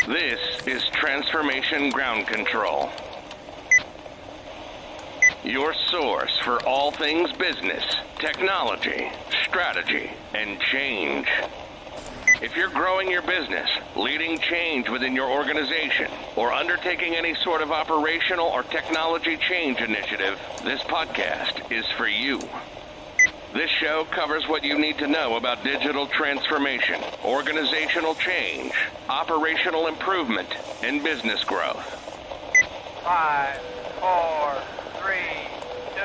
This is Transformation Ground Control, your source for all things business, technology, strategy, and change. If you're growing your business, leading change within your organization, or undertaking any sort of operational or technology change initiative, this podcast is for you. This show covers what you need to know about digital transformation, organizational change, operational improvement, and business growth. 5, 4, 3, 2,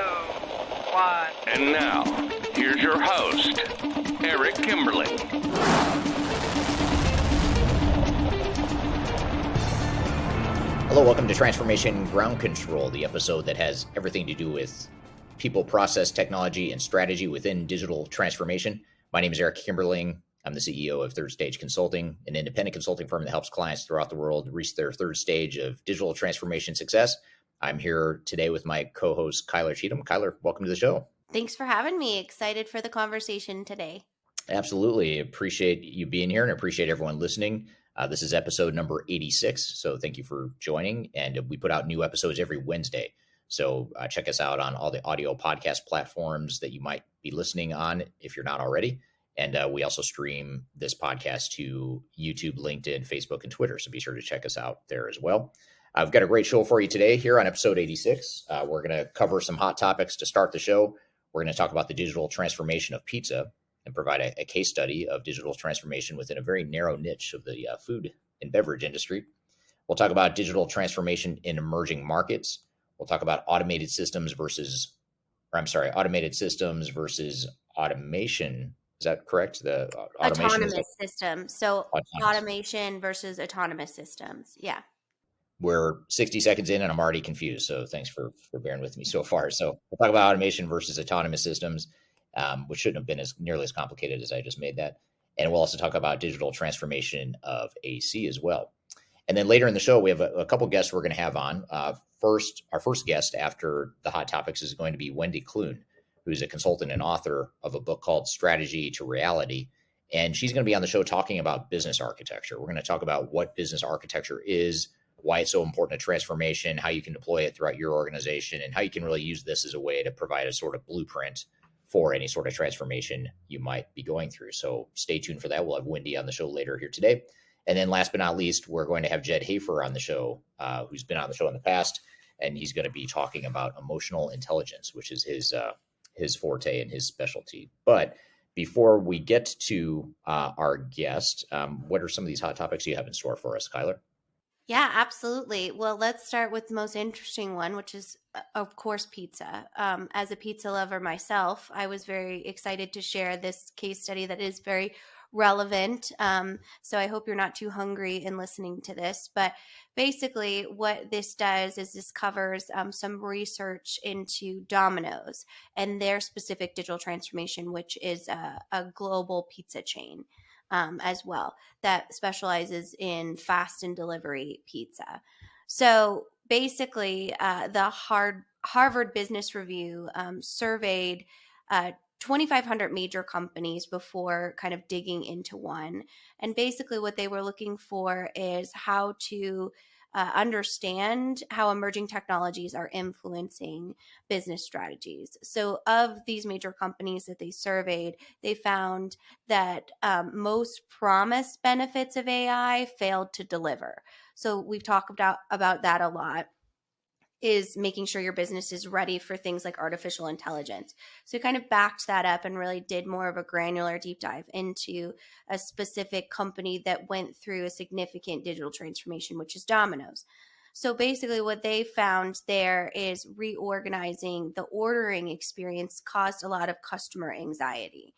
1. And now, here's your host, Eric Kimberling. Hello, welcome to Transformation Ground Control, the episode that has everything to do with people, process, technology, and strategy within digital transformation. My name is Eric Kimberling. I'm the CEO of Third Stage Consulting, an independent consulting firm that helps clients throughout the world reach their third stage of digital transformation success. I'm here today with my co-host, Cheatham. Kyler, welcome to the show. Thanks for having me. Excited for the conversation today. Absolutely. Appreciate you being here and appreciate everyone listening. This is episode number 86, so thank you for joining. And we put out new episodes every Wednesday. So check us out on all the audio podcast platforms that you might be listening on if you're not already. And we also stream this podcast to YouTube, LinkedIn, Facebook, and Twitter. So be sure to check us out there as well. I've got a great show for you today here on episode 86. We're going to cover some hot topics to start the show. We're going to talk about the digital transformation of pizza and provide a case study of digital transformation within a very narrow niche of the food and beverage industry. We'll talk about digital transformation in emerging markets. We'll talk about automated systems versus automation. Is that correct? The automation autonomous systems. So autonomous. Automation versus autonomous systems. Yeah. We're 60 seconds in and I'm already confused. So thanks for bearing with me so far. So we'll talk about automation versus autonomous systems, which shouldn't have been nearly as complicated as I just made that. And we'll also talk about digital transformation of AC as well. And then later in the show, we have a couple guests we're going to have on. Our first guest after the hot topics is going to be Whynde, who's a consultant and author of a book called Strategy to Reality. And she's going to be on the show talking about business architecture. We're going to talk about what business architecture is, why it's so important to transformation, how you can deploy it throughout your organization, and how you can really use this as a way to provide a sort of blueprint for any sort of transformation you might be going through. So stay tuned for that. We'll have Whynde on the show later here today. And then last but not least, we're going to have Jedd Hafer on the show, who's been on the show in the past, and he's going to be talking about emotional intelligence, which is his forte and his specialty. But before we get to our guest, what are some of these hot topics you have in store for us, Kyler? Yeah, absolutely. Well, let's start with the most interesting one, which is, of course, pizza. As a pizza lover myself, I was very excited to share this case study that is very relevant. So I hope you're not too hungry in listening to this. But basically what this does is this covers some research into Domino's and their specific digital transformation, which is a global pizza chain as well that specializes in fast and delivery pizza. So basically the Harvard Business Review surveyed 2,500 major companies before kind of digging into one. And basically what they were looking for is how to understand how emerging technologies are influencing business strategies. So of these major companies that they surveyed, they found that most promised benefits of AI failed to deliver. So we've talked about that a lot, is making sure your business is ready for things like artificial intelligence. So kind of backed that up and really did more of a granular deep dive into a specific company that went through a significant digital transformation, which is Domino's. So basically what they found there is reorganizing the ordering experience caused a lot of customer anxiety.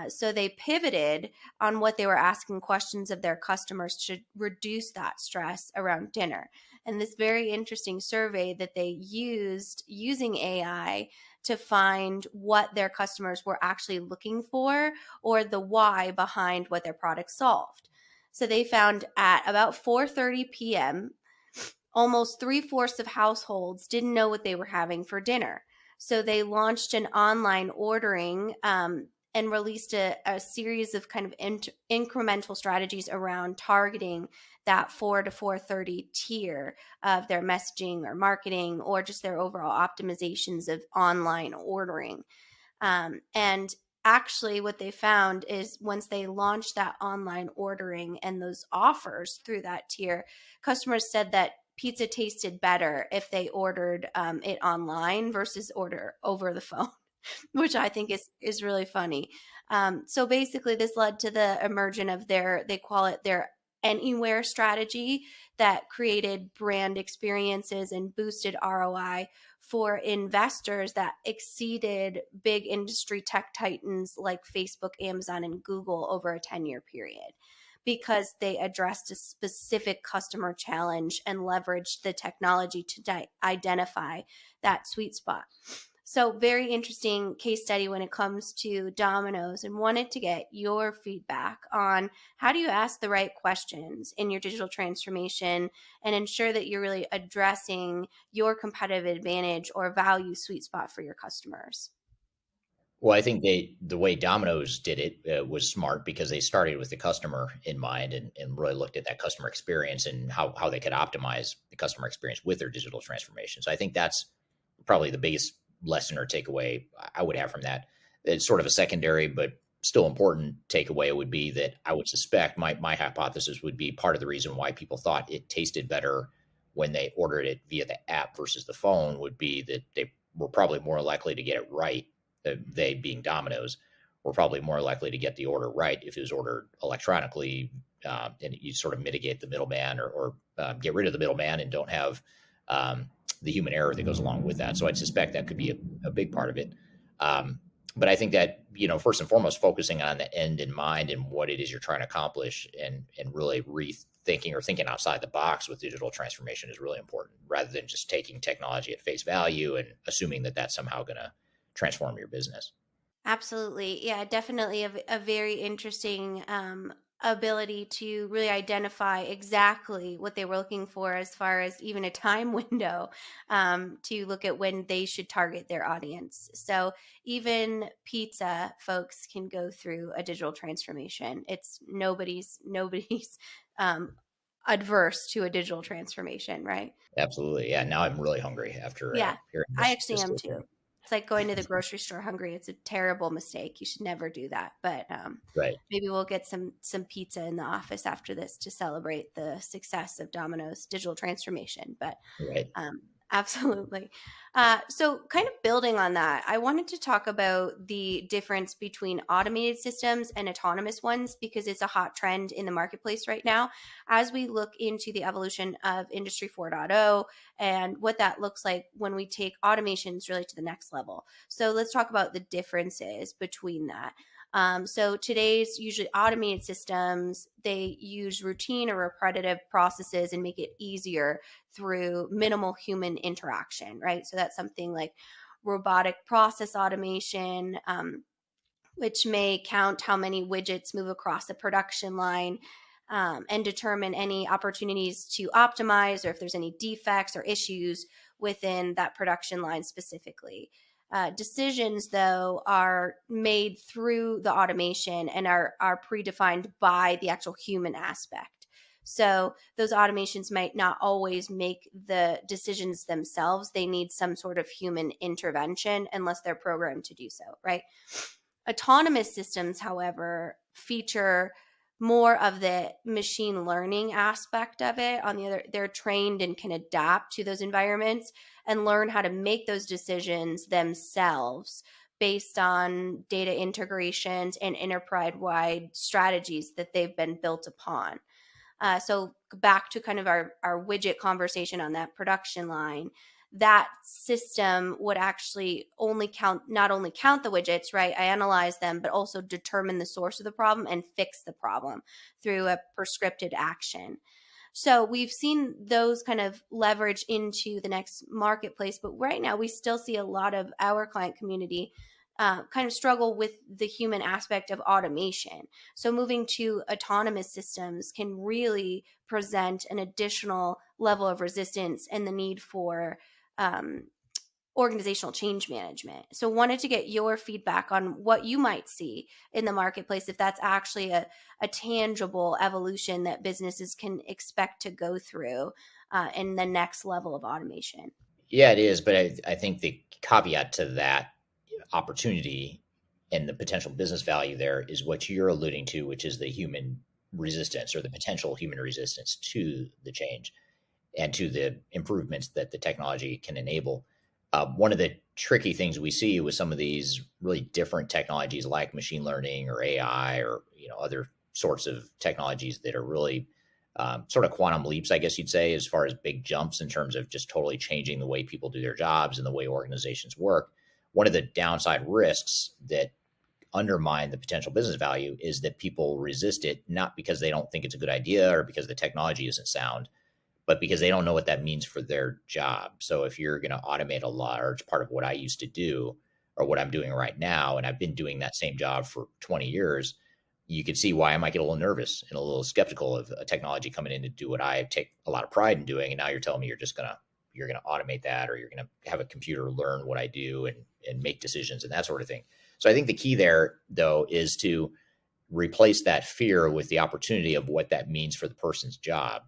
So they pivoted on what they were asking questions of their customers to reduce that stress around dinner. And this very interesting survey that they used using AI to find what their customers were actually looking for or the why behind what their product solved. So they found at about 4:30 p.m., almost 3/4 of households didn't know what they were having for dinner. So they launched an online ordering and released a series of kind of incremental strategies around targeting that 4 to 430 tier of their messaging or marketing, or just their overall optimizations of online ordering. And actually, what they found is once they launched that online ordering and those offers through that tier, customers said that pizza tasted better if they ordered it online versus order over the phone, which I think is really funny. So basically, this led to the emergence of they call it their anywhere strategy, that created brand experiences and boosted ROI for investors that exceeded big industry tech titans like Facebook, Amazon, and Google over a 10-year period, because they addressed a specific customer challenge and leveraged the technology to identify that sweet spot. So very interesting case study when it comes to Domino's, and wanted to get your feedback on how do you ask the right questions in your digital transformation and ensure that you're really addressing your competitive advantage or value sweet spot for your customers. Well, I think the way Domino's did it was smart, because they started with the customer in mind, and really looked at that customer experience and how they could optimize the customer experience with their digital transformation. So I think that's probably the biggest lesson or takeaway I would have from that. It's sort of a secondary but still important takeaway would be that I would suspect my hypothesis would be part of the reason why people thought it tasted better when they ordered it via the app versus the phone would be that they were probably more likely to get it right. They being Domino's were probably more likely to get the order right if it was ordered electronically, and you sort of mitigate the middleman, or get rid of the middleman and don't have the human error that goes along with that. So I'd suspect that could be a big part of it. But I think that, first and foremost, focusing on the end in mind and what it is you're trying to accomplish, and really rethinking or thinking outside the box with digital transformation is really important, rather than just taking technology at face value and assuming that that's somehow going to transform your business. Absolutely. Yeah, definitely a very interesting ability to really identify exactly what they were looking for, as far as even a time window to look at when they should target their audience. So even pizza folks can go through a digital transformation. It's nobody's um, adverse to a digital transformation, right? Absolutely. Yeah. Now I'm really hungry after Yeah, hearing I this. actually am too. It's like going to the grocery store hungry. It's a terrible mistake. You should never do that. But Right. maybe we'll get some pizza in the office after this to celebrate the success of Domino's digital transformation. But Right. absolutely. So, kind of building on that, I wanted to talk about the difference between automated systems and autonomous ones, because it's a hot trend in the marketplace right now as we look into the evolution of Industry 4.0 and what that looks like when we take automations really to the next level. So, let's talk about the differences between that. So today's usually automated systems, they use routine or repetitive processes and make it easier through minimal human interaction, right? So that's something like robotic process automation, which may count how many widgets move across the production line, and determine any opportunities to optimize, or if there's any defects or issues within that production line specifically. Decisions, though, are made through the automation and are predefined by the actual human aspect. So those automations might not always make the decisions themselves. They need some sort of human intervention unless they're programmed to do so, right? Autonomous systems, however, feature more of the machine learning aspect of it. On the other, they're trained and can adapt to those environments and learn how to make those decisions themselves based on data integrations and enterprise-wide strategies that they've been built upon. So back to kind of our widget conversation on that production line, that system would actually not only count the widgets, right? I analyze them, but also determine the source of the problem and fix the problem through a prescripted action. So we've seen those kind of leverage into the next marketplace, but right now we still see a lot of our client community kind of struggle with the human aspect of automation. So moving to autonomous systems can really present an additional level of resistance and the need for organizational change management. So wanted to get your feedback on what you might see in the marketplace, if that's actually a tangible evolution that businesses can expect to go through in the next level of automation. Yeah, it is. But I think the caveat to that opportunity and the potential business value there is what you're alluding to, which is the human resistance or the potential human resistance to the change and to the improvements that the technology can enable. One of the tricky things we see with some of these really different technologies like machine learning or AI or other sorts of technologies that are really sort of quantum leaps, I guess you'd say, as far as big jumps in terms of just totally changing the way people do their jobs and the way organizations work. One of the downside risks that undermine the potential business value is that people resist it, not because they don't think it's a good idea or because the technology isn't sound, but because they don't know what that means for their job. So if you're going to automate a large part of what I used to do or what I'm doing right now, and I've been doing that same job for 20 years, you could see why I might get a little nervous and a little skeptical of a technology coming in to do what I take a lot of pride in doing. And now you're telling me you're going to automate that, or you're going to have a computer learn what I do and make decisions and that sort of thing. So I think the key there, though, is to replace that fear with the opportunity of what that means for the person's job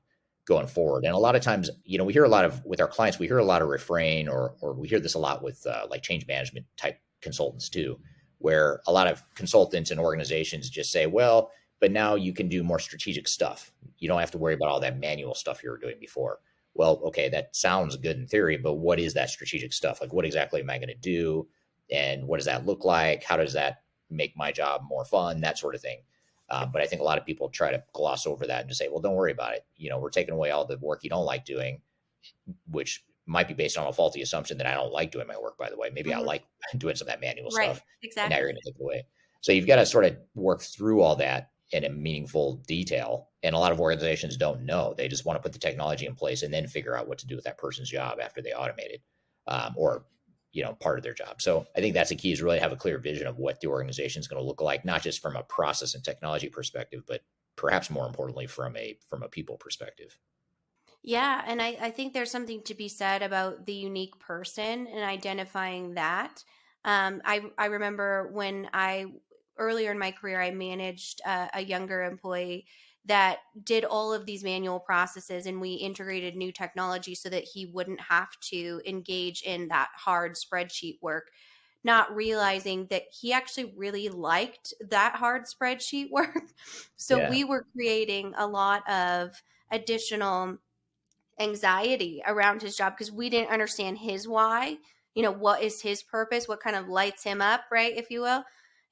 going forward. And a lot of times, we hear a lot of, with our clients, we hear a lot of refrain, or we hear this a lot with like change management type consultants too, where a lot of consultants and organizations just say, well, but now you can do more strategic stuff. You don't have to worry about all that manual stuff you were doing before. Well, okay, that sounds good in theory, but what is that strategic stuff? Like, what exactly am I going to do? And what does that look like? How does that make my job more fun? That sort of thing. But I think a lot of people try to gloss over that and just say, well, don't worry about it. We're taking away all the work you don't like doing, which might be based on a faulty assumption that I don't like doing my work, by the way. Maybe I like doing some of that manual stuff. Exactly. And now you're going to take it away. So you've got to sort of work through all that in a meaningful detail. And a lot of organizations don't know. They just want to put the technology in place and then figure out what to do with that person's job after they automate it, or part of their job. So I think that's the key, is really have a clear vision of what the organization is going to look like, not just from a process and technology perspective, but perhaps more importantly from a people perspective. Yeah, and I think there's something to be said about the unique person and identifying that. I remember when earlier in my career, I managed a younger employee that did all of these manual processes, and we integrated new technology so that he wouldn't have to engage in that hard spreadsheet work, not realizing that he actually really liked that hard spreadsheet work. So Yeah. we were creating a lot of additional anxiety around his job because we didn't understand his why. What is his purpose? What kind of lights him up, right, if you will?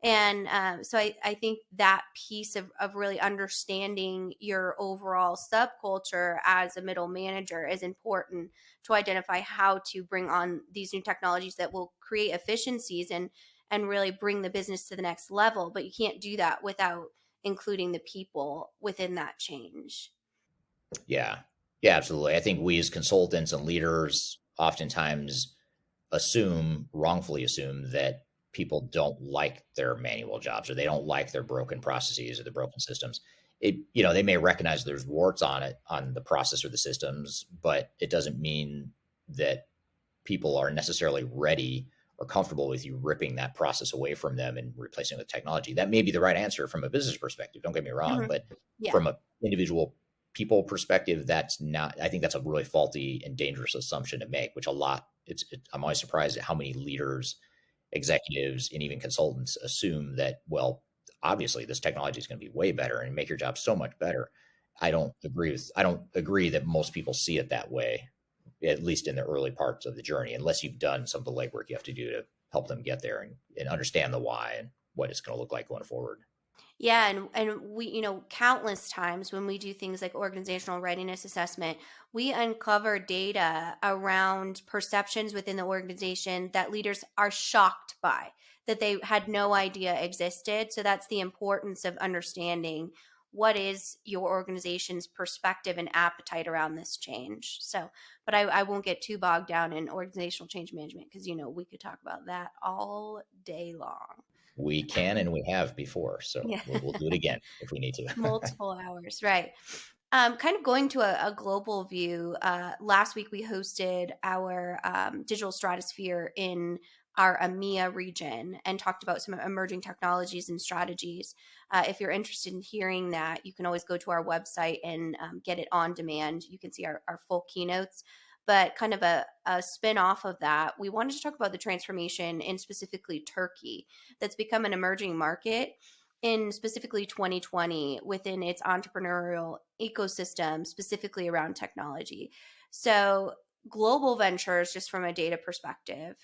And so I think that piece of really understanding your overall subculture as a middle manager is important to identify how to bring on these new technologies that will create efficiencies and really bring the business to the next level. But you can't do that without including the people within that change. Yeah. Yeah, absolutely. I think we as consultants and leaders oftentimes wrongfully assume that people don't like their manual jobs, or they don't like their broken processes or the broken systems. They may recognize there's warts on the process or the systems, but it doesn't mean that people are necessarily ready or comfortable with you ripping that process away from them and replacing it with technology. That may be the right answer from a business perspective. Don't get me wrong, Mhm. but Yeah. from an individual people perspective, that's not. I think that's a really faulty and dangerous assumption to make. I'm always surprised at how many leaders, executives, and even consultants assume that, well, obviously this technology is going to be way better and make your job so much better. I don't agree that most people see it that way, at least in the early parts of the journey, unless you've done some of the legwork you have to do to help them get there and understand the why and what it's going to look like going forward. Yeah, and we, countless times when we do things like organizational readiness assessment, we uncover data around perceptions within the organization that leaders are shocked by, that they had no idea existed. So that's the importance of understanding what is your organization's perspective and appetite around this change. So, but I won't get too bogged down in organizational change management because, we could talk about that all day long. We can, and we have before, so Yeah. we'll do it again if we need to. Multiple hours, right. Kind of going to a global view, last week we hosted our digital stratosphere in our EMEA region and talked about some emerging technologies and strategies. If you're interested in hearing that, you can always go to our website and get it on demand. You can see our full keynotes. But kind of a spin off of that, we wanted to talk about the transformation in specifically Turkey that's become an emerging market in specifically 2020 within its entrepreneurial ecosystem, specifically around technology. So, global ventures, just from a data perspective,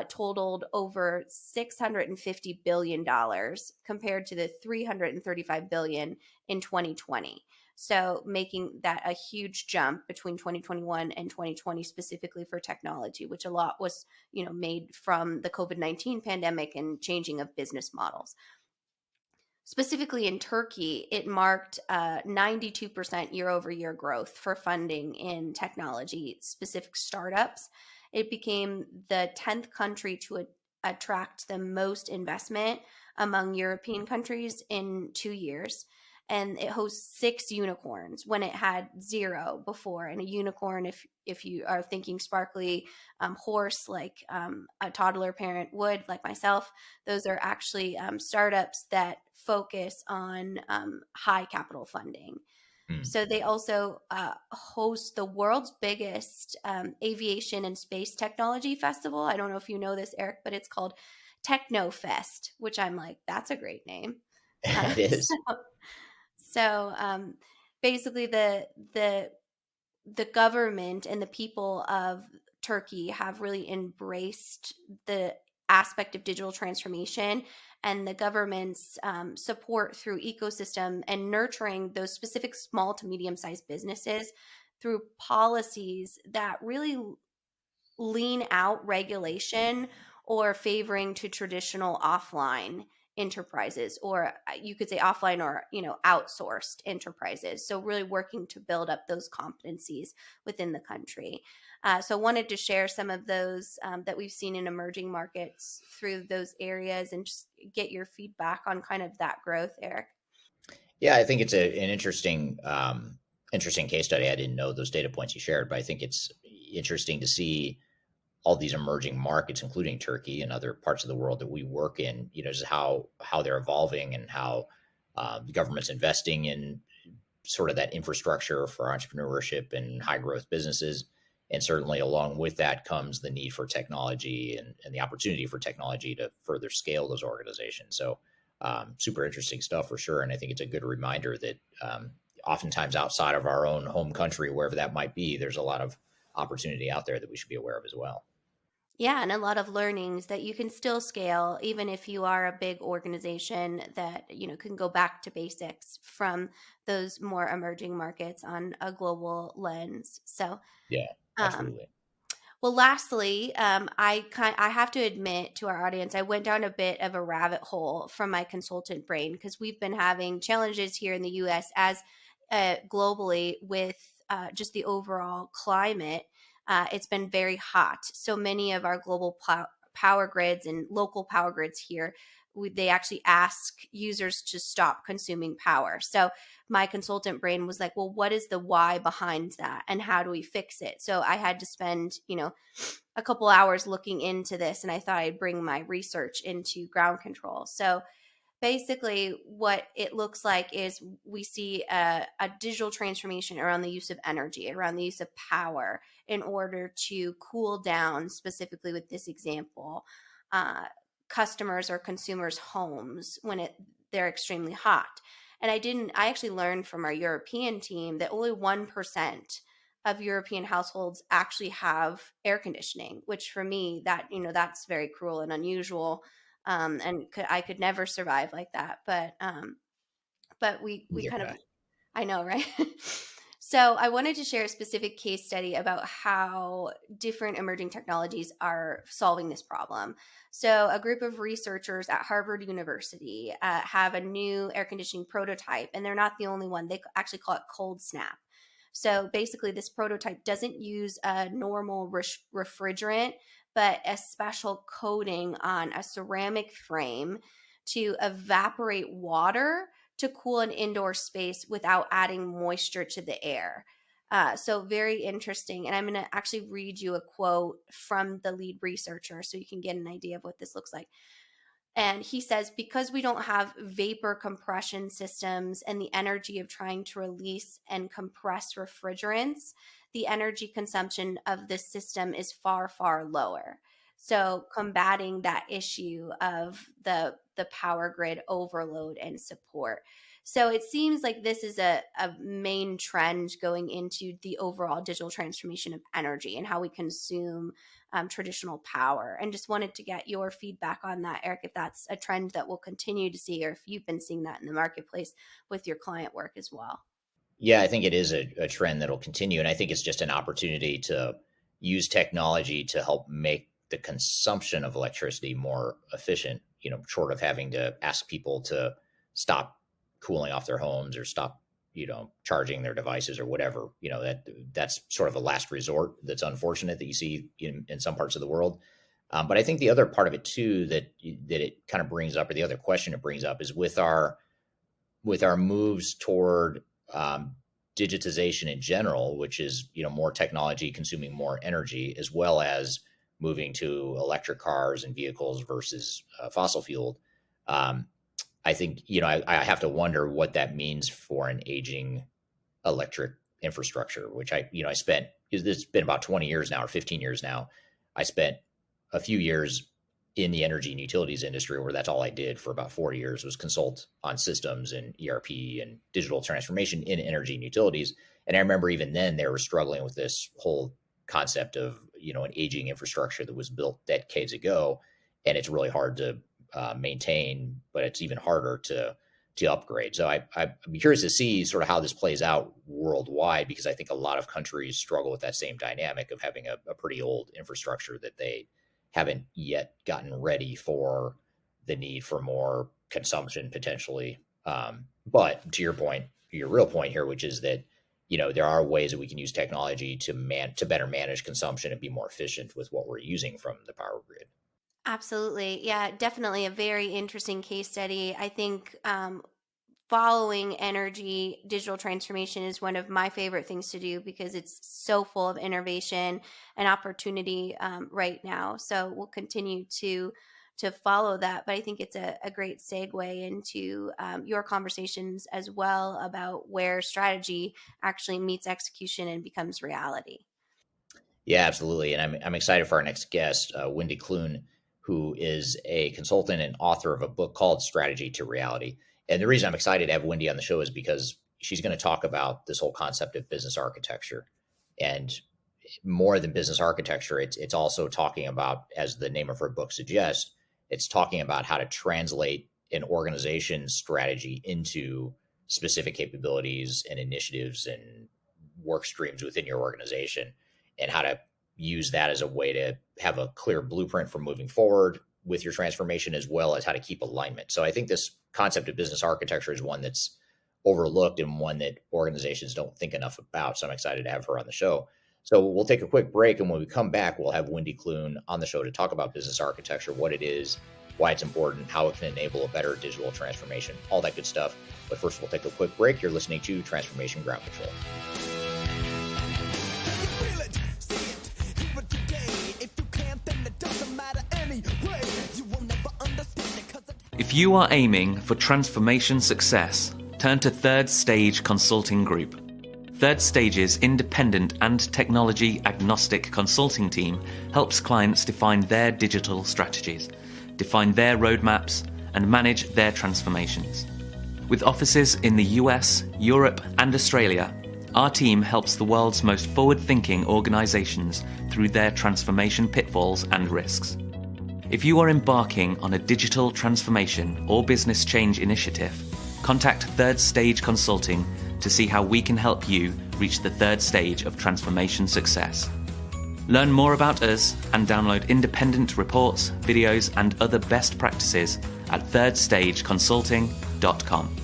totaled over $650 billion compared to the $335 billion in 2020. So making that a huge jump between 2021 and 2020 specifically for technology, which a lot was, made from the COVID-19 pandemic and changing of business models. Specifically in Turkey, it marked 92% year over year growth for funding in technology specific startups. It became the 10th country to attract the most investment among European countries in 2 years. And it hosts 6 unicorns when it had 0 before. And a unicorn, if you are thinking sparkly horse like a toddler parent would, like myself, those are actually startups that focus on high capital funding. So they also host the world's biggest aviation and space technology festival. I don't know if you know this, Eric, but it's called TechnoFest, which I'm like, that's a great name. It is. So basically, the government and the people of Turkey have really embraced the aspect of digital transformation and the government's support through ecosystem and nurturing those specific small to medium-sized businesses through policies that really lean out regulation or favoring to traditional offline enterprises, or you could say offline or outsourced enterprises. So really working to build up those competencies within the country. So wanted to share some of those that we've seen in emerging markets through those areas and just get your feedback on kind of that growth, Eric. Yeah, I think it's an interesting case study. I didn't know those data points you shared, but I think it's interesting to see all these emerging markets, including Turkey and other parts of the world that we work in, just how they're evolving and how the government's investing in sort of that infrastructure for entrepreneurship and high growth businesses. And certainly along with that comes the need for technology and the opportunity for technology to further scale those organizations. So super interesting stuff for sure. And I think it's a good reminder that oftentimes outside of our own home country, wherever that might be, there's a lot of opportunity out there that we should be aware of as well. Yeah, and a lot of learnings that you can still scale, even if you are a big organization that, can go back to basics from those more emerging markets on a global lens. So, Yeah, absolutely. Well, lastly, I have to admit to our audience, I went down a bit of a rabbit hole from my consultant brain because we've been having challenges here in the U.S. as globally with just the overall climate. It's been very hot. So many of our global power grids and local power grids here, they actually ask users to stop consuming power. So my consultant brain was like, well, what is the why behind that? And how do we fix it? So I had to spend, a couple hours looking into this. And I thought I'd bring my research into ground control. So basically what it looks like is we see a digital transformation around the use of energy, around the use of power in order to cool down, specifically with this example, customers or consumers' homes when they're extremely hot. And I actually learned from our European team that only 1% of European households actually have air conditioning, which for me, that's very cruel and unusual. And I could never survive like that. But we kind of, I know, right? So I wanted to share a specific case study about how different emerging technologies are solving this problem. So a group of researchers at Harvard University have a new air conditioning prototype, and they're not the only one. They actually call it cold snap. So basically this prototype doesn't use a normal refrigerant, but a special coating on a ceramic frame to evaporate water to cool an indoor space without adding moisture to the air. So very interesting. And I'm going to actually read you a quote from the lead researcher so you can get an idea of what this looks like. And he says, because we don't have vapor compression systems and the energy of trying to release and compress refrigerants, the energy consumption of this system is far, far lower. So combating that issue of the power grid overload and support. So it seems like this is a main trend going into the overall digital transformation of energy and how we consume traditional power. And just wanted to get your feedback on that, Eric, if that's a trend that we'll continue to see, or if you've been seeing that in the marketplace with your client work as well. Yeah, I think it is a trend that'll continue. And I think it's just an opportunity to use technology to help make the consumption of electricity more efficient, short of having to ask people to stop cooling off their homes or stop, charging their devices or whatever. That's sort of a last resort. That's unfortunate that you see in some parts of the world. But I think the other part of it too, that it kind of brings up, or the other question it brings up, is with our moves toward digitization in general, which is, more technology consuming more energy, as well as moving to electric cars and vehicles versus fossil fueled. I think, I have to wonder what that means for an aging electric infrastructure, which I spent, it's been about 20 years now or 15 years now. I spent a few years in the energy and utilities industry where that's all I did for about 4 years was consult on systems and ERP and digital transformation in energy and utilities. And I remember even then they were struggling with this whole concept of, an aging infrastructure that was built decades ago. And it's really hard to maintain, but it's even harder to upgrade. So I'm curious to see sort of how this plays out worldwide, because I think a lot of countries struggle with that same dynamic of having a pretty old infrastructure that they haven't yet gotten ready for the need for more consumption potentially. But to your point, your real point here, which is that, there are ways that we can use technology to better manage consumption and be more efficient with what we're using from the power grid. Absolutely. Yeah, definitely a very interesting case study. I think following energy digital transformation is one of my favorite things to do because it's so full of innovation and opportunity right now. So we'll continue to follow that. But I think it's a great segue into your conversations as well about where strategy actually meets execution and becomes reality. Yeah, absolutely. And I'm excited for our next guest, Whynde Kuehn, who is a consultant and author of a book called Strategy to Reality. And the reason I'm excited to have Whynde on the show is because she's going to talk about this whole concept of business architecture. And more than business architecture, it's also talking about, as the name of her book suggests, it's talking about how to translate an organization's strategy into specific capabilities and initiatives and work streams within your organization, and how to use that as a way to have a clear blueprint for moving forward with your transformation, as well as how to keep alignment. So I think this concept of business architecture is one that's overlooked and one that organizations don't think enough about. So I'm excited to have her on the show. So we'll take a quick break, and when we come back, we'll have Whynde Kuehn on the show to talk about business architecture, what it is, why it's important, how it can enable a better digital transformation, all that good stuff. But first, we'll take a quick break. You're listening to Transformation Ground Control. If you are aiming for transformation success, turn to Third Stage Consulting Group. Third Stage's independent and technology-agnostic consulting team helps clients define their digital strategies, define their roadmaps, and manage their transformations. With offices in the US, Europe, and Australia, our team helps the world's most forward-thinking organizations through their transformation pitfalls and risks. If you are embarking on a digital transformation or business change initiative, contact Third Stage Consulting to see how we can help you reach the third stage of transformation success. Learn more about us and download independent reports, videos, and other best practices at thirdstageconsulting.com.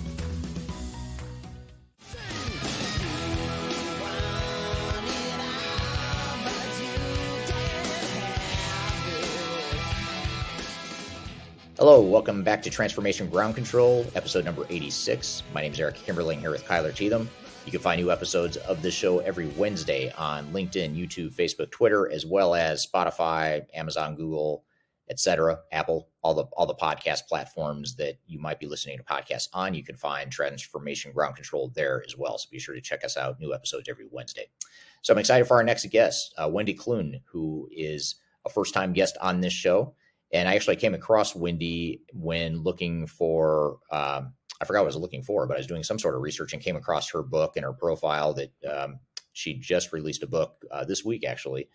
Hello, welcome back to Transformation Ground Control, episode number 86. My name is Eric Kimberling here with Kyler Cheatham. You can find new episodes of this show every Wednesday on LinkedIn, YouTube, Facebook, Twitter, as well as Spotify, Amazon, Google, etc., Apple, all the podcast platforms that you might be listening to podcasts on. You can find Transformation Ground Control there as well. So be sure to check us out. New episodes every Wednesday. So I'm excited for our next guest, Whynde Kuehn, who is a first-time guest on this show. And I actually came across Whynde when looking for, I forgot what I was looking for, but I was doing some sort of research and came across her book and her profile that she just released a book this week, actually,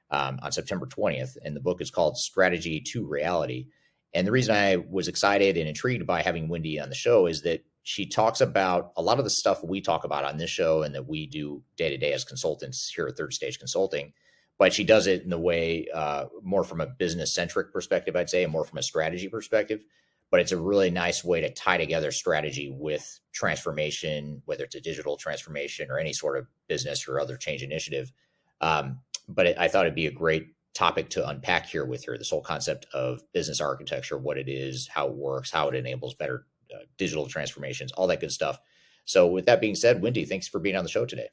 on September 20th. And the book is called Strategy to Reality. And the reason I was excited and intrigued by having Whynde on the show is that she talks about a lot of the stuff we talk about on this show and that we do day to day as consultants here at Third Stage Consulting. But she does it in the way more from a business-centric perspective, I'd say, and more from a strategy perspective. But it's a really nice way to tie together strategy with transformation, whether it's a digital transformation or any sort of business or other change initiative. But I thought it'd be a great topic to unpack here with her, this whole concept of business architecture, what it is, how it works, how it enables better digital transformations, all that good stuff. So with that being said, Whynde, thanks for being on the show today.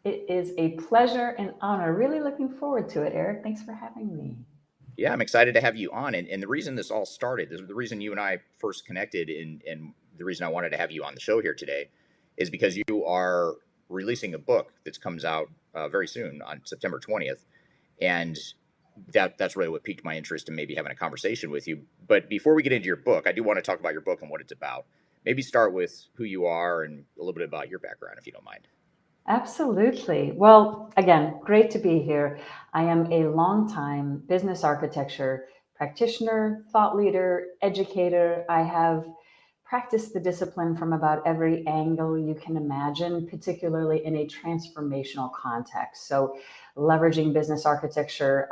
It is a pleasure and honor. Really looking forward to it, Eric. Thanks for having me. Yeah, I'm excited to have you on. And the reason this all started, the reason you and I first connected and the reason I wanted to have you on the show here today is because you are releasing a book that comes out very soon on September 20th. And that's really what piqued my interest in maybe having a conversation with you. But before we get into your book, I do want to talk about your book and what it's about. Maybe start with who you are and a little bit about your background, if you don't mind. Absolutely. Well, again, great to be here. I am a longtime business architecture practitioner, thought leader, educator. I have practiced the discipline from about every angle you can imagine, particularly in a transformational context. So leveraging business architecture,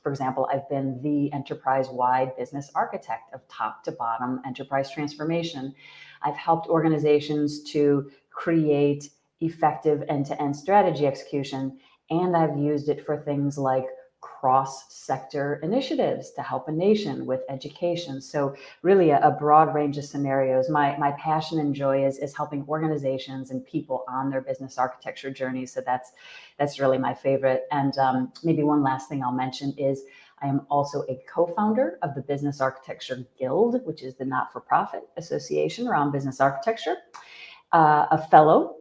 for example, I've been the enterprise-wide business architect of top to bottom enterprise transformation. I've helped organizations to create effective end-to-end strategy execution, and I've used it for things like cross-sector initiatives to help a nation with education. So really a broad range of scenarios. My passion and joy is helping organizations and people on their business architecture journey. So that's really my favorite. And maybe one last thing I'll mention is I am also a co-founder of the Business Architecture Guild, which is the not-for-profit association around business architecture, a fellow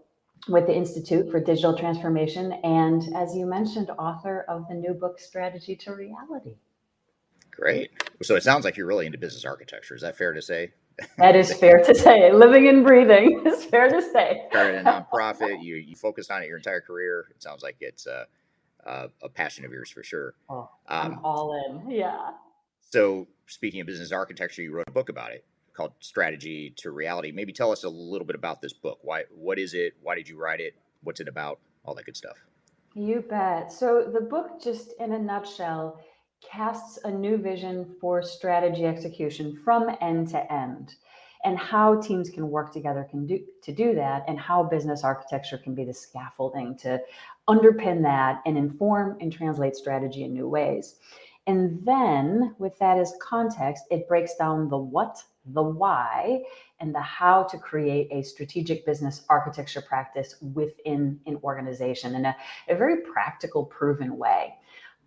with the Institute for Digital Transformation, and as you mentioned, author of the new book, Strategy to Reality. Great. So it sounds like you're really into business architecture. Is that fair to say? That is fair to say. Living and breathing is fair to say. Started a nonprofit. You focused on it your entire career. It sounds like it's a passion of yours for sure. Oh, I'm all in. Yeah. So speaking of business architecture, you wrote a book about it called Strategy to Reality. Maybe tell us a little bit about this book. What is it? Why did you write it? What's it about? All that good stuff. You bet. So the book, just in a nutshell, casts a new vision for strategy execution from end to end, and how teams can work together to do that, and how business architecture can be the scaffolding to underpin that and inform and translate strategy in new ways. And then with that as context, it breaks down the what, the why, and the how to create a strategic business architecture practice within an organization in a very practical, proven way.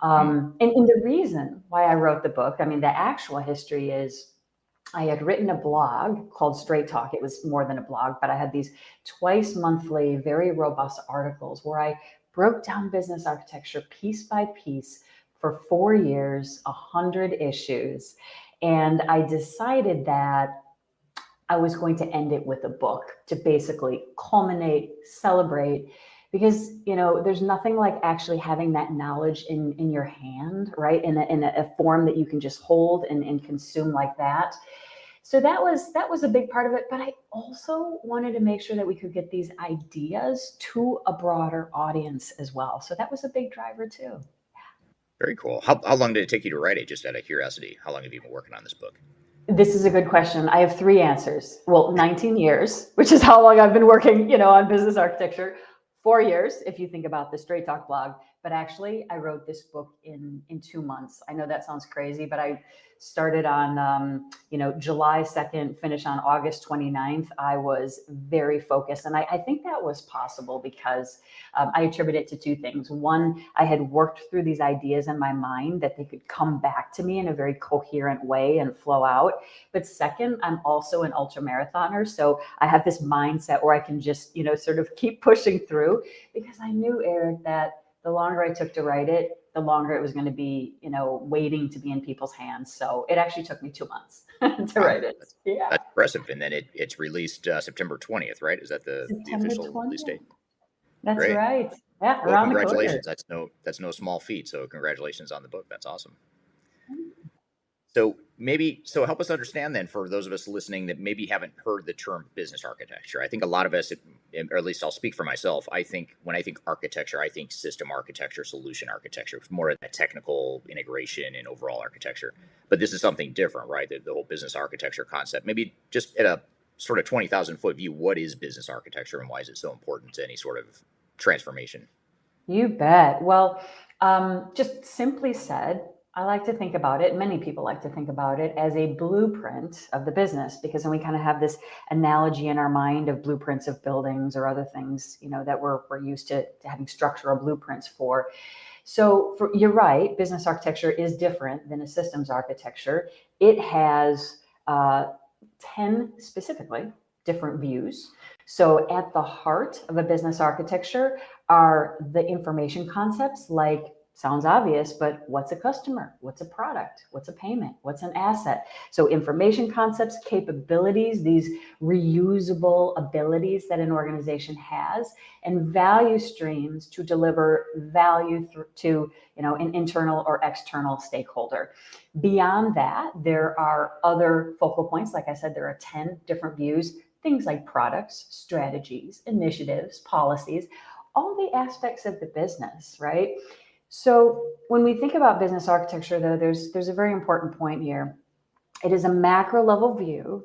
And the reason why I wrote the book, I mean, the actual history is I had written a blog called Straight Talk. It was more than a blog, but I had these twice monthly, very robust articles where I broke down business architecture piece by piece for 4 years, 100 issues. And I decided that I was going to end it with a book to basically culminate, celebrate, because, there's nothing like actually having that knowledge in your hand, right? In a form that you can just hold and consume like that. So that was a big part of it. But I also wanted to make sure that we could get these ideas to a broader audience as well. So that was a big driver too. Very cool. How long did it take you to write it, just out of curiosity? How long have you been working on this book? This is a good question. I have 3 answers. Well, 19 years, which is how long I've been working, on business architecture. 4 years, if you think about the Straight Talk blog, but actually I wrote this book in 2 months. I know that sounds crazy, but I started on, July 2nd, finished on August 29th. I was very focused. And I think that was possible because I attribute it to two things. One, I had worked through these ideas in my mind that they could come back to me in a very coherent way and flow out. But second, I'm also an ultra marathoner. So I have this mindset where I can just, sort of keep pushing through, because I knew, Eric, that the longer I took to write it, the longer it was going to be, waiting to be in people's hands. So it actually took me 2 months to write it. Yeah. That's impressive. And then it's released September 20th, right? Is that the official 20th. release date? That's Great. right. Yeah, Well, around the corner. congratulations. That's no small feat. So congratulations on the book. That's awesome. So help us understand then, for those of us listening that maybe haven't heard the term business architecture. I think a lot of us, or at least I'll speak for myself, when I think architecture, I think system architecture, solution architecture. It's more of that technical integration and overall architecture. But this is something different, right? The whole business architecture concept. Maybe just at a sort of 20,000 foot view, what is business architecture and why is it so important to any sort of transformation? You bet. Well, just simply said, I like to think about it, many people like to think about it as a blueprint of the business, because then we kind of have this analogy in our mind of blueprints of buildings or other things, that we're used to having structural blueprints for. So you're right, business architecture is different than a systems architecture. It has 10 specifically different views. So at the heart of a business architecture are the information concepts, like, sounds obvious, but what's a customer? What's a product? What's a payment? What's an asset? So information concepts, capabilities, these reusable abilities that an organization has, and value streams to deliver value to, an internal or external stakeholder. Beyond that, there are other focal points. Like I said, there are 10 different views, things like products, strategies, initiatives, policies, all the aspects of the business, right? So when we think about business architecture, though, there's a very important point here. It is a macro level view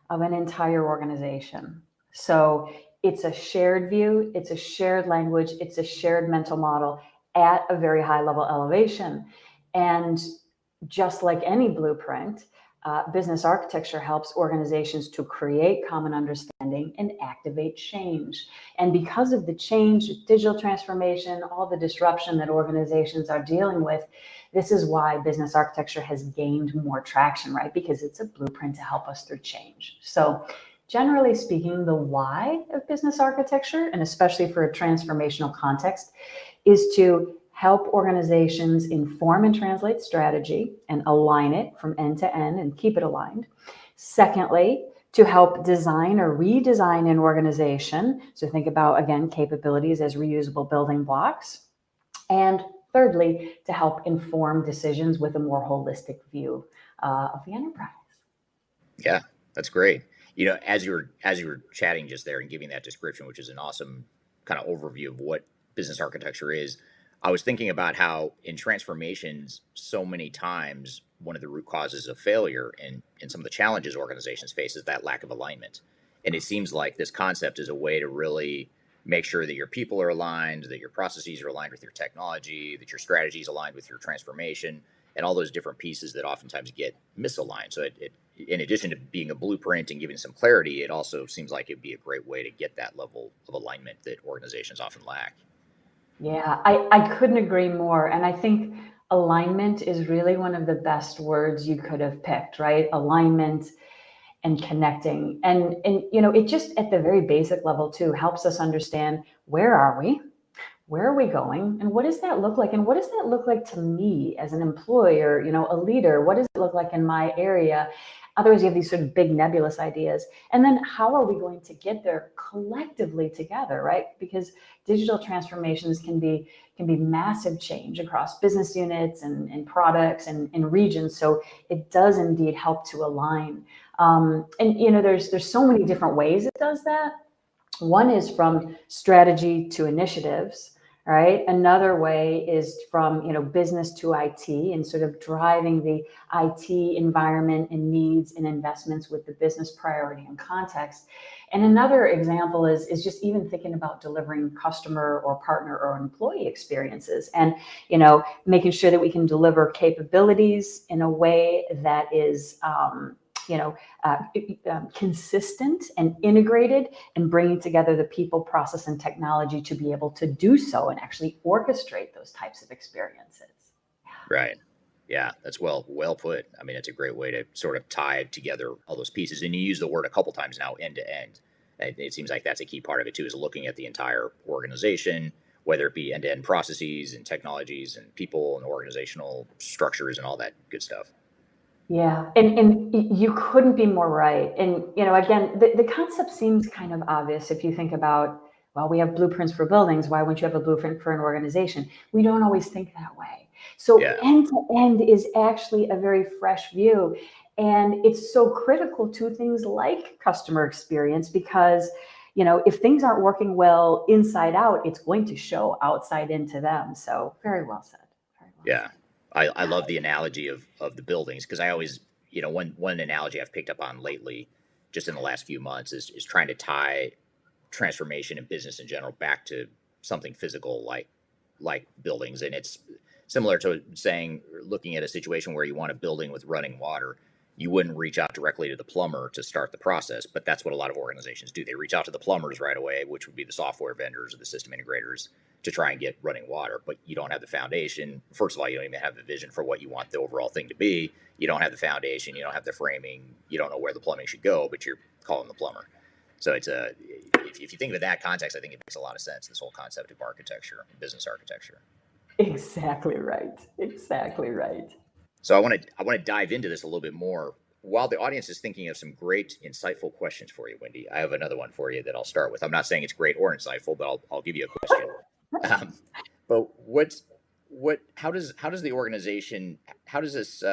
of an entire organization. So it's a shared view, it's a shared language, it's a shared mental model at a very high level elevation. And just like any blueprint, business architecture helps organizations to create common understanding and activate change. And because of the change, digital transformation, all the disruption that organizations are dealing with, this is why business architecture has gained more traction, right? Because it's a blueprint to help us through change. So generally speaking, the why of business architecture, and especially for a transformational context, is to help organizations inform and translate strategy and align it from end to end and keep it aligned. Secondly, to help design or redesign an organization. So think about, again, capabilities as reusable building blocks. And thirdly, to help inform decisions with a more holistic view of the enterprise. Yeah, that's great. As you were chatting just there and giving that description, which is an awesome kind of overview of what business architecture is, I was thinking about how in transformations, so many times, one of the root causes of failure and some of the challenges organizations face is that lack of alignment. And it seems like this concept is a way to really make sure that your people are aligned, that your processes are aligned with your technology, that your strategy is aligned with your transformation, and all those different pieces that oftentimes get misaligned. So it in addition to being a blueprint and giving some clarity, it also seems like it'd be a great way to get that level of alignment that organizations often lack. Yeah, I couldn't agree more. And I think alignment is really one of the best words you could have picked, right? Alignment and connecting. And it just at the very basic level too helps us understand, where are we? Where are we going? And what does that look like? And what does that look like to me as an employer, a leader? What does it look like in my area? Otherwise, you have these sort of big nebulous ideas. And then how are we going to get there collectively together, right? Because digital transformations can be massive change across business units and products and regions. So it does indeed help to align. There's so many different ways it does that. One is from strategy to initiatives, right? Another way is from, business to IT and sort of driving the IT environment and needs and investments with the business priority and context. And another example is just even thinking about delivering customer or partner or employee experiences, and making sure that we can deliver capabilities in a way that is consistent and integrated, and bringing together the people, process, and technology to be able to do so and actually orchestrate those types of experiences. Right. Yeah, that's well put. I mean, it's a great way to sort of tie together all those pieces. And you use the word a couple times now, end to end. It seems like that's a key part of it too, is looking at the entire organization, whether it be end to end processes and technologies and people and organizational structures and all that good stuff. Yeah, and you couldn't be more right. And again, the concept seems kind of obvious if you think about, well, we have blueprints for buildings. Why wouldn't you have a blueprint for an organization? We don't always think that way. So end to end is actually a very fresh view. And it's so critical to things like customer experience, because, if things aren't working well inside out, it's going to show outside into them. So very well said. Very well said. I love the analogy of the buildings, because I always, one analogy I've picked up on lately, just in the last few months, is trying to tie transformation and business in general back to something physical like buildings. And it's similar to saying, looking at a situation where you want a building with running water, you wouldn't reach out directly to the plumber to start the process, but that's what a lot of organizations do. They reach out to the plumbers right away, which would be the software vendors or the system integrators, to try and get running water. But you don't have the foundation. First of all, you don't even have the vision for what you want the overall thing to be. You don't have the foundation. You don't have the framing. You don't know where the plumbing should go, but you're calling the plumber. So it's if you think of it in that context, I think it makes a lot of sense, this whole concept of architecture, business architecture. Exactly right. Exactly right. So I want to dive into this a little bit more. While the audience is thinking of some great, insightful questions for you, Whynde, I have another one for you that I'll start with. I'm not saying it's great or insightful, but I'll give you a question. But how does the organization, how does this,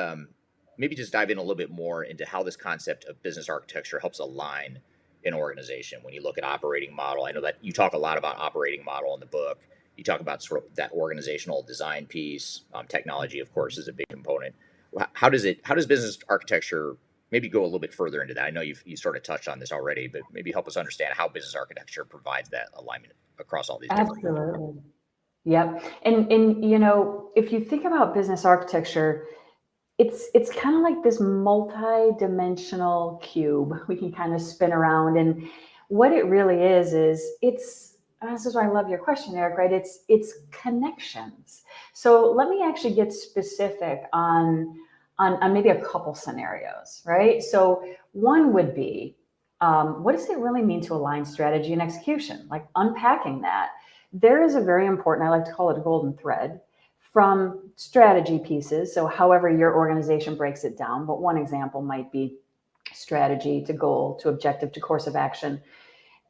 maybe just dive in a little bit more into how this concept of business architecture helps align an organization when you look at operating model? I know that you talk a lot about operating model in the book. You talk about sort of that organizational design piece. Technology, of course, is a big component. How does business architecture maybe go a little bit further into that? I know you sort of touched on this already, but maybe help us understand how business architecture provides that alignment across all these different Absolutely. Yep. And if you think about business architecture, it's kind of like this multi-dimensional cube we can kind of spin around. And what it really is this is why I love your question, Eric, right? It's connections. So let me actually get specific on maybe a couple scenarios, right? So one would be, what does it really mean to align strategy and execution? Like unpacking that. There is a very important, I like to call it a golden thread, from strategy pieces. So however your organization breaks it down, but one example might be strategy to goal, to objective, to course of action.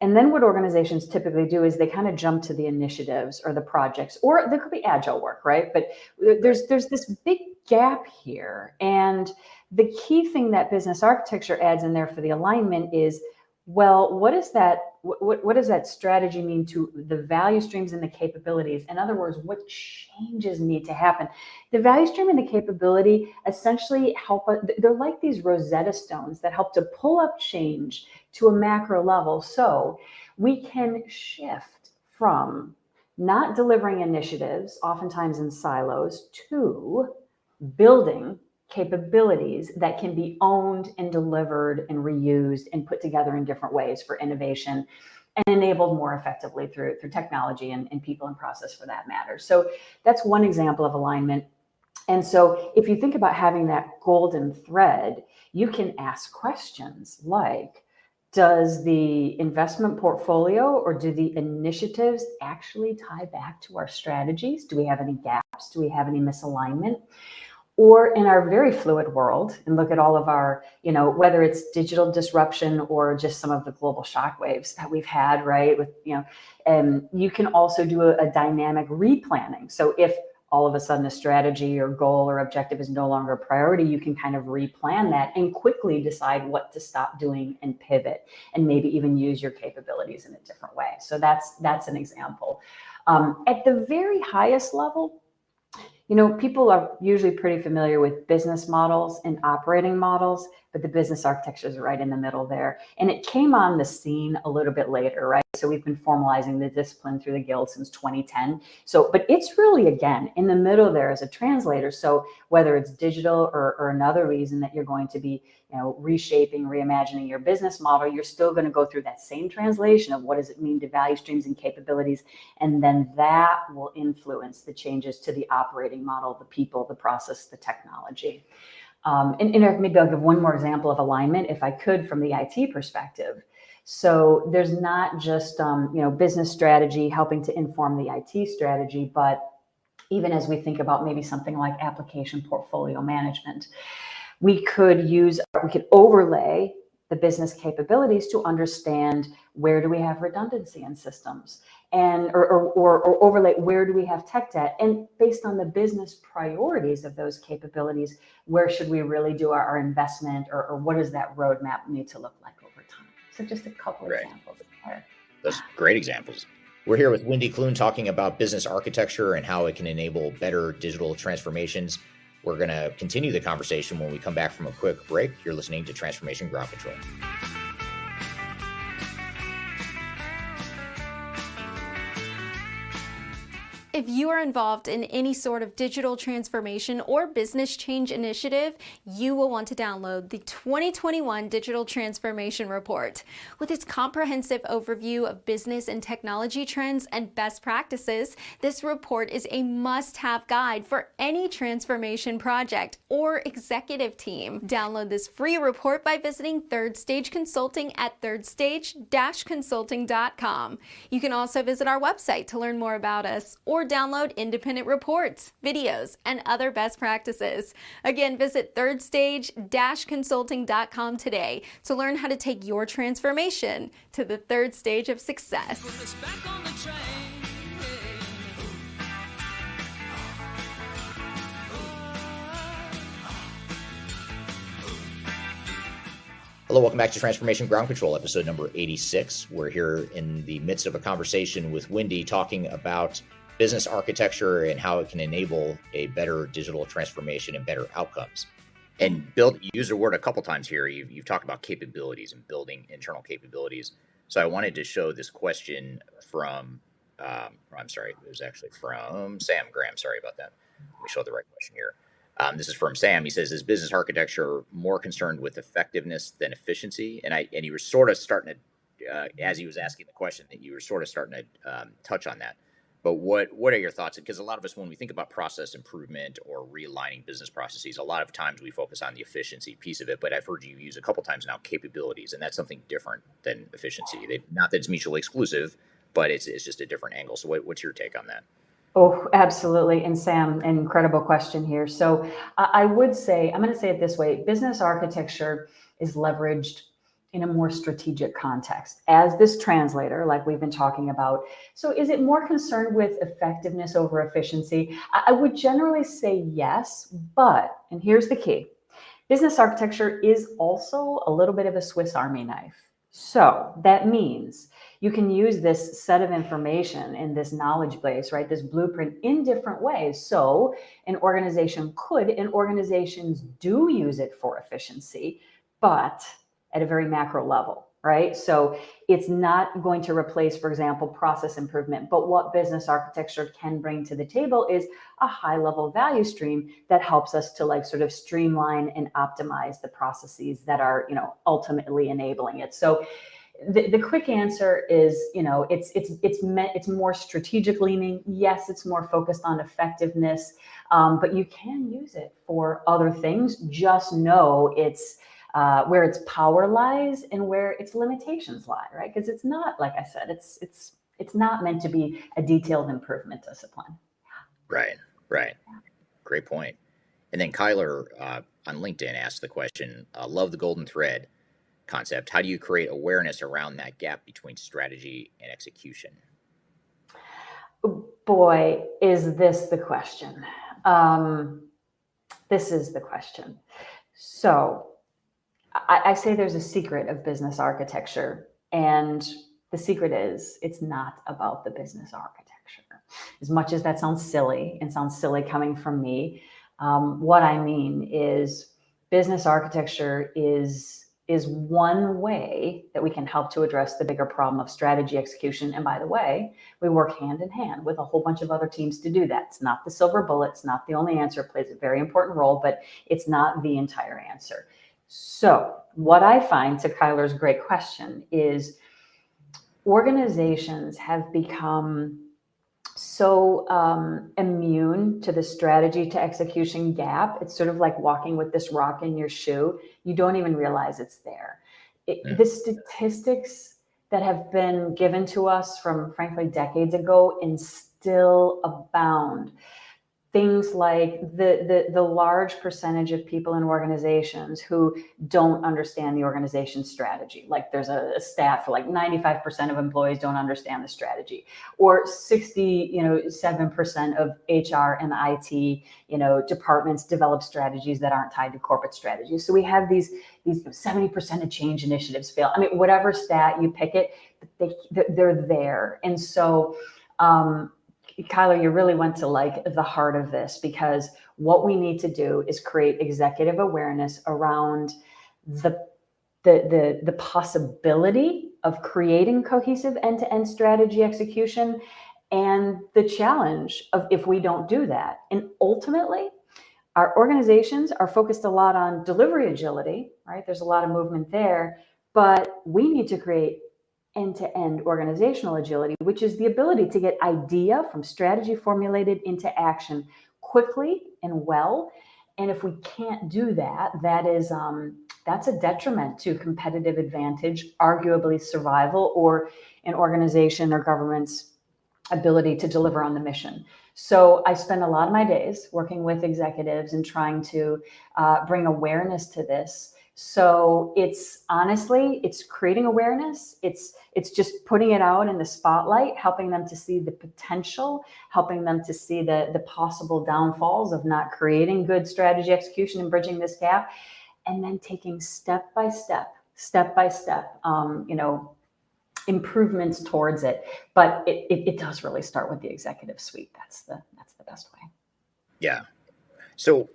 And then what organizations typically do is they kind of jump to the initiatives or the projects, or there could be agile work, right? But there's this big gap here. And the key thing that business architecture adds in there for the alignment is, well, what does that strategy mean to the value streams and the capabilities? In other words, what changes need to happen? The value stream and the capability essentially help us. They're like these Rosetta Stones that help to pull up change to a macro level, so we can shift from not delivering initiatives, oftentimes in silos, to building capabilities that can be owned and delivered and reused and put together in different ways for innovation and enabled more effectively through technology and people and process for that matter. So that's one example of alignment. And so if you think about having that golden thread, you can ask questions like, does the investment portfolio or do the initiatives actually tie back to our strategies? Do we have any gaps? Do we have any misalignment? Or in our very fluid world, and look at all of our, whether it's digital disruption or just some of the global shockwaves that we've had, right? With, you can also do a dynamic replanning. So if all of a sudden a strategy or goal or objective is no longer a priority, you can kind of replan that and quickly decide what to stop doing and pivot, and maybe even use your capabilities in a different way. So that's an example. At the very highest level, people are usually pretty familiar with business models and operating models, but the business architecture is right in the middle there. And it came on the scene a little bit later, right? So we've been formalizing the discipline through the Guild since 2010. But it's really, again, in the middle there as a translator. So whether it's digital or another reason that you're going to be, reshaping, reimagining your business model, you're still going to go through that same translation of what does it mean to value streams and capabilities. And then that will influence the changes to the operating model, the people, the process, the technology. And maybe I'll give one more example of alignment, if I could, from the IT perspective. So there's not just, business strategy helping to inform the IT strategy, but even as we think about maybe something like application portfolio management, we could overlay the business capabilities to understand where do we have redundancy in systems, and or overlay where do we have tech debt, and based on the business priorities of those capabilities, where should we really do our investment, or what does that roadmap need to look like over time? So just a couple examples there. Those great examples. We're here with Whynde Kuehn talking about business architecture and how it can enable better digital transformations. We're going to continue the conversation when we come back from a quick break. You're listening to Transformation Ground Control. If you are involved in any sort of digital transformation or business change initiative, you will want to download the 2021 Digital Transformation Report. With its comprehensive overview of business and technology trends and best practices, this report is a must-have guide for any transformation project or executive team. Download this free report by visiting Third Stage Consulting at thirdstage-consulting.com. You can also visit our website to learn more about us, or download independent reports, videos, and other best practices. Again, visit thirdstage-consulting.com today to learn how to take your transformation to the third stage of success. Hello, welcome back to Transformation Ground Control, episode number 86. We're here in the midst of a conversation with Whynde talking about business architecture and how it can enable a better digital transformation and better outcomes. And you used a word a couple times here. You've talked about capabilities and building internal capabilities. So I wanted to show this question from, it was actually from Sam Graham. Sorry about that. Let me show the right question here. This is from Sam. He says, is business architecture more concerned with effectiveness than efficiency? And he was sort of starting to, as he was asking the question, that you were sort of starting to touch on that. But what are your thoughts? Because a lot of us, when we think about process improvement or realigning business processes, a lot of times we focus on the efficiency piece of it. But I've heard you use a couple times now capabilities, and that's something different than efficiency. Not that it's mutually exclusive, but it's just a different angle. So what's your take on that? Oh, absolutely. And Sam, an incredible question here. So I would say, I'm going to say it this way: business architecture is leveraged in a more strategic context as this translator, like we've been talking about. So is it more concerned with effectiveness over efficiency? I would generally say yes, but, and here's the key, business architecture is also a little bit of a Swiss Army knife. So that means you can use this set of information in this knowledge base, right? This blueprint in different ways. So an organization could, and organizations do use it for efficiency, but at a very macro level, right? So it's not going to replace, for example, process improvement, but what business architecture can bring to the table is a high level value stream that helps us to sort of streamline and optimize the processes that are, ultimately enabling it. So the quick answer is, it's more strategic leaning. Yes, it's more focused on effectiveness, but you can use it for other things. Just know it's where its power lies and where its limitations lie, right? Because it's not, like I said, it's not meant to be a detailed improvement discipline. Right. Great point. And then Kyler on LinkedIn asked the question, love the golden thread concept. How do you create awareness around that gap between strategy and execution? Boy, is this the question. This is the question. So I say there's a secret of business architecture, and the secret is it's not about the business architecture. As much as that sounds silly and sounds silly coming from me, what I mean is business architecture is one way that we can help to address the bigger problem of strategy execution. And by the way, we work hand in hand with a whole bunch of other teams to do that. It's not the silver bullet. It's not the only answer. It plays a very important role, but it's not the entire answer. So what I find, to Kyler's great question, is organizations have become so immune to the strategy to execution gap. It's sort of like walking with this rock in your shoe. You don't even realize it's there. The statistics that have been given to us from, frankly, decades ago and still abound. Things like the large percentage of people in organizations who don't understand the organization's strategy. Like there's a stat for like 95% of employees don't understand the strategy, or 7% of HR and IT, departments develop strategies that aren't tied to corporate strategies. So we have these 70% of change initiatives fail. I mean, whatever stat you pick it, they're there. And so, Kyler, you really went to like the heart of this, because what we need to do is create executive awareness around the possibility of creating cohesive end-to-end strategy execution and the challenge of if we don't do that. And ultimately, our organizations are focused a lot on delivery agility, right? There's a lot of movement there, but we need to create end-to-end organizational agility, which is the ability to get idea from strategy formulated into action quickly and well. And if we can't do that, that's a detriment to competitive advantage, arguably survival, or an organization or government's ability to deliver on the mission. So I spend a lot of my days working with executives and trying to bring awareness to this. So it's creating awareness. It's just putting it out in the spotlight, helping them to see the potential, helping them to see the possible downfalls of not creating good strategy execution and bridging this gap, and then taking step by step, improvements towards it. But it does really start with the executive suite. That's the best way. Yeah. So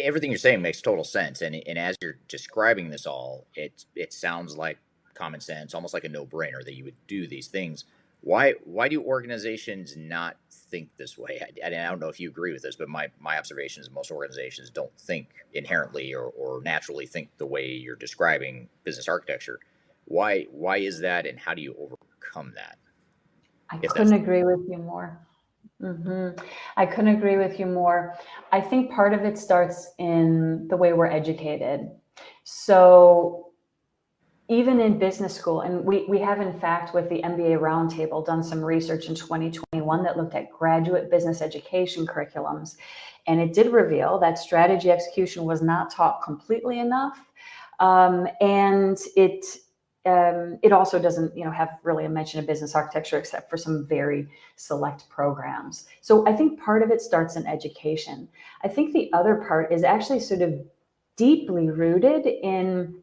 everything you're saying makes total sense. And as you're describing this all, it sounds like common sense, almost like a no-brainer that you would do these things. Why do organizations not think this way? I don't know if you agree with this, but my observation is most organizations don't think inherently or naturally think the way you're describing business architecture. Why is that, and how do you overcome that? I couldn't agree with you more. I couldn't agree with you more. I think part of it starts in the way we're educated. So even in business school, and we have, in fact, with the MBA Roundtable, done some research in 2021 that looked at graduate business education curriculums. And it did reveal that strategy execution was not taught completely enough. And it also doesn't, have really a mention of business architecture except for some very select programs. So I think part of it starts in education. I think the other part is actually sort of deeply rooted in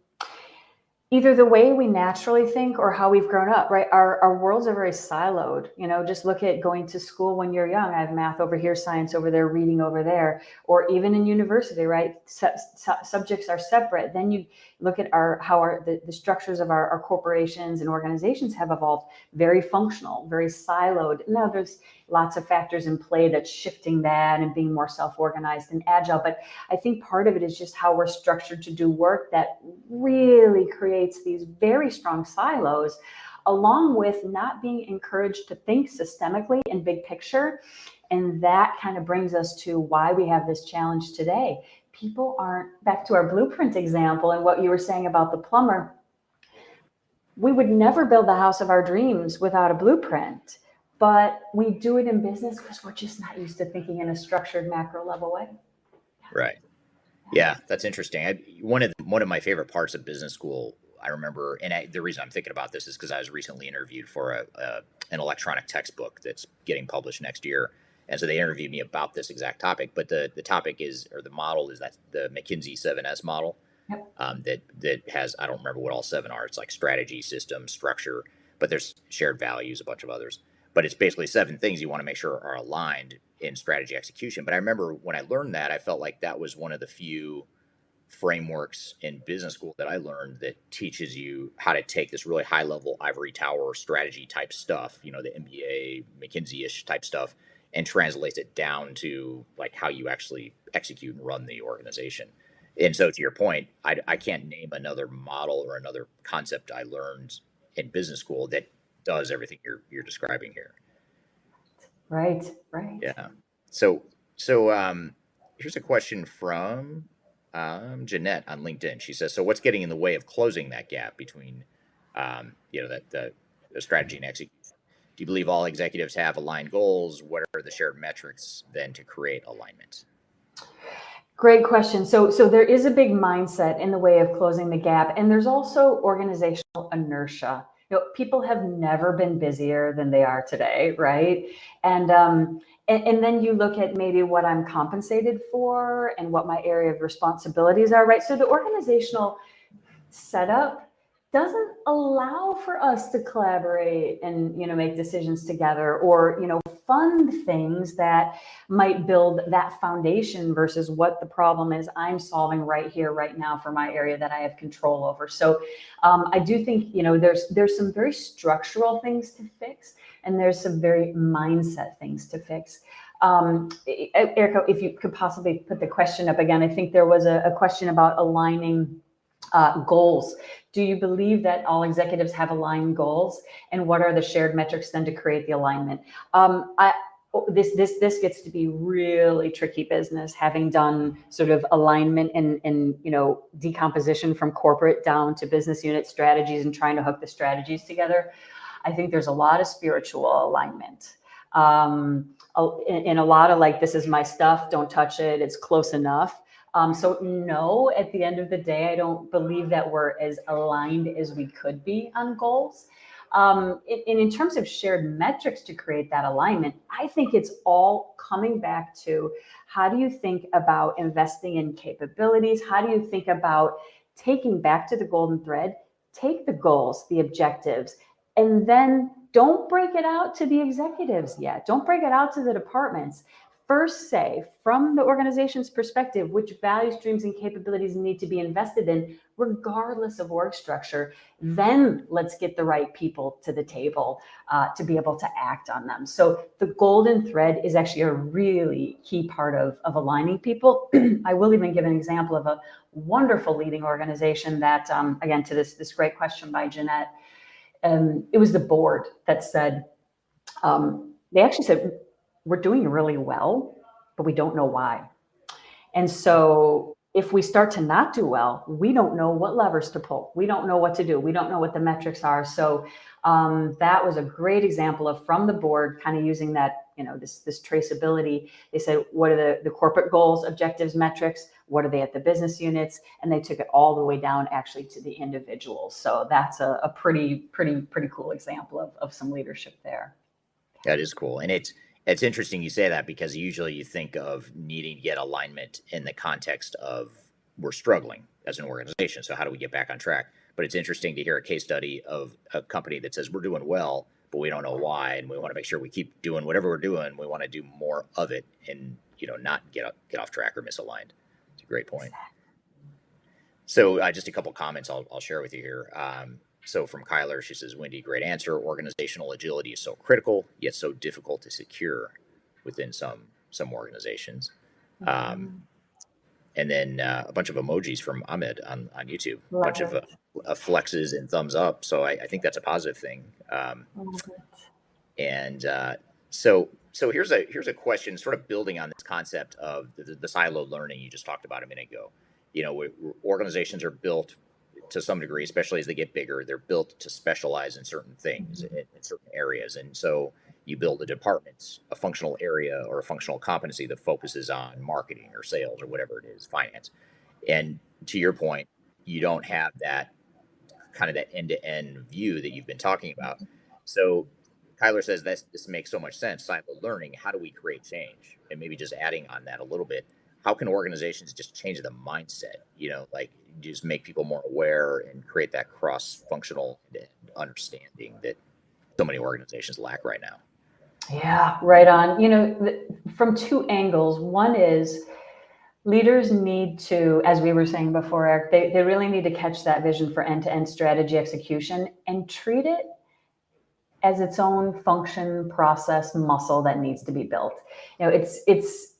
either the way we naturally think or how we've grown up, right? Our worlds are very siloed. Just look at going to school when you're young. I have math over here, science over there, reading over there, or even in university, right? Subjects are separate. Then you look at how the structures of our corporations and organizations have evolved, very functional, very siloed. Now there's lots of factors in play that's shifting that and being more self-organized and agile. But I think part of it is just how we're structured to do work that really creates these very strong silos, along with not being encouraged to think systemically and big picture. And that kind of brings us to why we have this challenge today. People aren't, back to our blueprint example and what you were saying about the plumber, we would never build the house of our dreams without a blueprint. But we do it in business because we're just not used to thinking in a structured macro level way. Right. Yeah, that's interesting. One of my favorite parts of business school, I remember, and the reason I'm thinking about this is because I was recently interviewed for an electronic textbook that's getting published next year. And so they interviewed me about this exact topic. But the topic is, or the model is, that the McKinsey 7S model. Yep. That has, I don't remember what all 7 are. It's like strategy, system, structure, but there's shared values, a bunch of others. but it's basically 7 things you want to make sure are aligned in strategy execution. But I remember when I learned that, I felt like that was one of the few frameworks in business school that I learned that teaches you how to take this really high level ivory tower strategy type stuff, the MBA, McKinsey-ish type stuff, and translates it down to like how you actually execute and run the organization. And so to your point, I can't name another model or another concept I learned in business school that does everything you're describing here. Right. Yeah. So here's a question from Jeanette on LinkedIn. She says, "So what's getting in the way of closing that gap between, that the strategy and execution? Do you believe all executives have aligned goals? What are the shared metrics then to create alignment?" Great question. So there is a big mindset in the way of closing the gap, and there's also organizational inertia. People have never been busier than they are today, right? And then you look at maybe what I'm compensated for and what my area of responsibilities are, right? So the organizational setup doesn't allow for us to collaborate and make decisions together, or fund things that might build that foundation versus what the problem is I'm solving right here, right now for my area that I have control over. So I do think there's some very structural things to fix, and there's some very mindset things to fix. Erica, if you could possibly put the question up again. I think there was a question about aligning goals. Do you believe that all executives have aligned goals, and what are the shared metrics then to create the alignment? This gets to be really tricky business, having done sort of alignment and decomposition from corporate down to business unit strategies and trying to hook the strategies together. I think there's a lot of spiritual alignment. And a lot of like, this is my stuff, don't touch it, it's close enough. So no, at the end of the day, I don't believe that we're as aligned as we could be on goals. And in terms of shared metrics to create that alignment, I think it's all coming back to, how do you think about investing in capabilities? How do you think about taking back to the golden thread, take the goals, the objectives, and then don't break it out to the executives yet. Don't break it out to the departments. First say, from the organization's perspective, which value streams and capabilities need to be invested in, regardless of org structure. Then let's get the right people to the table to be able to act on them. So the golden thread is actually a really key part of aligning people. I will even give an example of a wonderful leading organization that, again, to this great question by Jeanette, it was the board that said, they actually said, we're doing really well, but we don't know why. And so if we start to not do well, we don't know what levers to pull. We don't know what to do. We don't know what the metrics are. So that was a great example of, from the board, kind of using that, this traceability. They said, what are the corporate goals, objectives, metrics? What are they at the business units? And they took it all the way down actually to the individuals. So that's a pretty cool example of some leadership there. That is cool. And it's interesting you say that, because usually you think of needing to get alignment in the context of, we're struggling as an organization, so how do we get back on track? But it's interesting to hear a case study of a company that says, we're doing well, but we don't know why, and we want to make sure we keep doing whatever we're doing. We want to do more of it, and not get off track or misaligned. It's a great point. So just a couple comments I'll share with you here. So from Kyler, she says, "Whynde, great answer. Organizational agility is so critical, yet so difficult to secure within some organizations." And then a bunch of emojis from Ahmed on YouTube, a bunch of flexes and thumbs up. So I think that's a positive thing. And so here's a question, sort of building on this concept of the siloed learning you just talked about a minute ago. Organizations are built to some degree, especially as they get bigger, they're built to specialize in certain things, in certain areas. And so you build a department, a functional area or a functional competency that focuses on marketing or sales or whatever it is, finance. And to your point, you don't have that kind of that end-to-end view that you've been talking about. So Kyler says this makes so much sense. Siloed learning, how do we create change? And maybe just adding on that a little bit, how can organizations just change the mindset, like just make people more aware and create that cross-functional understanding that so many organizations lack right now? Yeah, right on. From two angles. One is leaders need to, as we were saying before, Eric, they really need to catch that vision for end-to-end strategy execution and treat it as its own function, process, muscle that needs to be built. It's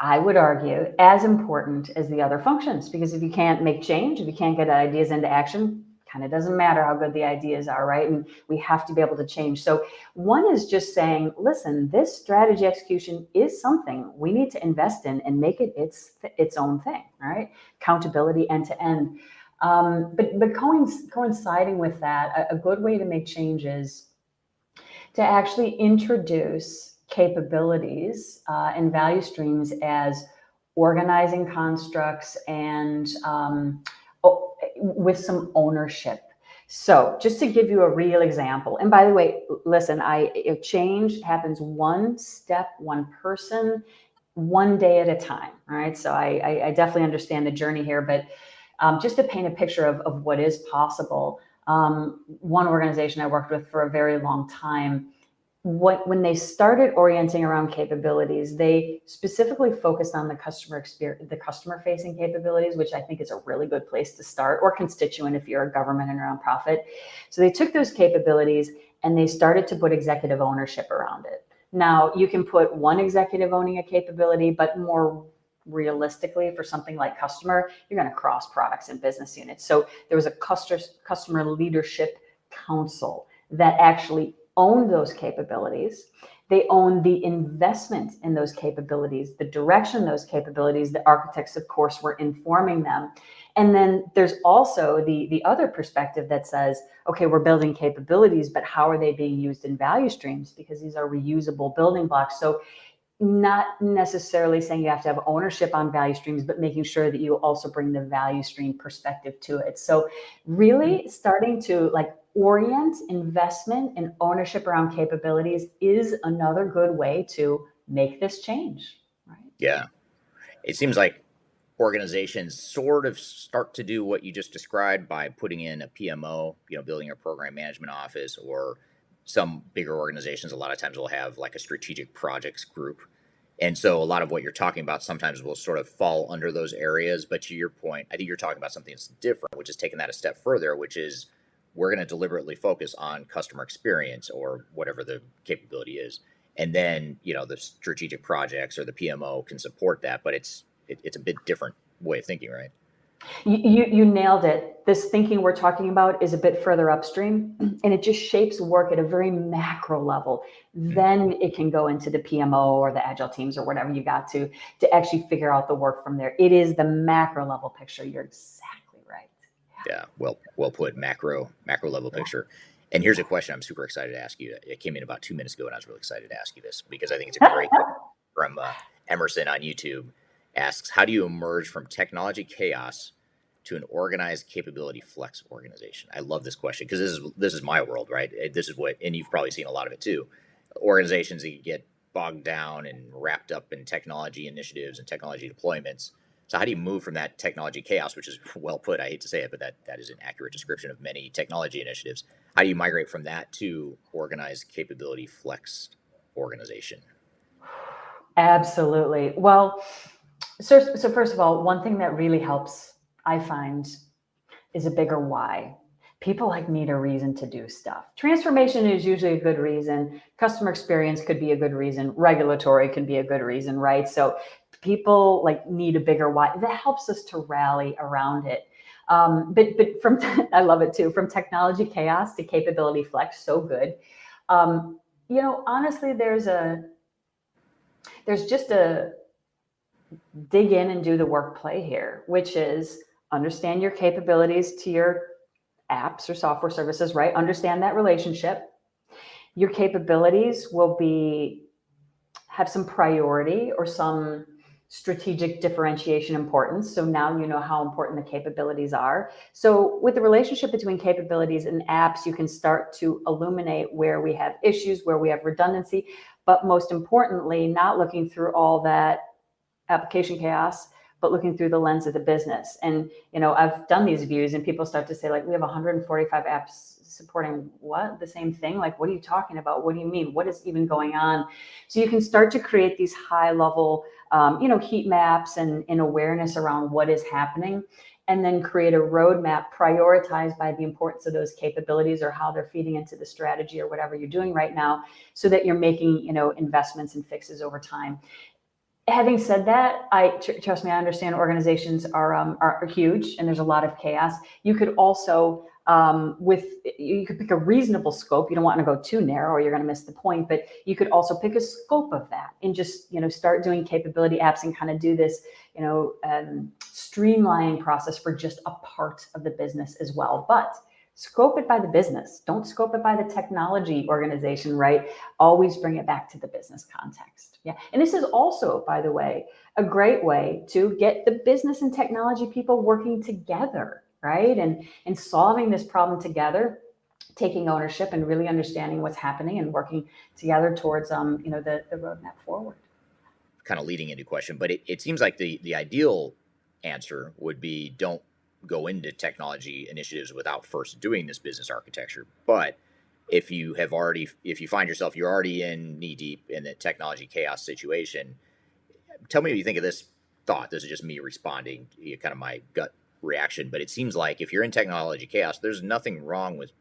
I would argue as important as the other functions, because if you can't make change, if you can't get ideas into action, kind of doesn't matter how good the ideas are, right? And we have to be able to change. So one is just saying, listen, this strategy execution is something we need to invest in and make it its own thing, right? Accountability end to end. But coinciding with that, a good way to make changes to actually introduce capabilities and value streams as organizing constructs and with some ownership. So just to give you a real example, and by the way, listen, change happens one step, one person, one day at a time, right? So I definitely understand the journey here, but just to paint a picture of what is possible, one organization I worked with for a very long time, when they started orienting around capabilities, they specifically focused on the customer experience, the customer facing capabilities, which I think is a really good place to start, or constituent if you're a government and a nonprofit. So they took those capabilities and they started to put executive ownership around it. Now you can put one executive owning a capability, but more realistically for something like customer, you're going to cross products and business units. So there was a customer leadership council that actually owned those capabilities. They own the investment in those capabilities, the direction those capabilities. The architects, of course, were informing them. And then there's also the other perspective that says, okay, we're building capabilities, but how are they being used in value streams? Because these are reusable building blocks. So not necessarily saying you have to have ownership on value streams, but making sure that you also bring the value stream perspective to it. So really starting to orient investment and ownership around capabilities is another good way to make this change, right? Yeah. It seems like organizations sort of start to do what you just described by putting in a PMO, building a program management office, or some bigger organizations a lot of times will have like a strategic projects group. And so a lot of what you're talking about sometimes will sort of fall under those areas. But to your point, I think you're talking about something that's different, which is taking that a step further, which is we're going to deliberately focus on customer experience or whatever the capability is. And then, the strategic projects or the PMO can support that, but it's a bit different way of thinking, right? You nailed it. This thinking we're talking about is a bit further upstream, and it just shapes work at a very macro level. Then it can go into the PMO or the agile teams or whatever you got to actually figure out the work from there. It is the macro level picture. You're exactly right. Yeah, well put. Macro level picture. And here's a question I'm super excited to ask you. It came in about 2 minutes ago, and I was really excited to ask you this because I think it's a great question from Emerson on YouTube. Asks, how do you emerge from technology chaos to an organized capability flex organization? I love this question because this is my world, right? This is what, and you've probably seen a lot of it too. Organizations that get bogged down and wrapped up in technology initiatives and technology deployments. So how do you move from that technology chaos, which is well put, I hate to say it, but that is an accurate description of many technology initiatives. How do you migrate from that to organized capability flex organization? Absolutely. Well, so first of all, one thing that really helps, I find, is a bigger why. People need a reason to do stuff. Transformation is usually a good reason. Customer experience could be a good reason. Regulatory could be a good reason, right? So people need a bigger why. That helps us to rally around it. But from I love it too. From technology chaos to capability flex, so good. Honestly, there's just a dig in and do the work play here, which is understand your capabilities to your apps or software services, right? Understand that relationship. Your capabilities will have some priority or some strategic differentiation importance. So now you know how important the capabilities are. So with the relationship between capabilities and apps, you can start to illuminate where we have issues, where we have redundancy, but most importantly, not looking through all that application chaos, but looking through the lens of the business. And, I've done these views and people start to say, like, we have 145 apps supporting what? The same thing? Like, what are you talking about? What do you mean? What is even going on? So you can start to create these high level, heat maps and awareness around what is happening, and then create a roadmap prioritized by the importance of those capabilities or how they're feeding into the strategy or whatever you're doing right now, so that you're making, investments and fixes over time. Having said that, trust me, I understand organizations are huge and there's a lot of chaos. You could also, you could pick a reasonable scope. You don't want to go too narrow or you're going to miss the point, but you could also pick a scope of that and just, start doing capability apps and kind of do this, streamlining process for just a part of the business as well. But scope it by the business. Don't scope it by the technology organization, right? Always bring it back to the business context. Yeah. And this is also, by the way, a great way to get the business and technology people working together, right? And solving this problem together, taking ownership and really understanding what's happening and working together towards, the roadmap forward. Kind of leading into a question, but it seems like the ideal answer would be don't go into technology initiatives without first doing this business architecture. But if you find yourself, you're already in knee deep in the technology chaos situation, tell me what you think of this thought. This is just me responding, kind of my gut reaction. But it seems like if you're in technology chaos, there's nothing wrong with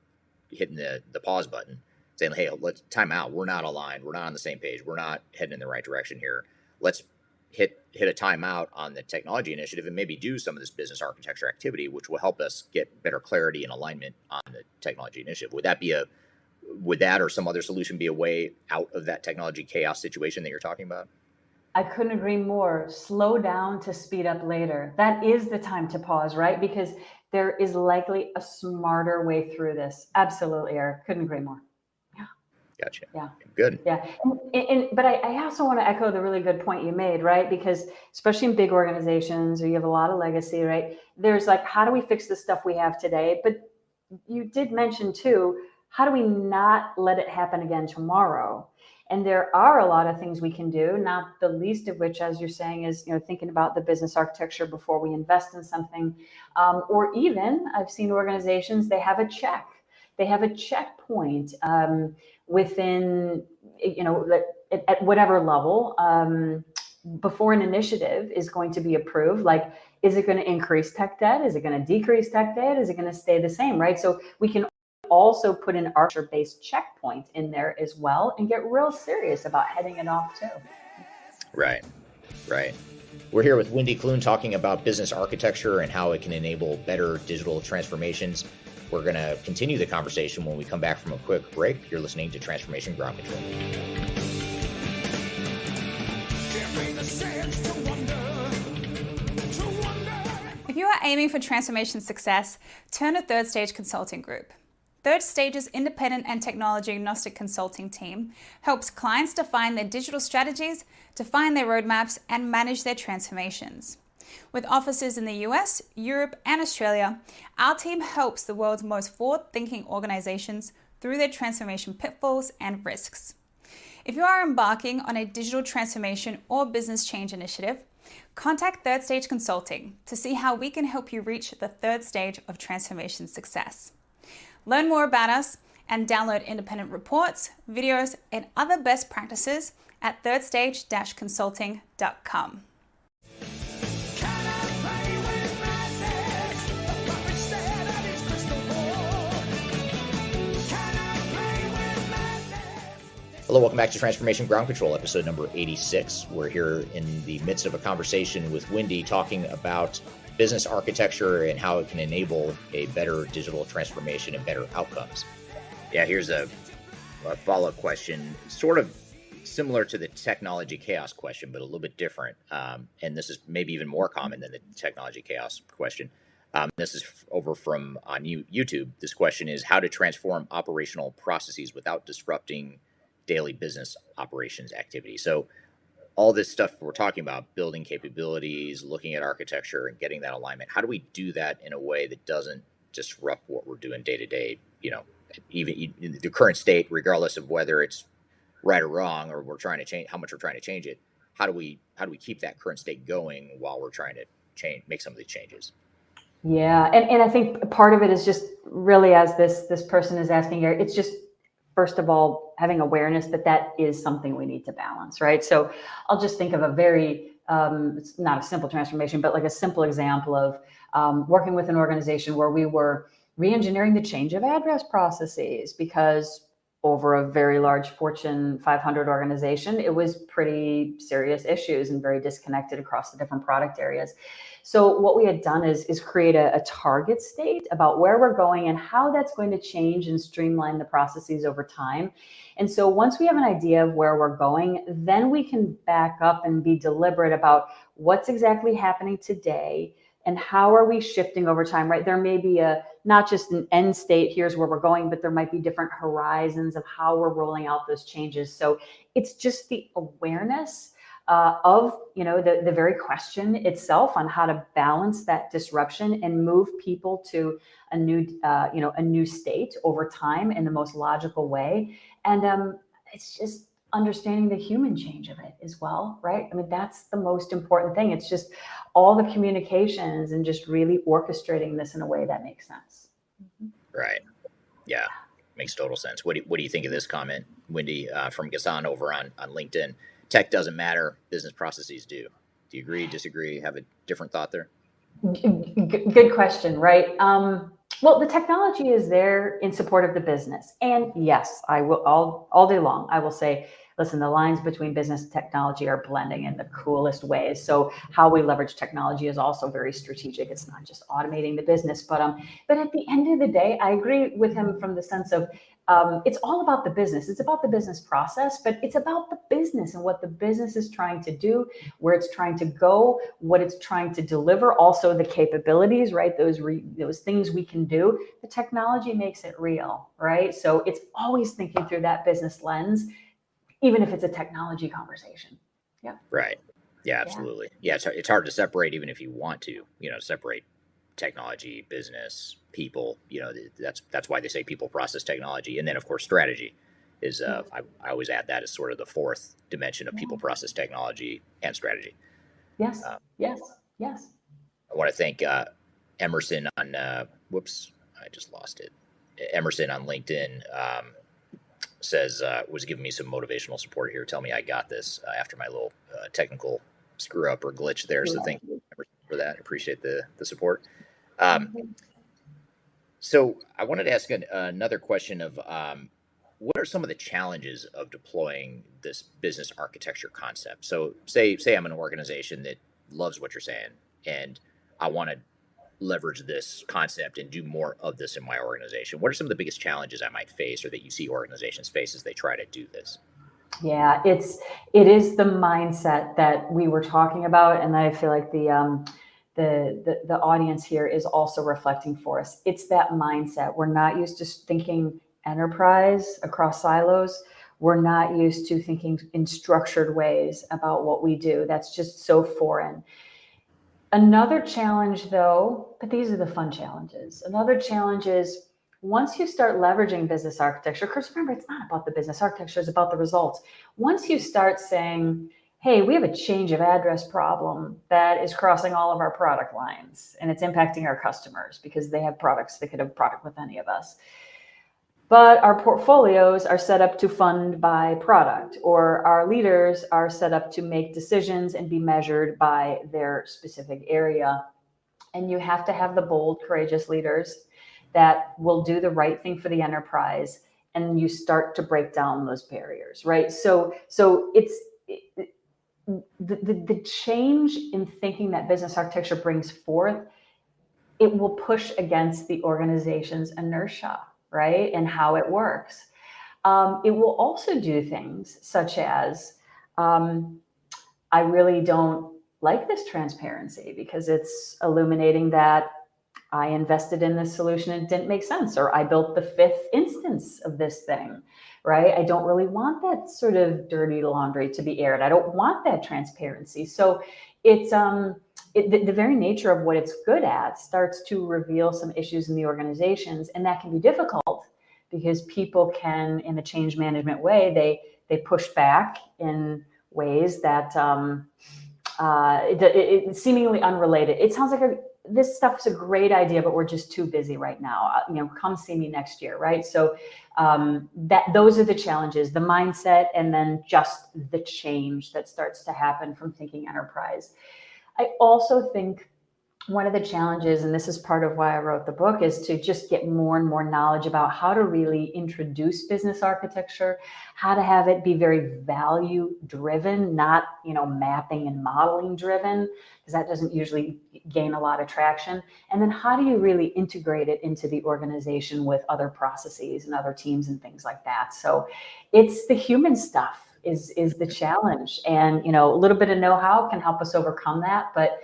hitting the pause button, saying, hey, let's time out. We're not aligned. We're not on the same page. We're not heading in the right direction here. Let's hit a timeout on the technology initiative and maybe do some of this business architecture activity, which will help us get better clarity and alignment on the technology initiative. Would that or some other solution be a way out of that technology chaos situation that you're talking about? I couldn't agree more. Slow down to speed up later. That is the time to pause, right? Because there is likely a smarter way through this. Absolutely, Eric. Couldn't agree more. Gotcha. Yeah. Good. Yeah. But I also want to echo the really good point you made, right? Because especially in big organizations or you have a lot of legacy, right? There's like, how do we fix the stuff we have today? But you did mention too, how do we not let it happen again tomorrow? And there are a lot of things we can do, not the least of which, as you're saying, is, thinking about the business architecture before we invest in something. Or even I've seen organizations, they have a check. They have a checkpoint within, at whatever level before an initiative is going to be approved. Like, is it going to increase tech debt? Is it going to decrease tech debt? Is it going to stay the same, right? So we can also put an architecture-based checkpoint in there as well and get real serious about heading it off too. Right. We're here with Whynde Kuehn talking about business architecture and how it can enable better digital transformations. We're going to continue the conversation when we come back from a quick break. You're listening to Transformation Ground Control. If you are aiming for transformation success, turn to Third Stage Consulting Group. Third Stage's independent and technology agnostic consulting team helps clients define their digital strategies, define their roadmaps, and manage their transformations. With offices in the US, Europe, and Australia, our team helps the world's most forward-thinking organizations through their transformation pitfalls and risks. If you are embarking on a digital transformation or business change initiative, contact Third Stage Consulting to see how we can help you reach the third stage of transformation success. Learn more about us and download independent reports, videos, and other best practices at thirdstage-consulting.com. Hello, welcome back to Transformation Ground Control, episode number 86. We're here in the midst of a conversation with Whynde talking about business architecture and how it can enable a better digital transformation and better outcomes. Yeah, here's a follow-up question, sort of similar to the technology chaos question, but a little bit different. And this is maybe even more common than the technology chaos question. This is over from on YouTube. This question is how to transform operational processes without disrupting daily business operations activity. So all this stuff we're talking about, building capabilities, looking at architecture and getting that alignment, how do we do that in a way that doesn't disrupt what we're doing day to day, even in the current state, regardless of whether it's right or wrong, or we're trying to change how much we're trying to change it? how do we keep that current state going while we're trying to make some of these changes? Yeah, and I think part of it is just really, as this person is asking here, it's just, first of all, having awareness that is something we need to balance, right? So I'll just think of a very, it's not a simple transformation, but like a simple example of working with an organization where we were re-engineering the change of address processes, because over a very large Fortune 500 organization, it was pretty serious issues and very disconnected across the different product areas. So what we had done is create a target state about where we're going and how that's going to change and streamline the processes over time. And so once we have an idea of where we're going, then we can back up and be deliberate about what's exactly happening today and how are we shifting over time, right? There may be not just an end state, here's where we're going, but there might be different horizons of how we're rolling out those changes. So it's just the awareness of the very question itself on how to balance that disruption and move people to a new state over time in the most logical way. And it's just understanding the human change of it as well, right? I mean, that's the most important thing. It's just all the communications and just really orchestrating this in a way that makes sense. Right. Yeah, makes total sense. What do you think of this comment, Whynde, from Ghassan over on LinkedIn? Tech doesn't matter, business processes do. Do you agree, disagree, have a different thought there? Good question, right? Well, the technology is there in support of the business. And yes, I will all day long, I will say, listen, the lines between business and technology are blending in the coolest ways. So how we leverage technology is also very strategic. It's not just automating the business, but at the end of the day, I agree with him from the sense of it's all about the business. It's about the business process, but it's about the business and what the business is trying to do, where it's trying to go, what it's trying to deliver, also the capabilities, right? Those things we can do. The technology makes it real, right? So it's always thinking through that business lens, even if it's a technology conversation. Yeah. Right. Yeah, absolutely. Yeah, it's hard to separate, even if you want to, separate technology, business, people. That's why they say people, process, technology, and then of course strategy is. I always add that as sort of the fourth dimension of people, process, technology, and strategy. Yes. Yes. I want to thank Emerson on. Whoops, I just lost it. Emerson on LinkedIn. Says was giving me some motivational support here. Tell me I got this after my little technical screw up or glitch there. So thank you for that. Appreciate the support. So I wanted to ask another question of what are some of the challenges of deploying this business architecture concept? So say I'm an organization that loves what you're saying and I want to leverage this concept and do more of this in my organization. What are some of the biggest challenges I might face or that you see organizations face as they try to do this? Yeah, it is the mindset that we were talking about, and I feel like the audience here is also reflecting for us. It's that mindset. We're not used to thinking enterprise across silos. We're not used to thinking in structured ways about what we do. That's just so foreign. Another challenge, though, but these are the fun challenges. Another challenge is once you start leveraging business architecture, because remember, it's not about the business architecture, it's about the results. Once you start saying, hey, we have a change of address problem that is crossing all of our product lines and it's impacting our customers because they have products, they could have a product with any of us. But our portfolios are set up to fund by product, or our leaders are set up to make decisions and be measured by their specific area. And you have to have the bold, courageous leaders that will do the right thing for the enterprise. And you start to break down those barriers, right? So it's the change in thinking that business architecture brings forth, it will push against the organization's inertia, right? And how it works. It will also do things such as, I really don't like this transparency because it's illuminating that I invested in this solution and it didn't make sense, or I built the 5th instance of this thing, right? I don't really want that sort of dirty laundry to be aired. I don't want that transparency. So it's the very nature of what it's good at starts to reveal some issues in the organizations, and that can be difficult because people can, in a change management way, they push back in ways that it's seemingly unrelated. It sounds like this stuff's a great idea, but we're just too busy right now. Come see me next year, right? So those are the challenges, the mindset, and then just the change that starts to happen from thinking enterprise. I also think one of the challenges, and this is part of why I wrote the book, is to just get more and more knowledge about how to really introduce business architecture, how to have it be very value driven, not, mapping and modeling driven, because that doesn't usually gain a lot of traction. And then how do you really integrate it into the organization with other processes and other teams and things like that? So it's the human stuff is the challenge. And, a little bit of know-how can help us overcome that. But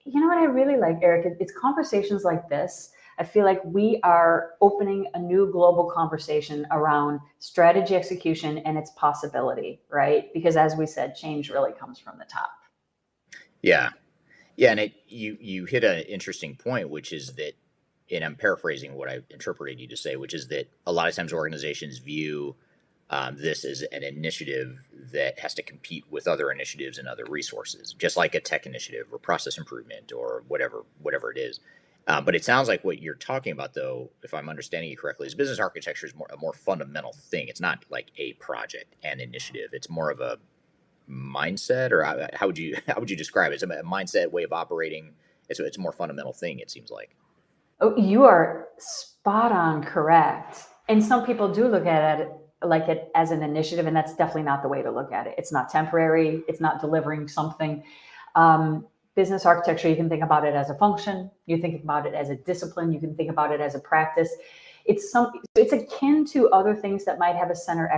you know what I really like, Eric? It's conversations like this. I feel like we are opening a new global conversation around strategy execution and its possibility, right? Because as we said, change really comes from the top. Yeah. Yeah. And you hit an interesting point, which is that, and I'm paraphrasing what I interpreted you to say, which is that a lot of times organizations view this as an initiative that has to compete with other initiatives and other resources, just like a tech initiative or process improvement or whatever it is. But it sounds like what you're talking about, though, if I'm understanding you correctly, is business architecture is a more fundamental thing. It's not like a project and initiative. It's more of a mindset, or how would you describe it? It's a mindset, way of operating. It's a more fundamental thing, it seems like. Oh, you are spot on correct. And some people do look at it like it as an initiative, and that's definitely not the way to look at it. It's not temporary. It's not delivering something. Business architecture, you can think about it as a function. You think about it as a discipline. You can think about it as a practice. It's akin to other things that might have a center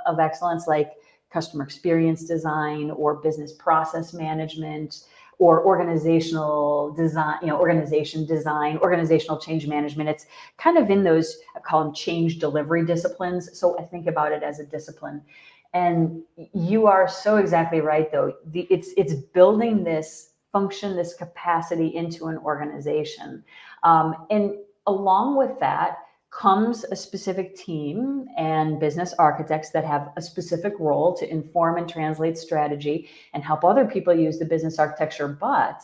of excellence, like customer experience design or business process management or organizational design, organization design, organizational change management. It's kind of in those, I call them change delivery disciplines. So I think about it as a discipline. And you are so exactly right, though. It's building this function, this capacity into an organization. And along with that comes a specific team and business architects that have a specific role to inform and translate strategy and help other people use the business architecture. But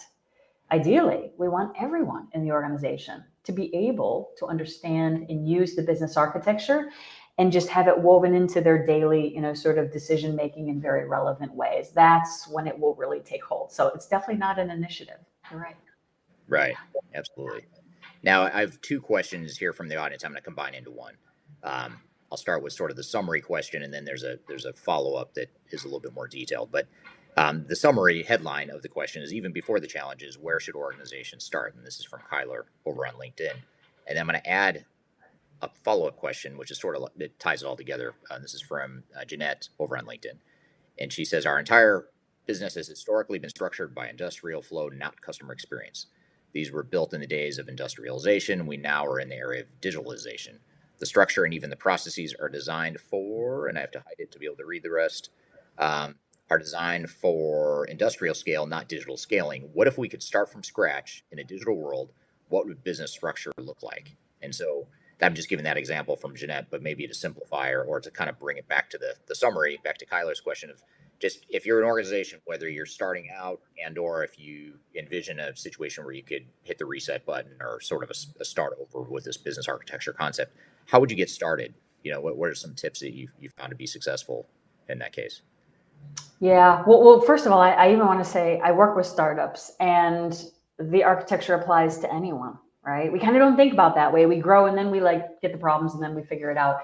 ideally, we want everyone in the organization to be able to understand and use the business architecture and just have it woven into their daily, sort of decision making in very relevant ways. That's when it will really take hold. So it's definitely not an initiative. You're right. Right. Absolutely. Now, I have two questions here from the audience. I'm going to combine into one. I'll start with sort of the summary question, and then there's a follow-up that is a little bit more detailed. But the summary headline of the question is, even before the challenges, where should organizations start? And this is from Kyler over on LinkedIn. And then I'm going to add a follow-up question, which is sort of, it ties it all together. This is from Jeanette over on LinkedIn. And she says, our entire business has historically been structured by industrial flow, not customer experience. These were built in the days of industrialization. We now are in the area of digitalization. The structure and even the processes are designed for, and I have to hide it to be able to read the rest, are designed for industrial scale, not digital scaling. What if we could start from scratch in a digital world? What would business structure look like? And so I'm just giving that example from Jeanette, but maybe to simplify or to kind of bring it back to the summary, back to Kyler's question of, just if you're an organization, whether you're starting out and or if you envision a situation where you could hit the reset button or sort of a start over with this business architecture concept, how would you get started? What are some tips that you've found to be successful in that case? Yeah. Well, first of all, I even want to say I work with startups, and the architecture applies to anyone, right? We kind of don't think about that way. We grow and then we get the problems and then we figure it out.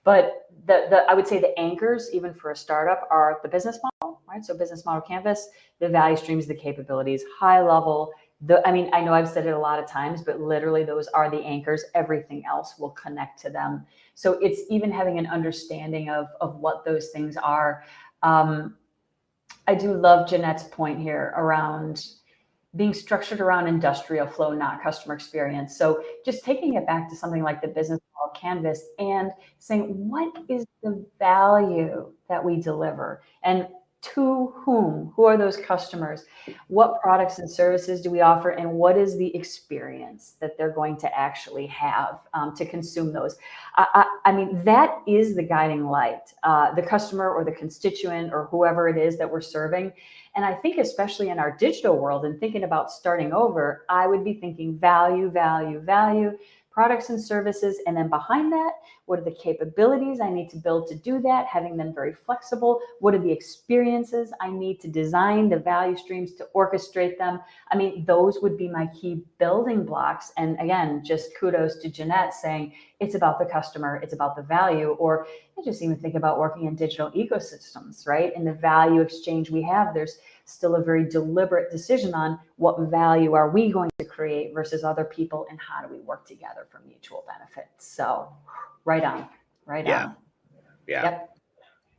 But I would say the anchors, even for a startup, are the business model, right? So business model canvas, the value streams, the capabilities, high level. I know I've said it a lot of times, but literally those are the anchors. Everything else will connect to them. So it's even having an understanding of what those things are. I do love Jeanette's point here around being structured around industrial flow, not customer experience. So just taking it back to something like the business model canvas and saying, what is the value that we deliver? And To whom? Who are those customers? What products and services do we offer? And what is the experience that they're going to actually have to consume those? I mean, that is the guiding light, the customer or the constituent or whoever it is that we're serving. And I think especially in our digital world and thinking about starting over, I would be thinking value, value, value, products and services. And then behind that, what are the capabilities I need to build to do that? Having them very flexible. What are the experiences I need to design the value streams to orchestrate them? I mean, those would be my key building blocks. And again, just kudos to Jeanette saying it's about the customer, it's about the value. Or I just even think about working in digital ecosystems, right? In the value exchange we have, there's still a very deliberate decision on what value are we going to create versus other people and how do we work together for mutual benefit. So right on. Yeah. Yep.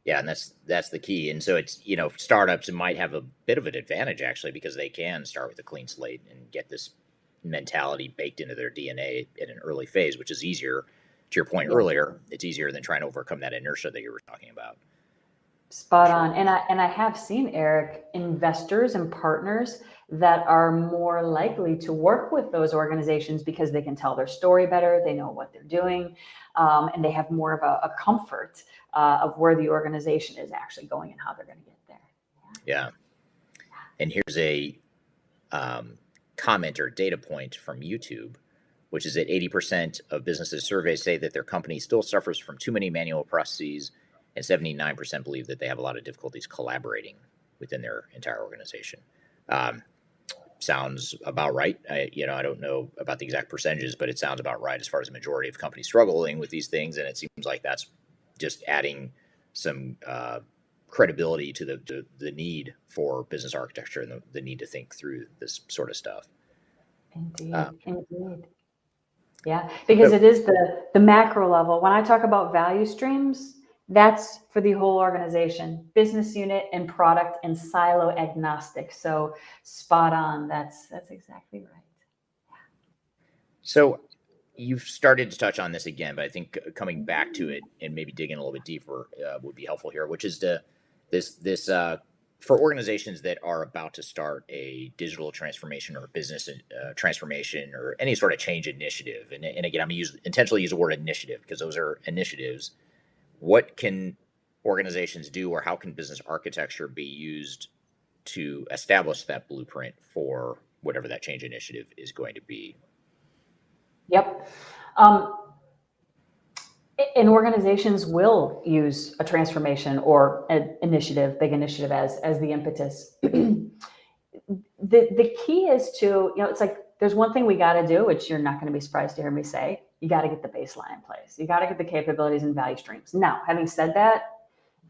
Yeah, and that's the key. And so it's, startups might have a bit of an advantage actually because they can start with a clean slate and get this mentality baked into their DNA in an early phase, which is easier. To your point earlier, it's easier than trying to overcome that inertia that you were talking about. Spot on. And I have seen, Eric, investors and partners that are more likely to work with those organizations because they can tell their story better, they know what they're doing, and they have more of a comfort of where the organization is actually going and how they're going to get there. Yeah. And here's a comment or data point from YouTube, which is that 80% of businesses surveyed say that their company still suffers from too many manual processes, and 79% believe that they have a lot of difficulties collaborating within their entire organization. Sounds about right. I don't know about the exact percentages, but it sounds about right as far as the majority of companies struggling with these things. And it seems like that's just adding some credibility to the need for business architecture and the need to think through this sort of stuff. Indeed. Yeah, because it is the macro level. When I talk about value streams, that's for the whole organization, business unit and product and silo agnostic. So spot on. That's exactly right. So you've started to touch on this again, but I think coming back to it and maybe digging a little bit deeper would be helpful here, which is this for organizations that are about to start a digital transformation or business transformation or any sort of change initiative. And again, I'm intentionally use the word initiative because those are initiatives. What can organizations do, or how can business architecture be used to establish that blueprint for whatever that change initiative is going to be? Yep. And organizations will use a transformation or an initiative, big initiative as the impetus. The key is to, it's like there's one thing we got to do, which you're not going to be surprised to hear me say. You got to get the baseline in place. You got to get the capabilities and value streams. Now, having said that,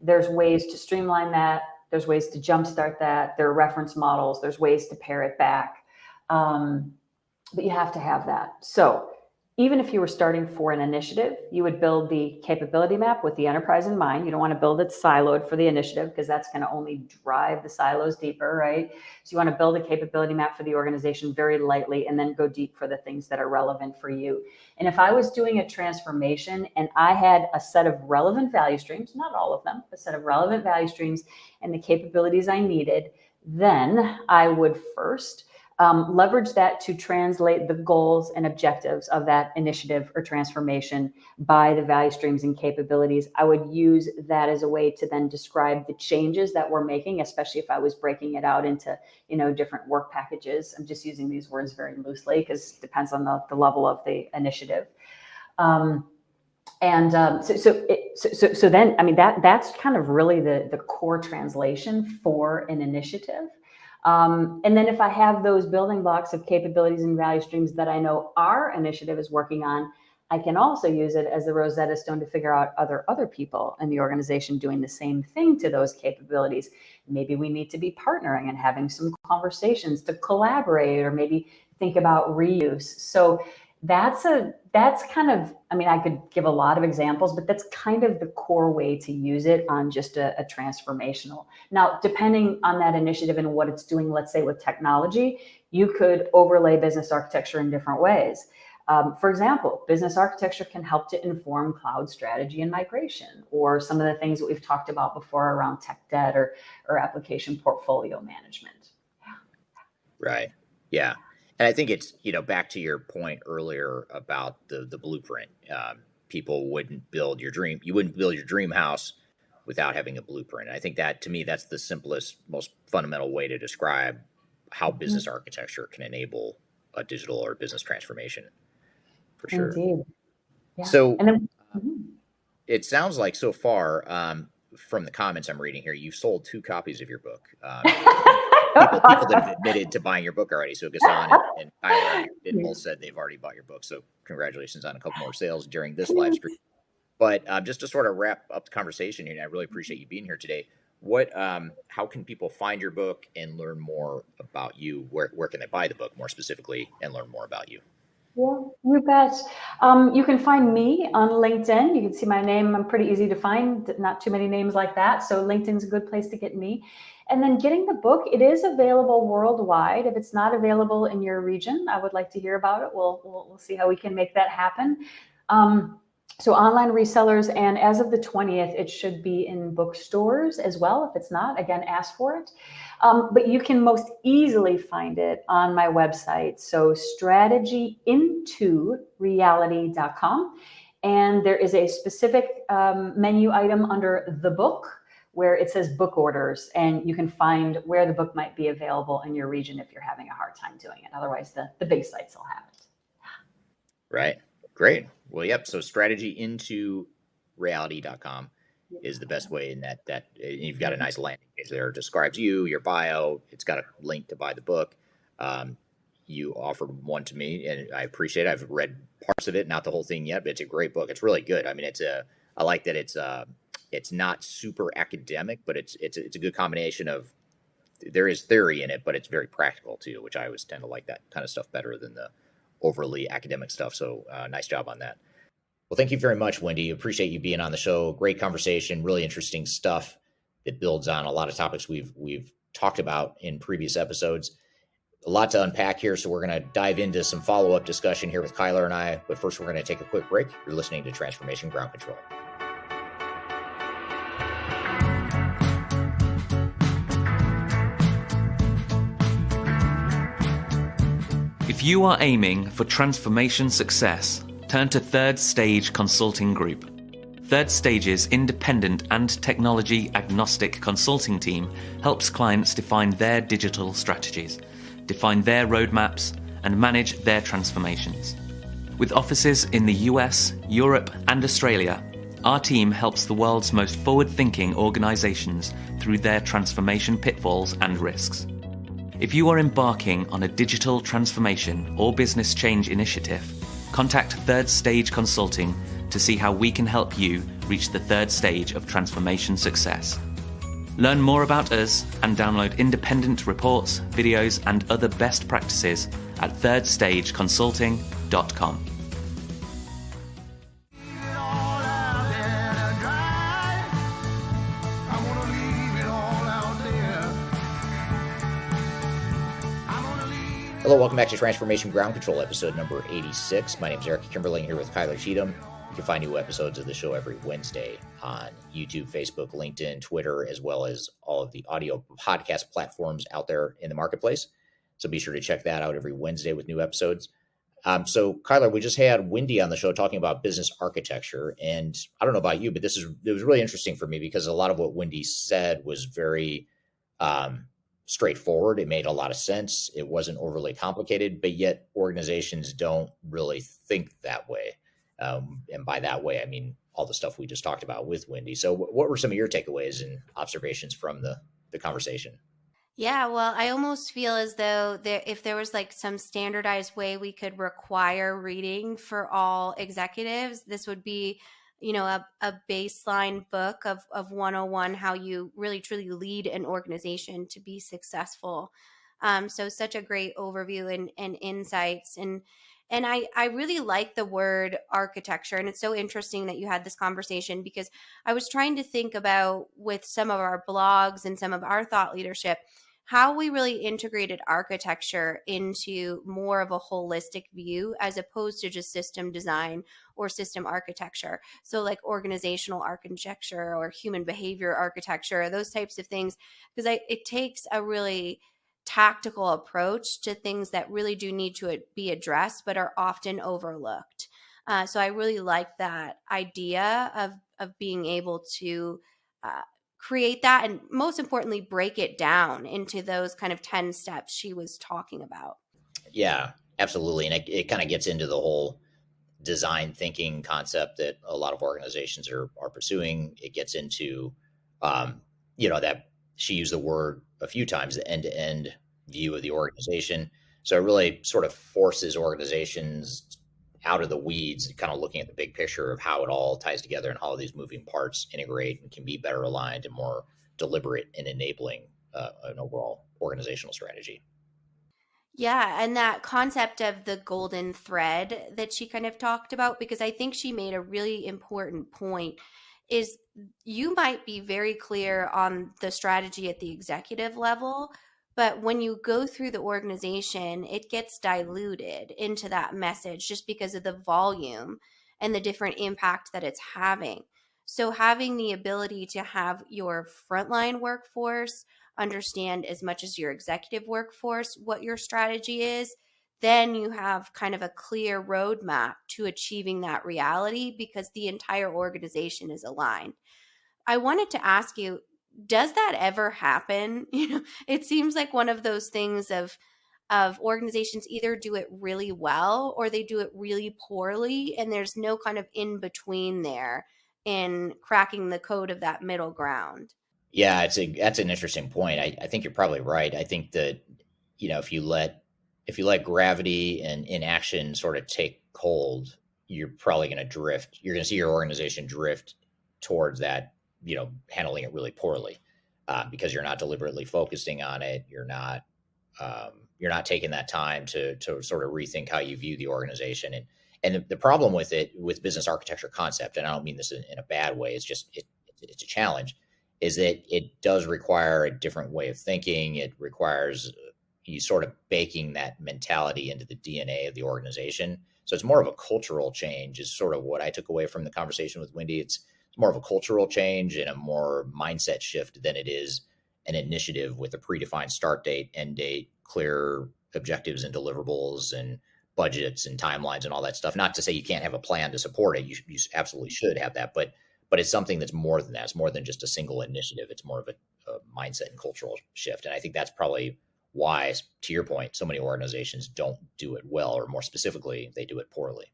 there's ways to streamline that. There's ways to jumpstart that. There are reference models. There's ways to pare it back. But you have to have that. So even if you were starting for an initiative, you would build the capability map with the enterprise in mind. You don't want to build it siloed for the initiative because that's going to only drive the silos deeper, right? So you want to build a capability map for the organization very lightly and then go deep for the things that are relevant for you. And if I was doing a transformation and I had a set of relevant value streams, not all of them, a set of relevant value streams and the capabilities I needed, then I would first leverage that to translate the goals and objectives of that initiative or transformation by the value streams and capabilities. I would use that as a way to then describe the changes that we're making, especially if I was breaking it out into, different work packages. I'm just using these words very loosely because it depends on the level of the initiative. So then, I mean, that's kind of really the core translation for an initiative. And then if I have those building blocks of capabilities and value streams that I know our initiative is working on, I can also use it as the Rosetta Stone to figure out other people in the organization doing the same thing to those capabilities. Maybe we need to be partnering and having some conversations to collaborate, or maybe think about reuse. So that's kind of, I mean, I could give a lot of examples, but that's kind of the core way to use it on just a transformational. Now, depending on that initiative and what it's doing, let's say with technology, you could overlay business architecture in different ways. For example, business architecture can help to inform cloud strategy and migration, or some of the things that we've talked about before around tech debt or application portfolio management. Right. Yeah. And I think it's, back to your point earlier about the blueprint. People wouldn't build your dream. You wouldn't build your dream house without having a blueprint. And I think that, to me, that's the simplest, most fundamental way to describe how business architecture can enable a digital or business transformation, for sure. Indeed. Yeah. So And then, it sounds like so far, from the comments I'm reading here, you've sold 2 copies of your book. People that have admitted to buying your book already. So Gaston and Tyler both said they've already bought your book. So congratulations on a couple more sales during this live stream. But just to sort of wrap up the conversation here, and I really appreciate you being here today. How can people find your book and learn more about you? Where can they buy the book more specifically and learn more about you? Yeah, you bet. You can find me on LinkedIn. You can see my name. I'm pretty easy to find, not too many names like that. So LinkedIn's a good place to get me. And then getting the book, it is available worldwide. If it's not available in your region, I would like to hear about it. We'll see how we can make that happen. So online resellers, and as of the 20th, it should be in bookstores as well. If it's not, again, ask for it. But you can most easily find it on my website. So strategyintoreality.com. And there is a specific menu item under the book where it says book orders, and you can find where the book might be available in your region if you're having a hard time doing it. Otherwise, the big sites will have it. Right. Great. Well, yep. So strategyintoreality.com is the best way in that you've got a nice landing page there. It describes you, your bio. It's got a link to buy the book. You offered one to me, and I appreciate it. I've read parts of it, not the whole thing yet, but it's a great book. It's really good. I mean, I like that it's not super academic, but it's a good combination of, there is theory in it, but it's very practical too, which I always tend to like that kind of stuff better than the overly academic stuff. So nice job on that. Well, thank you very much, Whynde. Appreciate you being on the show. Great conversation, really interesting stuff that builds on a lot of topics we've talked about in previous episodes. A lot to unpack here, so we're going to dive into some follow-up discussion here with Kyler and I. But first, we're going to take a quick break. You're listening to Transformation Ground Control. If you are aiming for transformation success, turn to Third Stage Consulting Group. Third Stage's independent and technology agnostic consulting team helps clients define their digital strategies, define their roadmaps, and manage their transformations. With offices in the US, Europe, and Australia, our team helps the world's most forward-thinking organizations through their transformation pitfalls and risks. If you are embarking on a digital transformation or business change initiative, contact Third Stage Consulting to see how we can help you reach the third stage of transformation success. Learn more about us and download independent reports, videos, and other best practices at thirdstageconsulting.com. Hello, welcome back to Transformation Ground Control, episode number 86. My name is Eric Kimberling, here with Kyler Cheatham. You can find new episodes of the show every Wednesday on YouTube, Facebook, LinkedIn, Twitter, as well as all of the audio podcast platforms out there in the marketplace. So be sure to check that out every Wednesday with new episodes. So Kyler, we just had Whynde on the show talking about business architecture. And I don't know about you, but it was really interesting for me because a lot of what Whynde said was very straightforward. It made a lot of sense. It wasn't overly complicated, but yet organizations don't really think that way. And by that way, I mean all the stuff we just talked about with Whynde. So what were some of your takeaways and observations from the conversation? Yeah, well, I almost feel as though if there was like some standardized way we could require reading for all executives, this would be, a baseline book of 101, how you really truly lead an organization to be successful. So such a great overview and insights. And I really like the word architecture. And it's so interesting that you had this conversation because I was trying to think about with some of our blogs and some of our thought leadership, how we really integrated architecture into more of a holistic view as opposed to just system design or system architecture. So like organizational architecture or human behavior architecture, those types of things, because it takes a really tactical approach to things that really do need to be addressed but are often overlooked. So I really like that idea of being able to create that, and most importantly, break it down into those kind of 10 steps she was talking about. Yeah, absolutely. And it kind of gets into the whole design thinking concept that a lot of organizations are pursuing. It gets into, that she used the word a few times, the end-to-end view of the organization. So it really sort of forces organizations out of the weeds, kind of looking at the big picture of how it all ties together and how all these moving parts integrate and can be better aligned and more deliberate in enabling an overall organizational strategy. Yeah, and that concept of the golden thread that she kind of talked about, because I think she made a really important point, is you might be very clear on the strategy at the executive level, but when you go through the organization, it gets diluted into that message just because of the volume and the different impact that it's having. So having the ability to have your frontline workforce understand as much as your executive workforce what your strategy is, then you have kind of a clear roadmap to achieving that reality because the entire organization is aligned. I wanted to ask you, does that ever happen? It seems like one of those things of organizations either do it really well or they do it really poorly, and there's no kind of in between there in cracking the code of that middle ground. Yeah, that's an interesting point. I think you're probably right. I think that, if you let gravity and inaction sort of take hold, you're probably going to drift. You're going to see your organization drift towards that, handling it really poorly, because you're not deliberately focusing on it. You're not taking that time to sort of rethink how you view the organization. And the problem with business architecture concept, and I don't mean this in a bad way, it's just it's a challenge, is that it does require a different way of thinking. It requires you sort of baking that mentality into the DNA of the organization. So it's more of a cultural change is sort of what I took away from the conversation with Whynde. It's more of a cultural change and a more mindset shift than it is an initiative with a predefined start date, end date, clear objectives and deliverables and budgets and timelines and all that stuff. Not to say you can't have a plan to support it. You absolutely should have that, but it's something that's more than that. It's more than just a single initiative. It's more of a mindset and cultural shift. And I think that's probably why, to your point, so many organizations don't do it well, or more specifically, they do it poorly.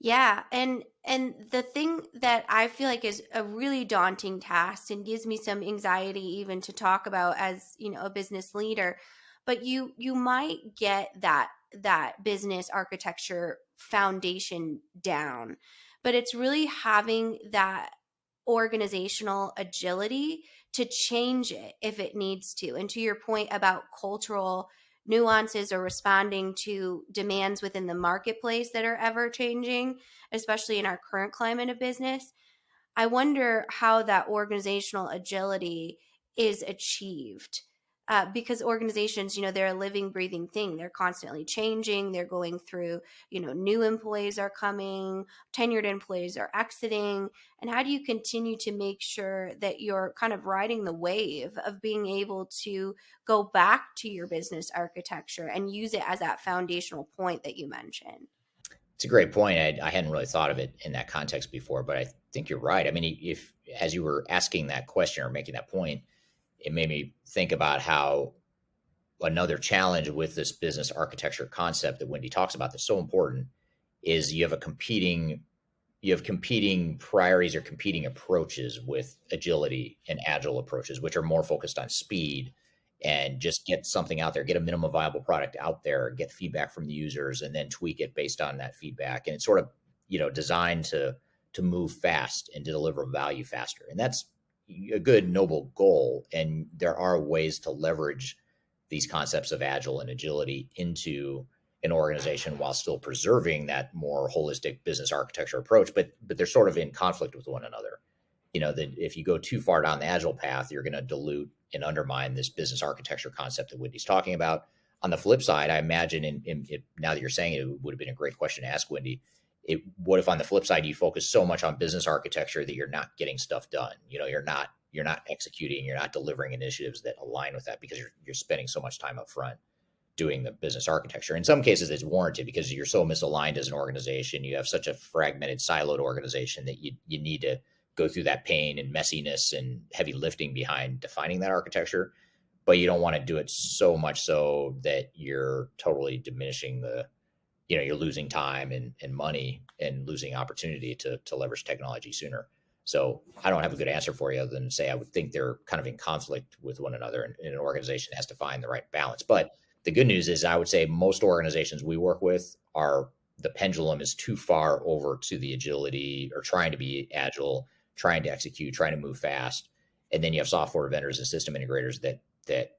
Yeah, and the thing that I feel like is a really daunting task and gives me some anxiety even to talk about as, a business leader, but you might get that business architecture foundation down, but it's really having that organizational agility to change it if it needs to. And to your point about cultural nuances or responding to demands within the marketplace that are ever changing, especially in our current climate of business, I wonder how that organizational agility is achieved. Because organizations, they're a living, breathing thing. They're constantly changing. They're going through, new employees are coming, tenured employees are exiting. And how do you continue to make sure that you're kind of riding the wave of being able to go back to your business architecture and use it as that foundational point that you mentioned? It's a great point. I hadn't really thought of it in that context before, but I think you're right. I mean, if as you were asking that question or making that point, it made me think about how another challenge with this business architecture concept that Whynde talks about that's so important is you have competing priorities or competing approaches with agility and agile approaches, which are more focused on speed and just get something out there, get a minimum viable product out there, get feedback from the users, and then tweak it based on that feedback. And it's sort of, designed to move fast and to deliver value faster. And that's a good, noble goal. And there are ways to leverage these concepts of agile and agility into an organization while still preserving that more holistic business architecture approach. But they're sort of in conflict with one another. That if you go too far down the agile path, you're going to dilute and undermine this business architecture concept that Whynde's talking about. On the flip side, I imagine, now that you're saying it, it would have been a great question to ask Whynde. What if on the flip side you focus so much on business architecture that you're not getting stuff done? You're not executing, you're not delivering initiatives that align with that because you're spending so much time up front doing the business architecture. In some cases, it's warranted because you're so misaligned as an organization. You have such a fragmented, siloed organization that you need to go through that pain and messiness and heavy lifting behind defining that architecture. But you don't want to do it so much so that you're totally diminishing you're losing time and money and losing opportunity to leverage technology sooner. So I don't have a good answer for you other than to say I would think they're kind of in conflict with one another, and an organization has to find the right balance. But the good news is I would say most organizations we work with the pendulum is too far over to the agility or trying to be agile, trying to execute, trying to move fast. And then you have software vendors and system integrators that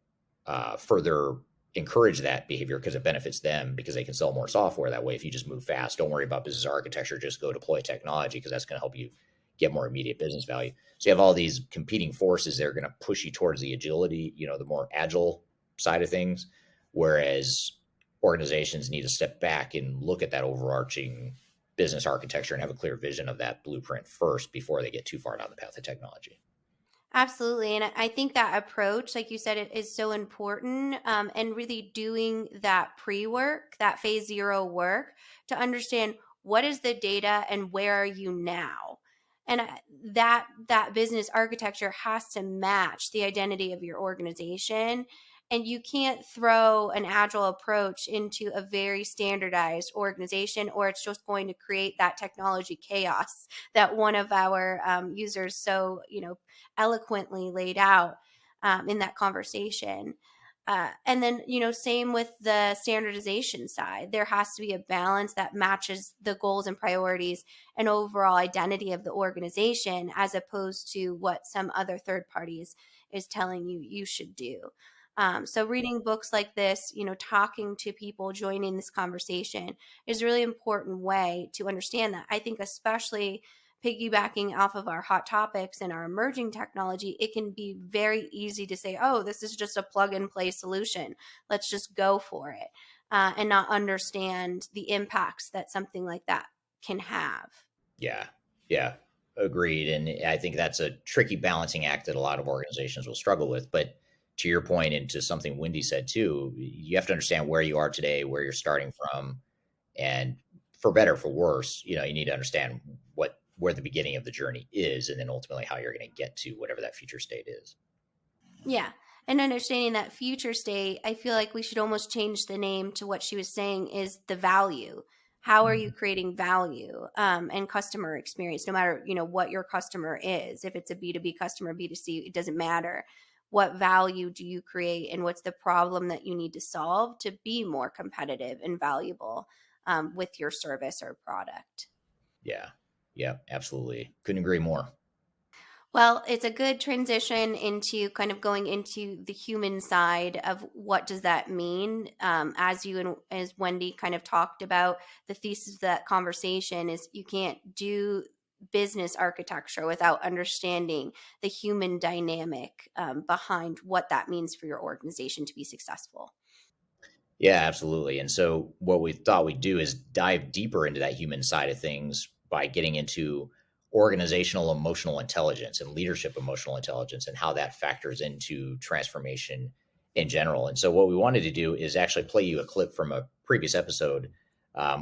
further encourage that behavior because it benefits them because they can sell more software that way. If you just move fast, don't worry about business architecture, just go deploy technology because that's going to help you get more immediate business value. So you have all these competing forces that are going to push you towards the agility, the more agile side of things, whereas organizations need to step back and look at that overarching business architecture and have a clear vision of that blueprint first before they get too far down the path of technology. Absolutely. And I think that approach, like you said, it is so important, and really doing that pre-work, that phase 0 work to understand what is the data and where are you now? And that business architecture has to match the identity of your organization. And you can't throw an agile approach into a very standardized organization, or it's just going to create that technology chaos that one of our users so eloquently laid out in that conversation. And then, same with the standardization side. There has to be a balance that matches the goals and priorities and overall identity of the organization, as opposed to what some other third parties is telling you should do. So reading books like this, talking to people, joining this conversation is a really important way to understand that. I think especially piggybacking off of our hot topics and our emerging technology, it can be very easy to say, oh, this is just a plug and play solution. Let's just go for it, and not understand the impacts that something like that can have. Yeah, agreed. And I think that's a tricky balancing act that a lot of organizations will struggle with. But to your point, and to something Whynde said too, you have to understand where you are today, where you're starting from, and for better, for worse, you need to understand where the beginning of the journey is, and then ultimately how you're going to get to whatever that future state is. Yeah. And understanding that future state, I feel like we should almost change the name to what she was saying is the value. How are you creating value and customer experience, no matter, what your customer is? If it's a B2B customer, B2C, it doesn't matter. What value do you create, and what's the problem that you need to solve to be more competitive and valuable with your service or product? Yeah, absolutely. Couldn't agree more. Well, it's a good transition into kind of going into the human side of what does that mean. As you and as Whynde kind of talked about, the thesis of that conversation is you can't do business architecture without understanding the human dynamic behind what that means for your organization to be successful. Yeah, absolutely. And so what we thought we'd do is dive deeper into that human side of things by getting into organizational emotional intelligence and leadership emotional intelligence and how that factors into transformation in general. And so what we wanted to do is actually play you a clip from a previous episode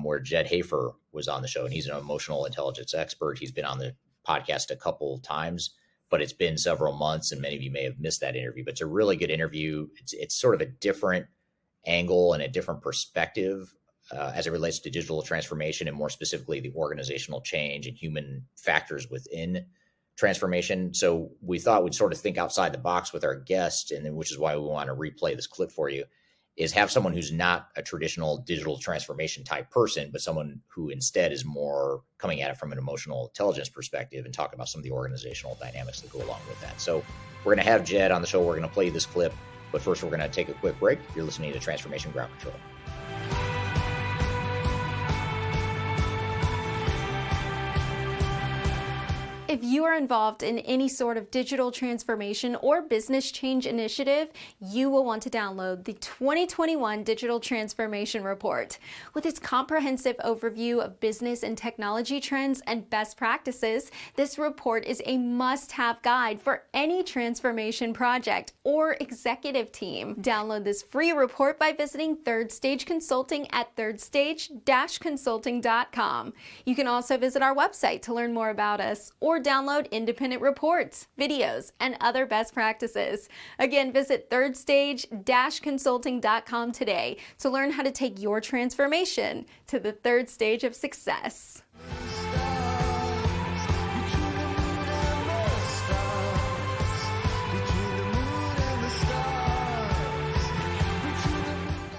where Jedd Hafer was on the show, and he's an emotional intelligence expert. He's been on the podcast a couple times, but it's been several months, and many of you may have missed that interview, but it's a really good interview. It's sort of a different angle and a different perspective as it relates to digital transformation, and more specifically, the organizational change and human factors within transformation. So we thought we'd sort of think outside the box with our guest, and then, which is why we want to replay this clip for you, is have someone who's not a traditional digital transformation type person, but someone who instead is more coming at it from an emotional intelligence perspective and talk about some of the organizational dynamics that go along with that. So we're going to have Jedd on the show. We're going to play this clip, but first we're going to take a quick break. You're listening to Transformation Ground Control. If you are involved in any sort of digital transformation or business change initiative, you will want to download the 2021 Digital Transformation Report. With its comprehensive overview of business and technology trends and best practices, this report is a must-have guide for any transformation project or executive team. Download this free report by visiting Third Stage Consulting at thirdstage-consulting.com. You can also visit our website to learn more about us or download independent reports, videos, and other best practices. Again, visit thirdstage-consulting.com today to learn how to take your transformation to the third stage of success.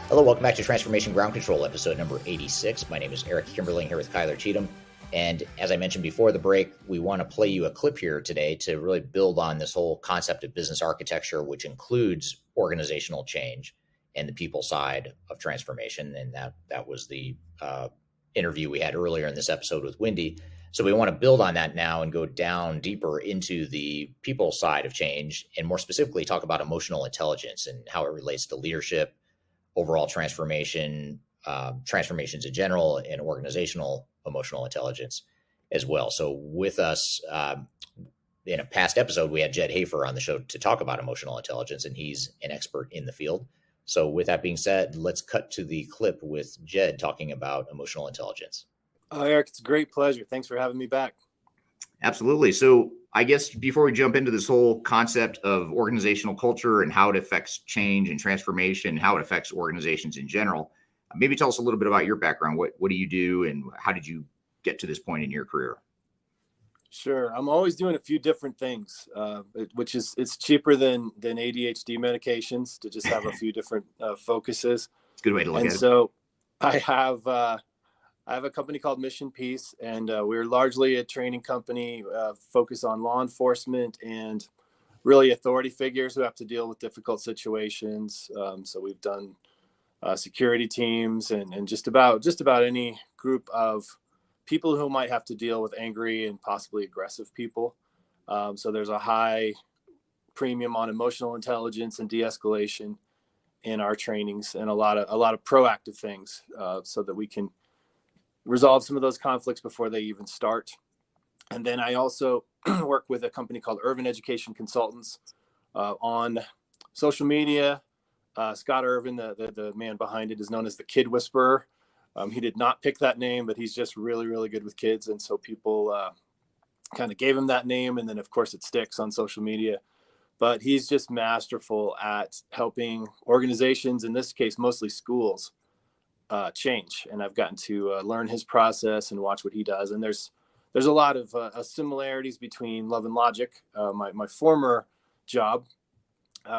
Hello, welcome back to Transformation Ground Control, episode number 86. My name is Eric Kimberling here with Cheatham. And as I mentioned before the break, we want to play you a clip here today to really build on this whole concept of business architecture, which includes organizational change and the people side of transformation. And that was the interview we had earlier in this episode with Whynde. So we want to build on that now and go down deeper into the people side of change, and more specifically talk about emotional intelligence and how it relates to leadership, overall transformation, transformations in general, and organizational emotional intelligence as well. So with us in a past episode, we had Jedd Hafer on the show to talk about emotional intelligence, and he's an expert in the field. So with that being said, let's cut to the clip with Jedd talking about emotional intelligence. Eric, it's a great pleasure. Thanks for having me back. Absolutely. So I guess before we jump into this whole concept of organizational culture and how it affects change and transformation, how it affects organizations in general, maybe tell us a little bit about your background. What do you do, and how did you get to this point in your career? Sure. I'm always doing a few different things, which is, it's cheaper than ADHD medications to just have a few different focuses. It's a good way to look at it. So I have a company called Mission Peace, and we're largely a training company focused on law enforcement and really authority figures who have to deal with difficult situations. So we've done security teams and just about any group of people who might have to deal with angry and possibly aggressive people. So there's a high premium on emotional intelligence and de-escalation in our trainings, and a lot of proactive things so that we can resolve some of those conflicts before they even start. And then I also work with a company called Urban Education Consultants on social media. Scott Irvin, the man behind it, is known as the Kid Whisperer. He did not pick that name, but he's just really, really good with kids. And so people kind of gave him that name. And then, of course, it sticks on social media. But he's just masterful at helping organizations, in this case, mostly schools, change. And I've gotten to learn his process and watch what he does. And there's a lot of similarities between Love and Logic, my former job,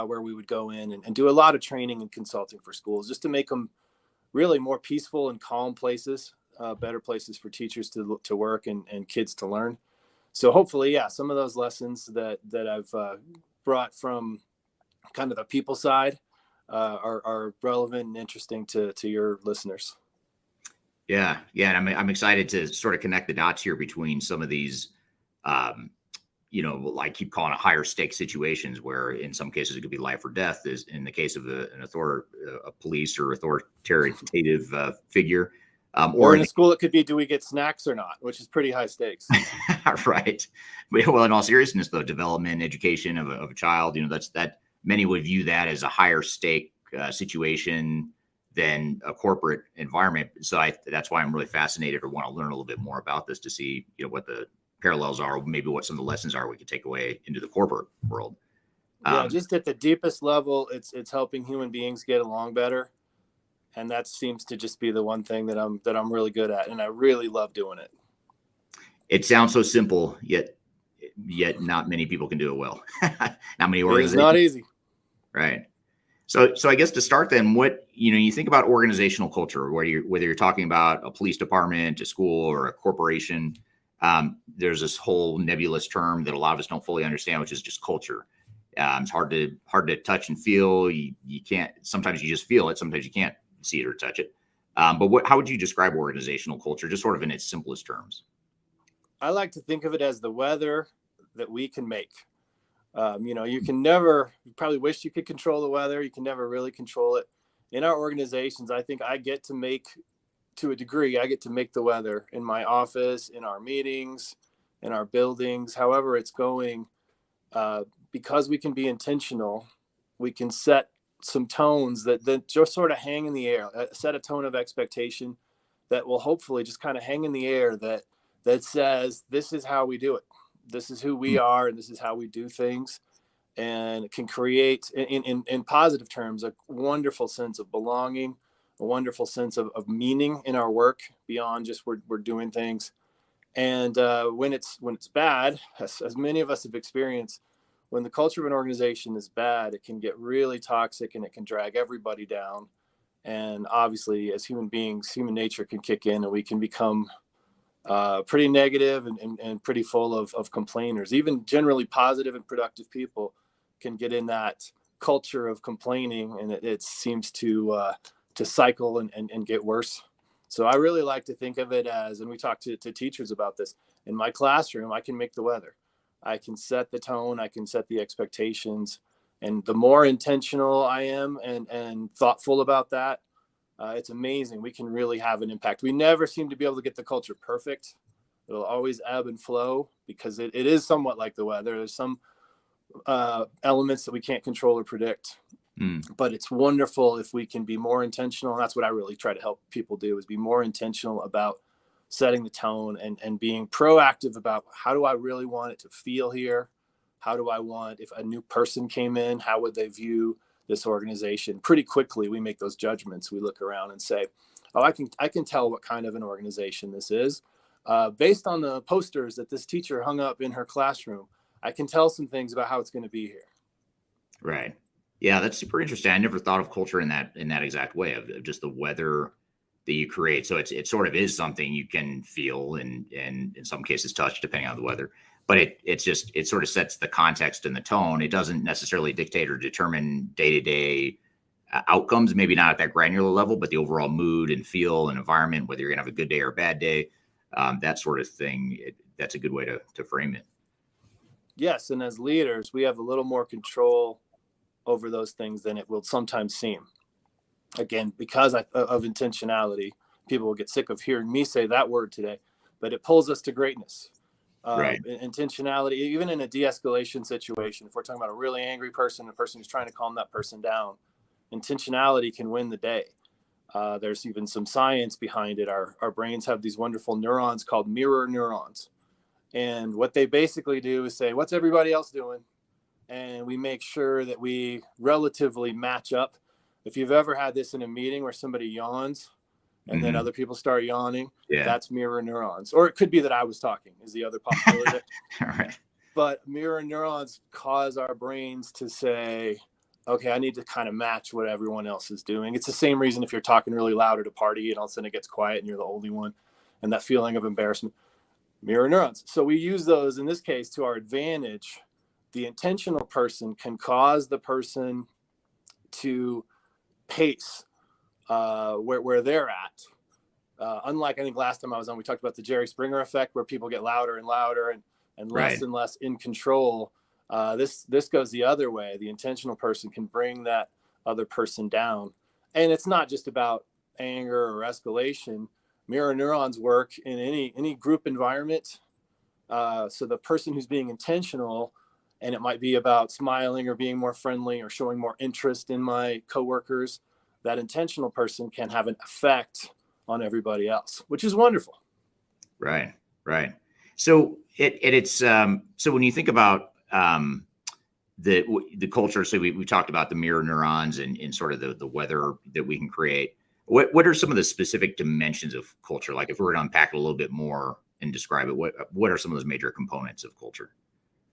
where we would go in and do a lot of training and consulting for schools just to make them really more peaceful and calm places, better places for teachers to work and kids to learn. So hopefully, yeah, some of those lessons that I've brought from kind of the people side are relevant and interesting to your listeners. Yeah. And I'm excited to sort of connect the dots here between some of these, like keep calling it higher stake situations, where in some cases it could be life or death, is in the case of a police or authoritative figure. Or in a school, it could be, do we get snacks or not, which is pretty high stakes. Right. Well, in all seriousness, though, development, education of a child, that many would view that as a higher stake situation than a corporate environment. So that's why I'm really fascinated, or want to learn a little bit more about this to see, what the parallels are, maybe what some of the lessons are we could take away into the corporate world. Just at the deepest level, it's helping human beings get along better. And that seems to just be the one thing that I'm really good at. And I really love doing it. It sounds so simple, yet not many people can do it well. Not many organizations. It's not easy. Right. So I guess to start then, what, you think about organizational culture, whether you're talking about a police department, a school, or a corporation, there's this whole nebulous term that a lot of us don't fully understand, which is just culture. It's hard to touch and feel. You can't, sometimes you just feel it. Sometimes you can't see it or touch it. But how would you describe organizational culture, just sort of in its simplest terms? I like to think of it as the weather that we can make. You can never, you probably wish you could control the weather. You can never really control it. In our organizations, I think I get to make, to a degree, I get to make the weather in my office, in our meetings, in our buildings, however it's going. Because we can be intentional, we can set some tones that just sort of hang in the air, set a tone of expectation that will hopefully just kind of hang in the air, that says, this is how we do it. This is who we are, and this is how we do things, and can create, in positive terms, a wonderful sense of belonging, a wonderful sense of meaning in our work beyond just we're doing things. And when it's bad, as many of us have experienced, when the culture of an organization is bad, it can get really toxic and it can drag everybody down. And obviously, as human beings, human nature can kick in, and we can become pretty negative and pretty full of complainers. Even generally positive and productive people can get in that culture of complaining, and it seems to cycle and get worse. So I really like to think of it as, and we talk to teachers about this, in my classroom, I can make the weather. I can set the tone, I can set the expectations. And the more intentional I am and thoughtful about that, it's amazing. We can really have an impact. We never seem to be able to get the culture perfect. It'll always ebb and flow because it is somewhat like the weather. There's some elements that we can't control or predict. But it's wonderful if we can be more intentional. And that's what I really try to help people do, is be more intentional about setting the tone and being proactive about, how do I really want it to feel here? How do I want, if a new person came in, how would they view this organization? Pretty quickly, we make those judgments. We look around and say, oh, I can tell what kind of an organization this is. Based on the posters that this teacher hung up in her classroom, I can tell some things about how it's going to be here. Right. Yeah, that's super interesting. I never thought of culture in that exact way, of just the weather that you create. So it sort of is something you can feel and in some cases touch, depending on the weather. But it sort of sets the context and the tone. It doesn't necessarily dictate or determine day-to-day outcomes, maybe not at that granular level, but the overall mood and feel and environment, whether you're gonna have a good day or a bad day, that sort of thing. That's a good way to frame it. Yes, and as leaders, we have a little more control over those things than it will sometimes seem. Again, because of intentionality, people will get sick of hearing me say that word today, but it pulls us to greatness. Right. Intentionality, even in a de-escalation situation, if we're talking about a really angry person, a person who's trying to calm that person down, intentionality can win the day. There's even some science behind it. Our brains have these wonderful neurons called mirror neurons. And what they basically do is say, what's everybody else doing? And we make sure that we relatively match up. If you've ever had this in a meeting where somebody yawns and then other people start yawning, that's mirror neurons. Or it could be that I was talking, is the other possibility. All right. But mirror neurons cause our brains to say, okay, I need to kind of match what everyone else is doing. It's the same reason if you're talking really loud at a party and all of a sudden it gets quiet and you're the only one, and that feeling of embarrassment. Mirror neurons. So we use those in this case to our advantage. The intentional person can cause the person to pace where they're at. Unlike, I think last time I was on, we talked about the Jerry Springer effect, where people get louder and louder and less and less in control. This goes the other way. The intentional person can bring that other person down. And it's not just about anger or escalation. Mirror neurons work in any group environment. So the person who's being intentional, and it might be about smiling or being more friendly or showing more interest in my coworkers, that intentional person can have an effect on everybody else, which is wonderful. Right. So so when you think about the culture, so we talked about the mirror neurons and sort of the weather that we can create. What are some of the specific dimensions of culture? Like if we were to unpack it a little bit more and describe it, what are some of those major components of culture?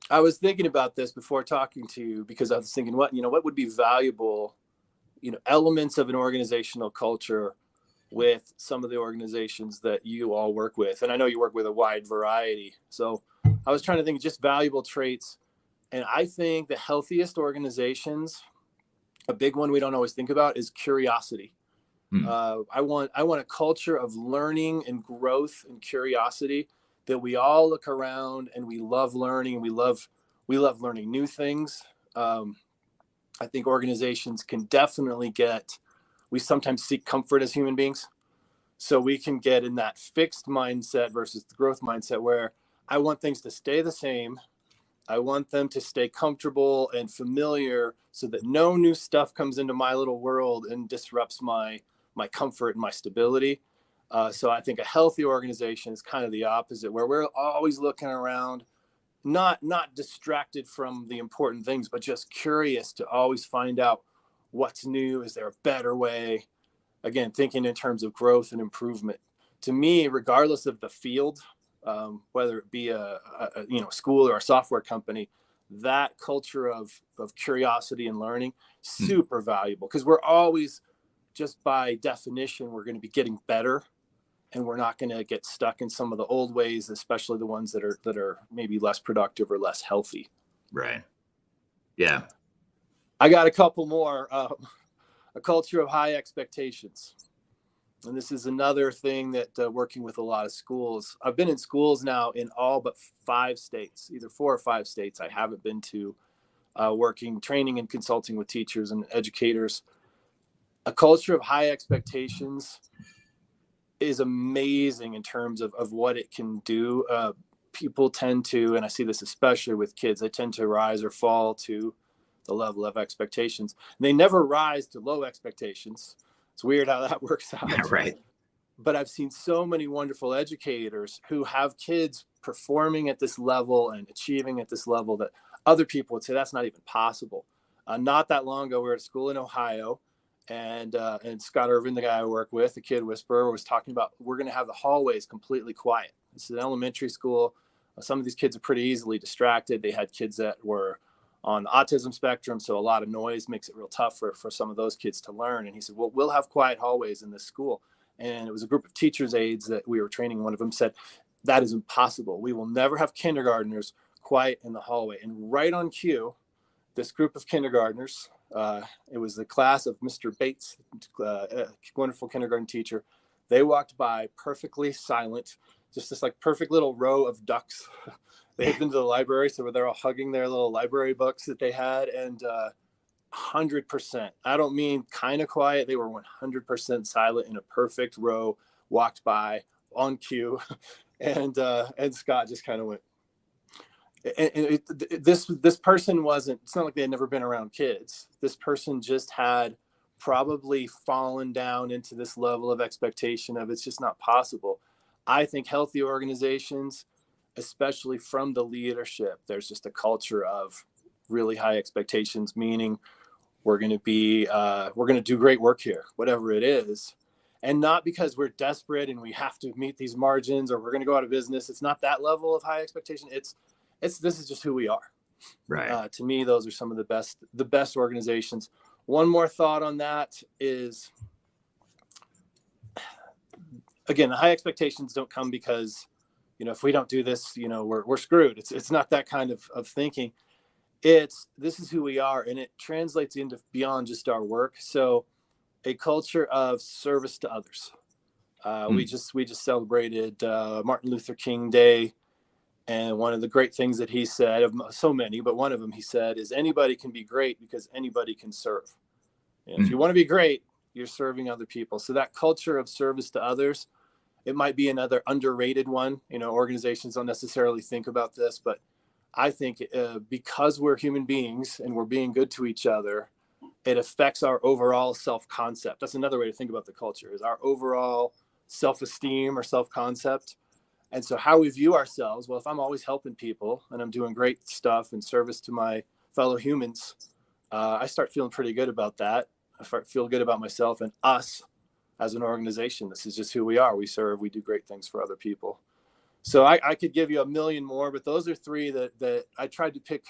I was thinking about this before talking to you, because I was thinking, what would be valuable, elements of an organizational culture with some of the organizations that you all work with. And I know you work with a wide variety. So I was trying to think of just valuable traits. And I think the healthiest organizations, a big one we don't always think about, is curiosity. I want a culture of learning and growth and curiosity that we all look around and we love learning. We love learning new things. I think organizations can definitely we sometimes seek comfort as human beings. So we can get in that fixed mindset versus the growth mindset where I want things to stay the same. I want them to stay comfortable and familiar so that no new stuff comes into my little world and disrupts my comfort and my stability. So I think a healthy organization is kind of the opposite, where we're always looking around, not distracted from the important things, but just curious to always find out what's new. Is there a better way? Again, thinking in terms of growth and improvement. To me, regardless of the field, whether it be a school or a software company, that culture of curiosity and learning, super valuable, because we're always, just by definition, we're going to be getting better, and we're not going to get stuck in some of the old ways, especially the ones that are maybe less productive or less healthy. Right. Yeah. I got a couple more. A culture of high expectations. And this is another thing that working with a lot of schools. I've been in schools now in all but 5 states, either 4 or 5 states I haven't been to, training and consulting with teachers and educators. A culture of high expectations is amazing in terms of what it can do. People tend to, and I see this especially with kids, they tend to rise or fall to the level of expectations. They never rise to low expectations. It's weird how that works out. Right. But I've seen so many wonderful educators who have kids performing at this level and achieving at this level that other people would say that's not even possible. Not that long ago, we were at a school in Ohio, and Scott Irvin, the guy I work with, the kid whisperer, was talking about, we're going to have the hallways completely quiet. This is an elementary school. Some of these kids are pretty easily distracted. They had kids that were on the autism spectrum, so a lot of noise makes it real tough for some of those kids to learn. And he said, well, we'll have quiet hallways in this school. And it was a group of teachers' aides that we were training. One of them said, that is impossible. We will never have kindergartners quiet in the hallway. And right on cue, this group of kindergartners, it was the class of Mr. Bates, a wonderful kindergarten teacher. They walked by perfectly silent, just this like perfect little row of ducks. They had been to the library, so they're all hugging their little library books that they had, and 100%. I don't mean kind of quiet. They were 100% silent in a perfect row, walked by on cue, and Scott just kind of went. And this person wasn't, it's not like they had never been around kids. This person just had probably fallen down into this level of expectation of it's just not possible. I think healthy organizations, especially from the leadership, there's just a culture of really high expectations, meaning we're going to do great work here, whatever it is. And not because we're desperate and we have to meet these margins or we're going to go out of business. It's not that level of high expectation. This is just who we are. Right. To me, those are some of the best organizations. One more thought on that is, again, the high expectations don't come because, if we don't do this, we're screwed. It's not that kind of thinking. This is who we are, and it translates into beyond just our work. So a culture of service to others. We just celebrated Martin Luther King Day. And one of the great things that he said, of so many, but one of them he said, is anybody can be great because anybody can serve. And if you want to be great, you're serving other people. So that culture of service to others, it might be another underrated one. Organizations don't necessarily think about this, but I think because we're human beings and we're being good to each other, it affects our overall self-concept. That's another way to think about the culture, is our overall self-esteem or self-concept. And so how we view ourselves, well, if I'm always helping people and I'm doing great stuff in service to my fellow humans, I start feeling pretty good about that. I feel good about myself and us as an organization. This is just who we are. We serve, we do great things for other people. So I could give you a million more, but those are 3 that I tried to pick.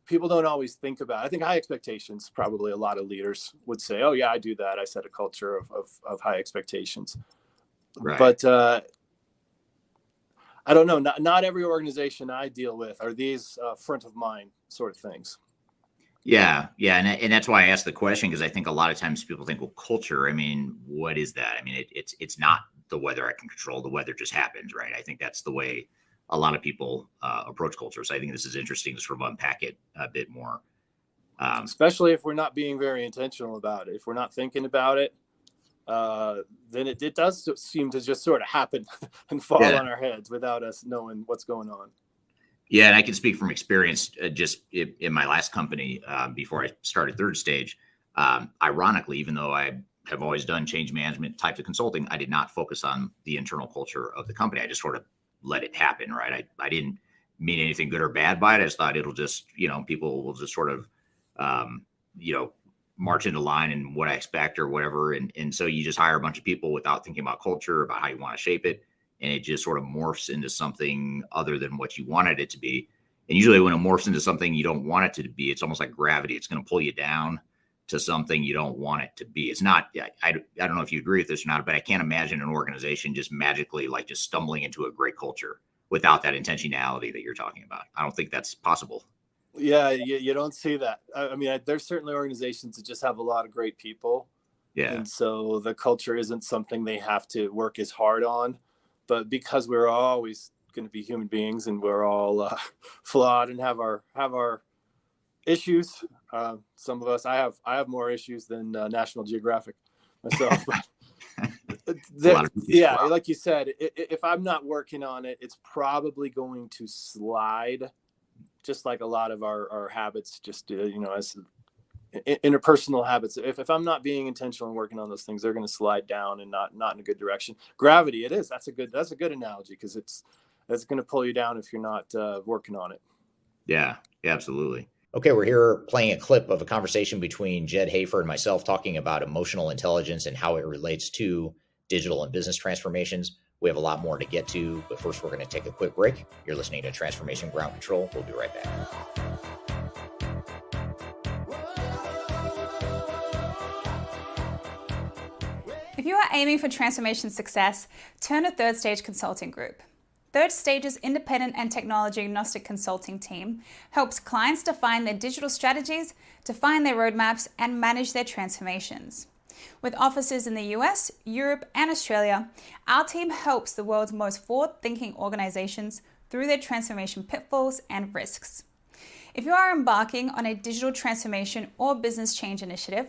People don't always think about. I think high expectations, probably a lot of leaders would say, oh yeah, I do that. I set a culture of high expectations. Right. But I don't know. Not every organization I deal with are these front of mind sort of things. Yeah. And that's why I asked the question, because I think a lot of times people think, well, culture, I mean, what is that? I mean, it's not the weather I can control. The weather just happens, right? I think that's the way a lot of people approach culture. So I think this is interesting to sort of unpack it a bit more. Especially if we're not being very intentional about it. If we're not thinking about it, then it does seem to just sort of happen and fall on our heads without us knowing what's going on. Yeah, and I can speak from experience just in my last company before I started Third Stage. Ironically, even though I have always done change management types of consulting, I did not focus on the internal culture of the company. I just sort of let it happen, right? I didn't mean anything good or bad by it. I just thought it'll just, people will just sort of, march into line and what I expect or whatever. And so you just hire a bunch of people without thinking about culture, about how you want to shape it. And it just sort of morphs into something other than what you wanted it to be. And usually when it morphs into something you don't want it to be, it's almost like gravity. It's going to pull you down to something you don't want it to be. It's not, I don't know if you agree with this or not, but I can't imagine an organization just magically like just stumbling into a great culture without that intentionality that you're talking about. I don't think that's possible. Yeah, you don't see that. I mean, there's certainly organizations that just have a lot of great people. Yeah. And so the culture isn't something they have to work as hard on. But because we're always going to be human beings and we're all flawed and have our issues. Some of us, I have more issues than National Geographic myself. Yeah, like you said, if I'm not working on it, it's probably going to slide, just like a lot of our habits, just as interpersonal habits. If I'm not being intentional and working on those things, they're going to slide down and not in a good direction. Gravity, it is. That's a good analogy, because that's going to pull you down if you're not working on it. Yeah, absolutely. Okay, we're here playing a clip of a conversation between Jedd Hafer and myself talking about emotional intelligence and how it relates to digital and business transformations. We have a lot more to get to, but first we're going to take a quick break. You're listening to Transformation Ground Control. We'll be right back. If you are aiming for transformation success, turn to Third Stage Consulting Group. Third Stage's independent and technology agnostic consulting team helps clients define their digital strategies, define their roadmaps, and manage their transformations. With offices in the US, Europe, and Australia, our team helps the world's most forward-thinking organizations through their transformation pitfalls and risks. If you are embarking on a digital transformation or business change initiative,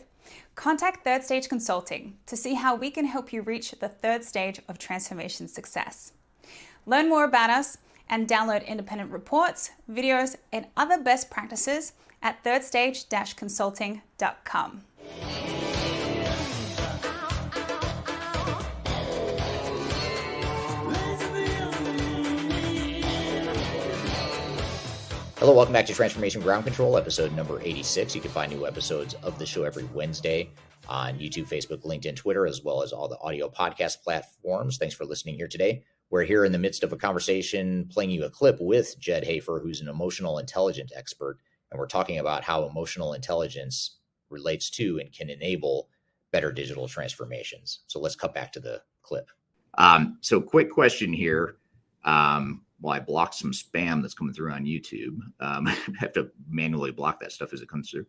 contact Third Stage Consulting to see how we can help you reach the third stage of transformation success. Learn more about us and download independent reports, videos, and other best practices at thirdstage-consulting.com. Hello, welcome back to Transformation Ground Control, episode number 86. You can find new episodes of the show every Wednesday on YouTube, Facebook, LinkedIn, Twitter, as well as all the audio podcast platforms. Thanks for listening here today. We're here in the midst of a conversation playing you a clip with Jedd Hafer, who's an emotional intelligence expert. And we're talking about how emotional intelligence relates to and can enable better digital transformations. So let's cut back to the clip. So quick question here. Well, I blocked some spam that's coming through on YouTube. I have to manually block that stuff as it comes through.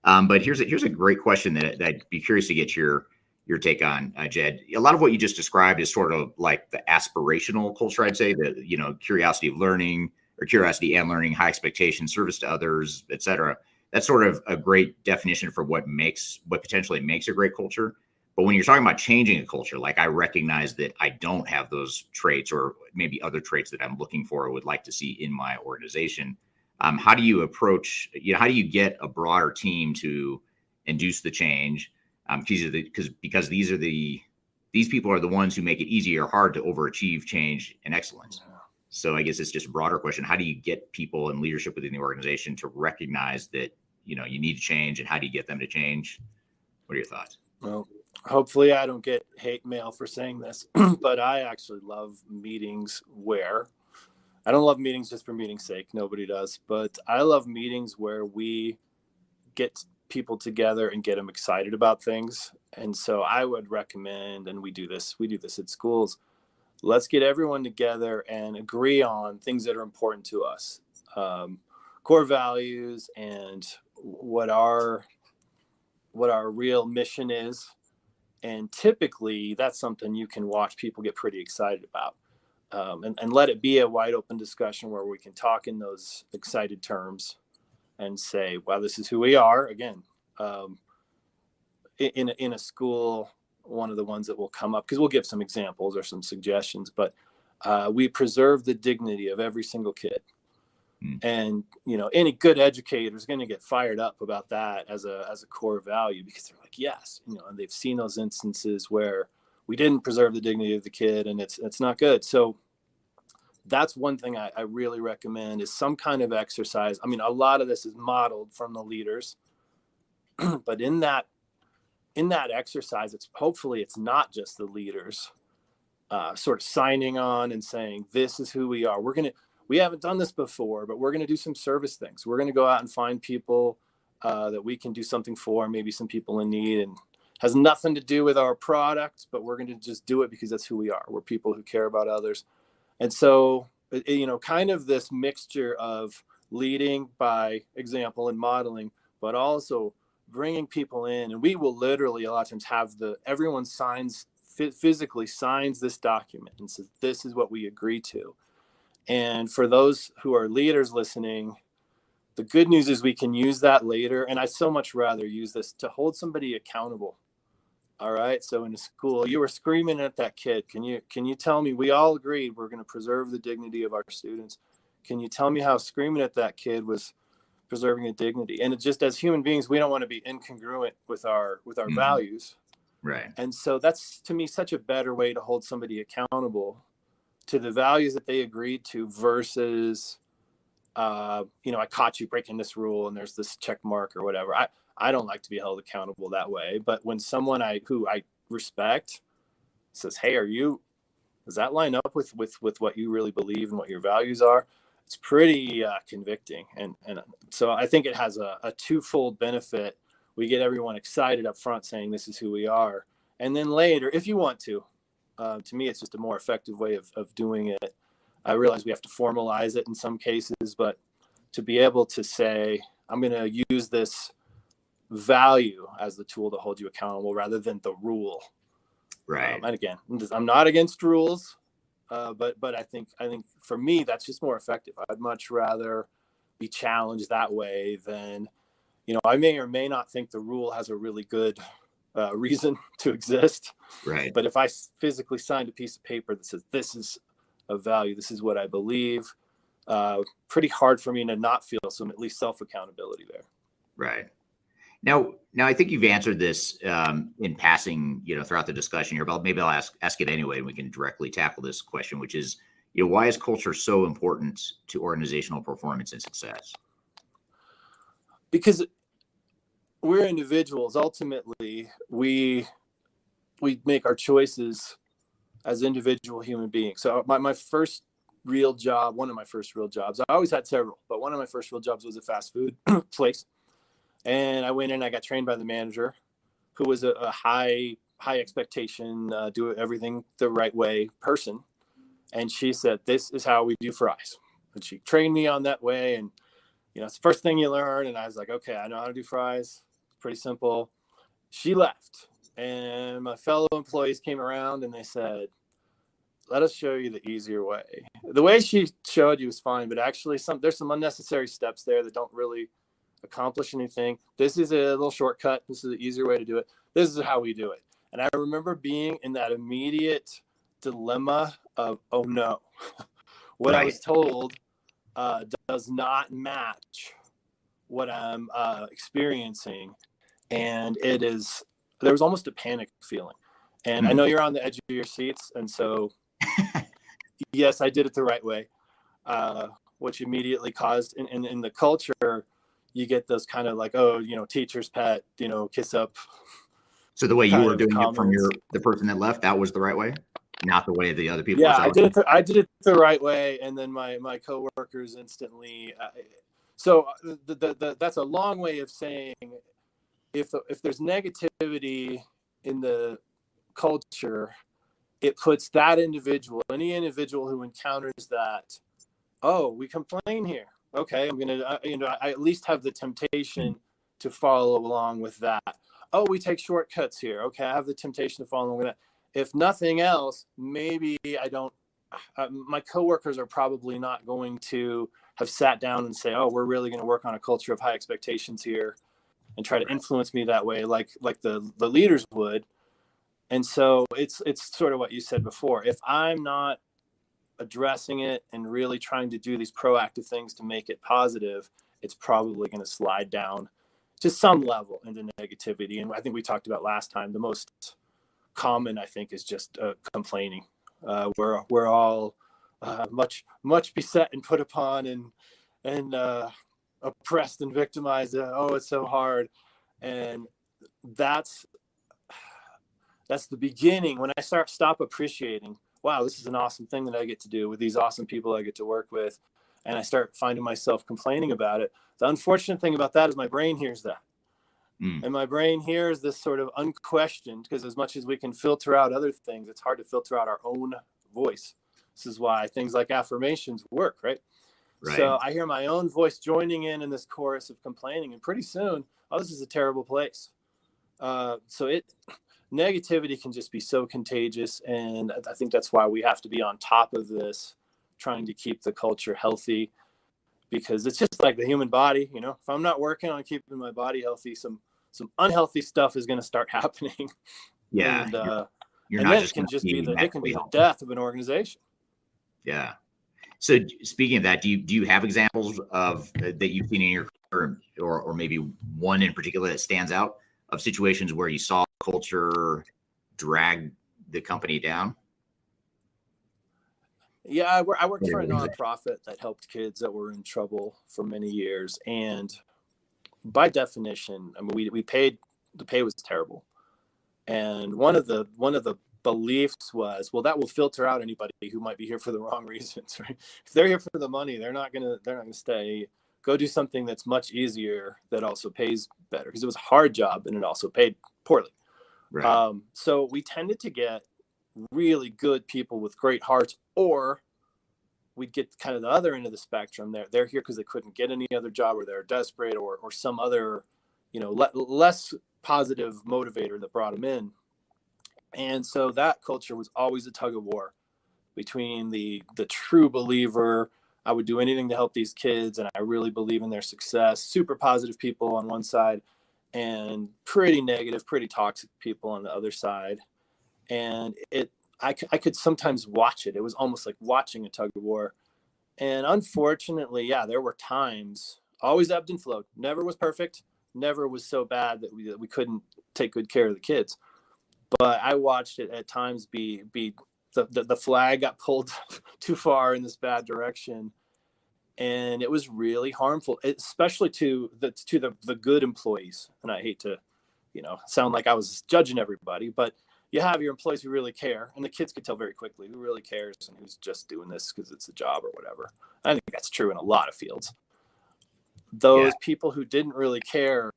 But here's a great question that I'd be curious to get your take on, Jedd. A lot of what you just described is sort of like the aspirational culture, I'd say, the curiosity of learning, or curiosity and learning, high expectation, service to others, et cetera. That's sort of a great definition for what potentially makes a great culture. But when you're talking about changing a culture, like I recognize that I don't have those traits, or maybe other traits that I'm looking for or would like to see in my organization. How do you approach, how do you get a broader team to induce the change? Because these people are the ones who make it easy or hard to overachieve change and excellence. So I guess it's just a broader question. How do you get people and leadership within the organization to recognize that, you need to change, and how do you get them to change? What are your thoughts? Well, hopefully I don't get hate mail for saying this, but I actually love meetings where I don't love meetings just for meeting's sake. Nobody does, but I love meetings where we get people together and get them excited about things. And so I would recommend, and we do this at schools, let's get everyone together and agree on things that are important to us, core values, and what our real mission is. And typically that's something you can watch people get pretty excited about, and let it be a wide open discussion where we can talk in those excited terms and say, wow, this is who we are. Again, in a school, one of the ones that will come up, because we'll give some examples or some suggestions, but we preserve the dignity of every single kid. And, you know, any good educator is going to get fired up about that as a core value, because they're like, yes, you know, and they've seen those instances where we didn't preserve the dignity of the kid, and it's not good. So that's one thing I really recommend, is some kind of exercise. I mean, a lot of this is modeled from the leaders, but in that exercise, hopefully it's not just the leaders sort of signing on and saying, this is who we are. We haven't done this before, but we're going to do some service things. We're going to go out and find people that we can do something for, maybe some people in need, and has nothing to do with our product, but we're going to just do it because that's who we are. We're people who care about others. And so, you know, kind of this mixture of leading by example and modeling, but also bringing people in. And we will literally a lot of times have everyone signs, physically signs this document and says, this is what we agree to. And for those who are leaders listening, the good news is we can use that later. And I so much rather use this to hold somebody accountable. All right. So in a school, you were screaming at that kid. Can you tell me, we all agreed we're going to preserve the dignity of our students. Can you tell me how screaming at that kid was preserving the dignity? And it just, as human beings, we don't want to be incongruent with our values. Right. And so that's, to me, such a better way to hold somebody accountable to the values that they agreed to versus, you know, I caught you breaking this rule and there's this check mark or whatever. I don't like to be held accountable that way. But when someone who I respect says, hey, does that line up with what you really believe and what your values are? It's pretty convicting. And so I think it has a twofold benefit. We get everyone excited up front saying this is who we are. And then later, if you want to me, it's just a more effective way of doing it. I realize we have to formalize it in some cases, but to be able to say, I'm going to use this value as the tool to hold you accountable rather than the rule. Right. And again, I'm not against rules, but I think for me, that's just more effective. I'd much rather be challenged that way than, you know, I may or may not think the rule has a really good reason to exist. Right. But if I physically signed a piece of paper that says, this is a value, this is what I believe, pretty hard for me to not feel some at least self-accountability there. Right. Now I think you've answered this in passing, you know, throughout the discussion here, but maybe I'll ask it anyway, and we can directly tackle this question, which is, you know, why is culture so important to organizational performance and success? Because we're individuals. Ultimately, we make our choices as individual human beings. So my first real job, one of my first real jobs, I always had several, but one of my first real jobs was a fast food place. And I went in, I got trained by the manager, who was a high expectation, do everything the right way person. And she said, this is how we do fries. And she trained me on that way. And, you know, it's the first thing you learn. And I was like, okay, I know how to do fries. Pretty simple. She left, and my fellow employees came around and they said, let us show you the easier way. The way she showed you was fine, but actually there's some unnecessary steps there that don't really accomplish anything. This is a little shortcut. This is the easier way to do it. This is how we do it. And I remember being in that immediate dilemma of, oh no, what I was told does not match what I'm experiencing. And there was almost a panic feeling. And I know you're on the edge of your seats. And so, yes, I did it the right way, which immediately caused in the culture, you get those kind of like, oh, you know, teacher's pet, you know, kiss up. So the way you were doing it from the person that left, that was the right way, not the way the other people. Yeah, I did it the right way. And then my coworkers instantly. So that's a long way of saying, if there's negativity in the culture, it puts that individual, any individual who encounters that, oh, we complain here. Okay, I'm gonna, I at least have the temptation to follow along with that. oh, we take shortcuts here. Okay, I have the temptation to follow along with that. If nothing else, maybe I don't. My coworkers are probably not going to have sat down and say, oh, we're really going to work on a culture of high expectations here and try to influence me that way, like the leaders would. And so it's sort of what you said before. If I'm not addressing it and really trying to do these proactive things to make it positive, it's probably going to slide down to some level into negativity. And I think we talked about last time, the most common, I think, is just complaining. We're all much beset and put upon and oppressed and victimized. Oh, it's so hard. And that's the beginning. When I stop appreciating, wow, this is an awesome thing that I get to do with these awesome people I get to work with, and I start finding myself complaining about it. The unfortunate thing about that is my brain hears that. And my brain hears this sort of unquestioned, because as much as we can filter out other things, it's hard to filter out our own voice. This is why things like affirmations work, right? So I hear my own voice joining in this chorus of complaining, and pretty soon, oh, this is a terrible place. Negativity can just be so contagious, and I think that's why we have to be on top of this, trying to keep the culture healthy, because it's just like the human body. You know, if I'm not working on keeping my body healthy, some unhealthy stuff is going to start happening. Yeah. And, you're and not then just it can just be the healthy. death of an organization. Yeah. So speaking of that, do you have examples of that you've seen in your career, or maybe one in particular that stands out, of situations where you saw culture drag the company down? Yeah, I worked for a nonprofit that helped kids that were in trouble for many years, and by definition, I mean, we paid, the pay was terrible, and one of the beliefs was, well, that will filter out anybody who might be here for the wrong reasons, right? If they're here for the money, they're not gonna stay. Go do something that's much easier that also pays better, because it was a hard job and it also paid poorly. Right. So we tended to get really good people with great hearts, or we'd get kind of the other end of the spectrum. They're here because they couldn't get any other job, or they're desperate, or some other, less positive motivator that brought them in. And so that culture was always a tug of war between the true believer, I would do anything to help these kids, and I really believe in their success, super positive people on one side, and pretty negative, pretty toxic people on the other side. And I could sometimes watch it. It was almost like watching a tug of war. And unfortunately, yeah, there were times, always ebbed and flowed. Never was perfect. Never was so bad that we couldn't take good care of the kids. But I watched it at times be the flag got pulled too far in this bad direction. And it was really harmful, especially to the good employees. And I hate to, sound like I was judging everybody, but you have your employees who really care, and the kids could tell very quickly who really cares and who's just doing this because it's a job or whatever. I think that's true in a lot of fields. Those people who didn't really care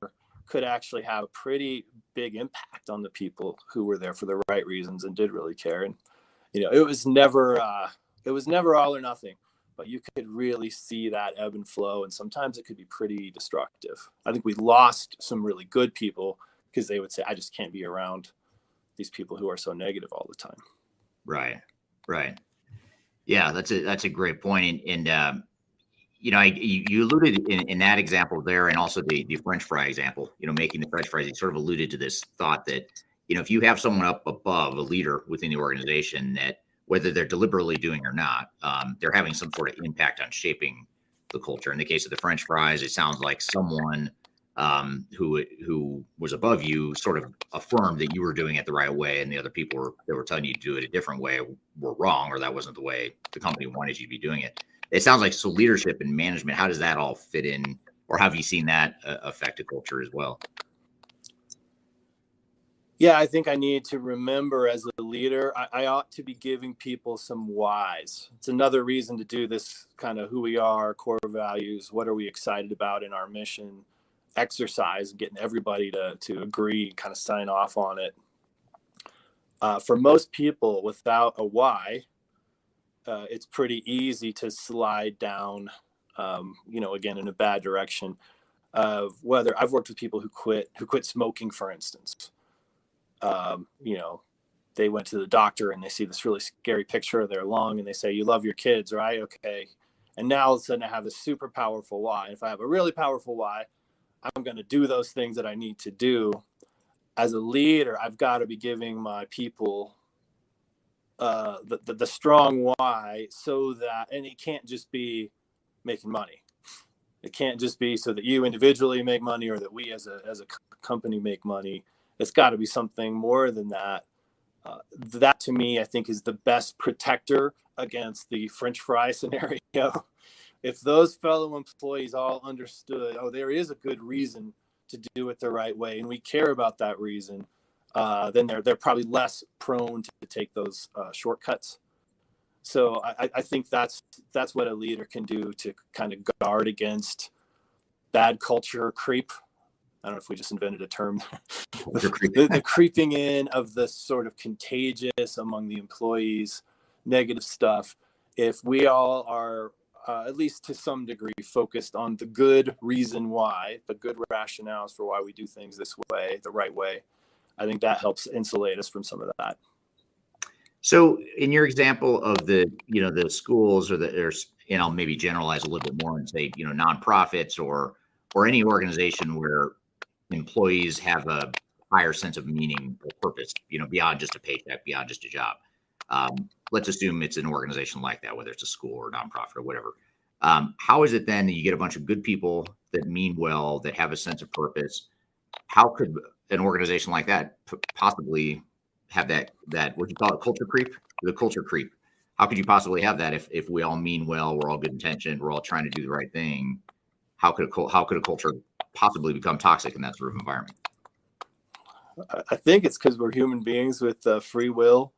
could actually have a pretty big impact on the people who were there for the right reasons and did really care. And, it was never all or nothing, but you could really see that ebb and flow. And sometimes it could be pretty destructive. I think we lost some really good people because they would say, I just can't be around these people who are so negative all the time. Right. Yeah, that's a great point. And you alluded in that example there, and also the French fry example, making the French fries, you sort of alluded to this thought that, if you have someone up above, a leader within the organization, that whether they're deliberately doing or not, they're having some sort of impact on shaping the culture. In the case of the French fries, it sounds like someone who was above you sort of affirmed that you were doing it the right way, and the other people that were telling you to do it a different way were wrong, or that wasn't the way the company wanted you to be doing it. It sounds like, so leadership and management, how does that all fit in, or have you seen that affect a culture as well? Yeah, I think I need to remember as a leader, I ought to be giving people some whys. It's another reason to do this kind of who we are, core values, what are we excited about in our mission exercise, getting everybody to agree, kind of sign off on it. For most people, without a why, it's pretty easy to slide down, again, in a bad direction. of whether I've worked with people who quit smoking, for instance. You know, they went to the doctor and they see this really scary picture of their lung and they say, you love your kids, right? Okay. And now all of a sudden I have this super powerful why. If I have a really powerful why, I'm going to do those things that I need to do. As a leader, I've got to be giving my people the strong why, so that, and it can't just be making money. It can't just be so that you individually make money or that we as a company make money. It's got to be something more than that. That to me, I think, is the best protector against the French fry scenario. If those fellow employees all understood, oh, there is a good reason to do it the right way, and we care about that reason, then they're probably less prone to take those shortcuts. So I think that's what a leader can do to kind of guard against bad culture creep. I don't know if we just invented a term. the creeping in of the sort of contagious among the employees, negative stuff. If we all are, at least to some degree, focused on the good reason why, the good rationales for why we do things this way, the right way, I think that helps insulate us from some of that. So in your example of the schools and I'll maybe generalize a little bit more and say, nonprofits or any organization where employees have a higher sense of meaning or purpose, beyond just a paycheck, beyond just a job. Let's assume it's an organization like that, whether it's a school or a nonprofit or whatever. How is it then that you get a bunch of good people that mean well, that have a sense of purpose? How could an organization like that possibly have that what you call it, culture creep? The culture creep. How could you possibly have that if we all mean well, we're all good intentioned, we're all trying to do the right thing? How could a culture possibly become toxic in that sort of environment? I think it's because we're human beings with free will,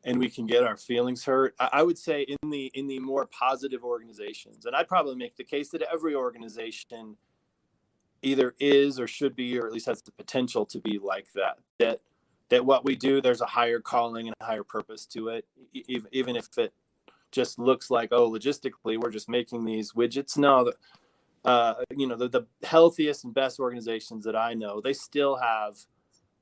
and we can get our feelings hurt. I would say in the more positive organizations, and I'd probably make the case that every organization either is or should be, or at least has the potential to be like that what we do, there's a higher calling and a higher purpose to it, even if it just looks like, oh, logistically we're just making these widgets. No, the healthiest and best organizations that I know, they still have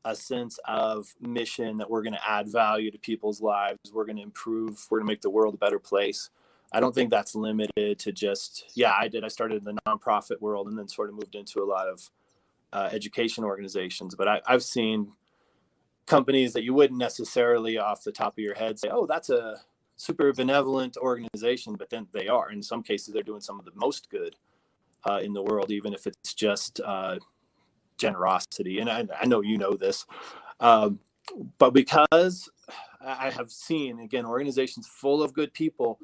a sense of mission, that we're going to add value to people's lives, we're going to improve, we're going to make the world a better place. I don't think that's limited to just, I started in the nonprofit world and then sort of moved into a lot of education organizations. But I've seen companies that you wouldn't necessarily off the top of your head say, oh, that's a super benevolent organization, but then they are. In some cases, they're doing some of the most good in the world, even if it's just generosity. And I know you know this, but because I have seen, again, organizations full of good people,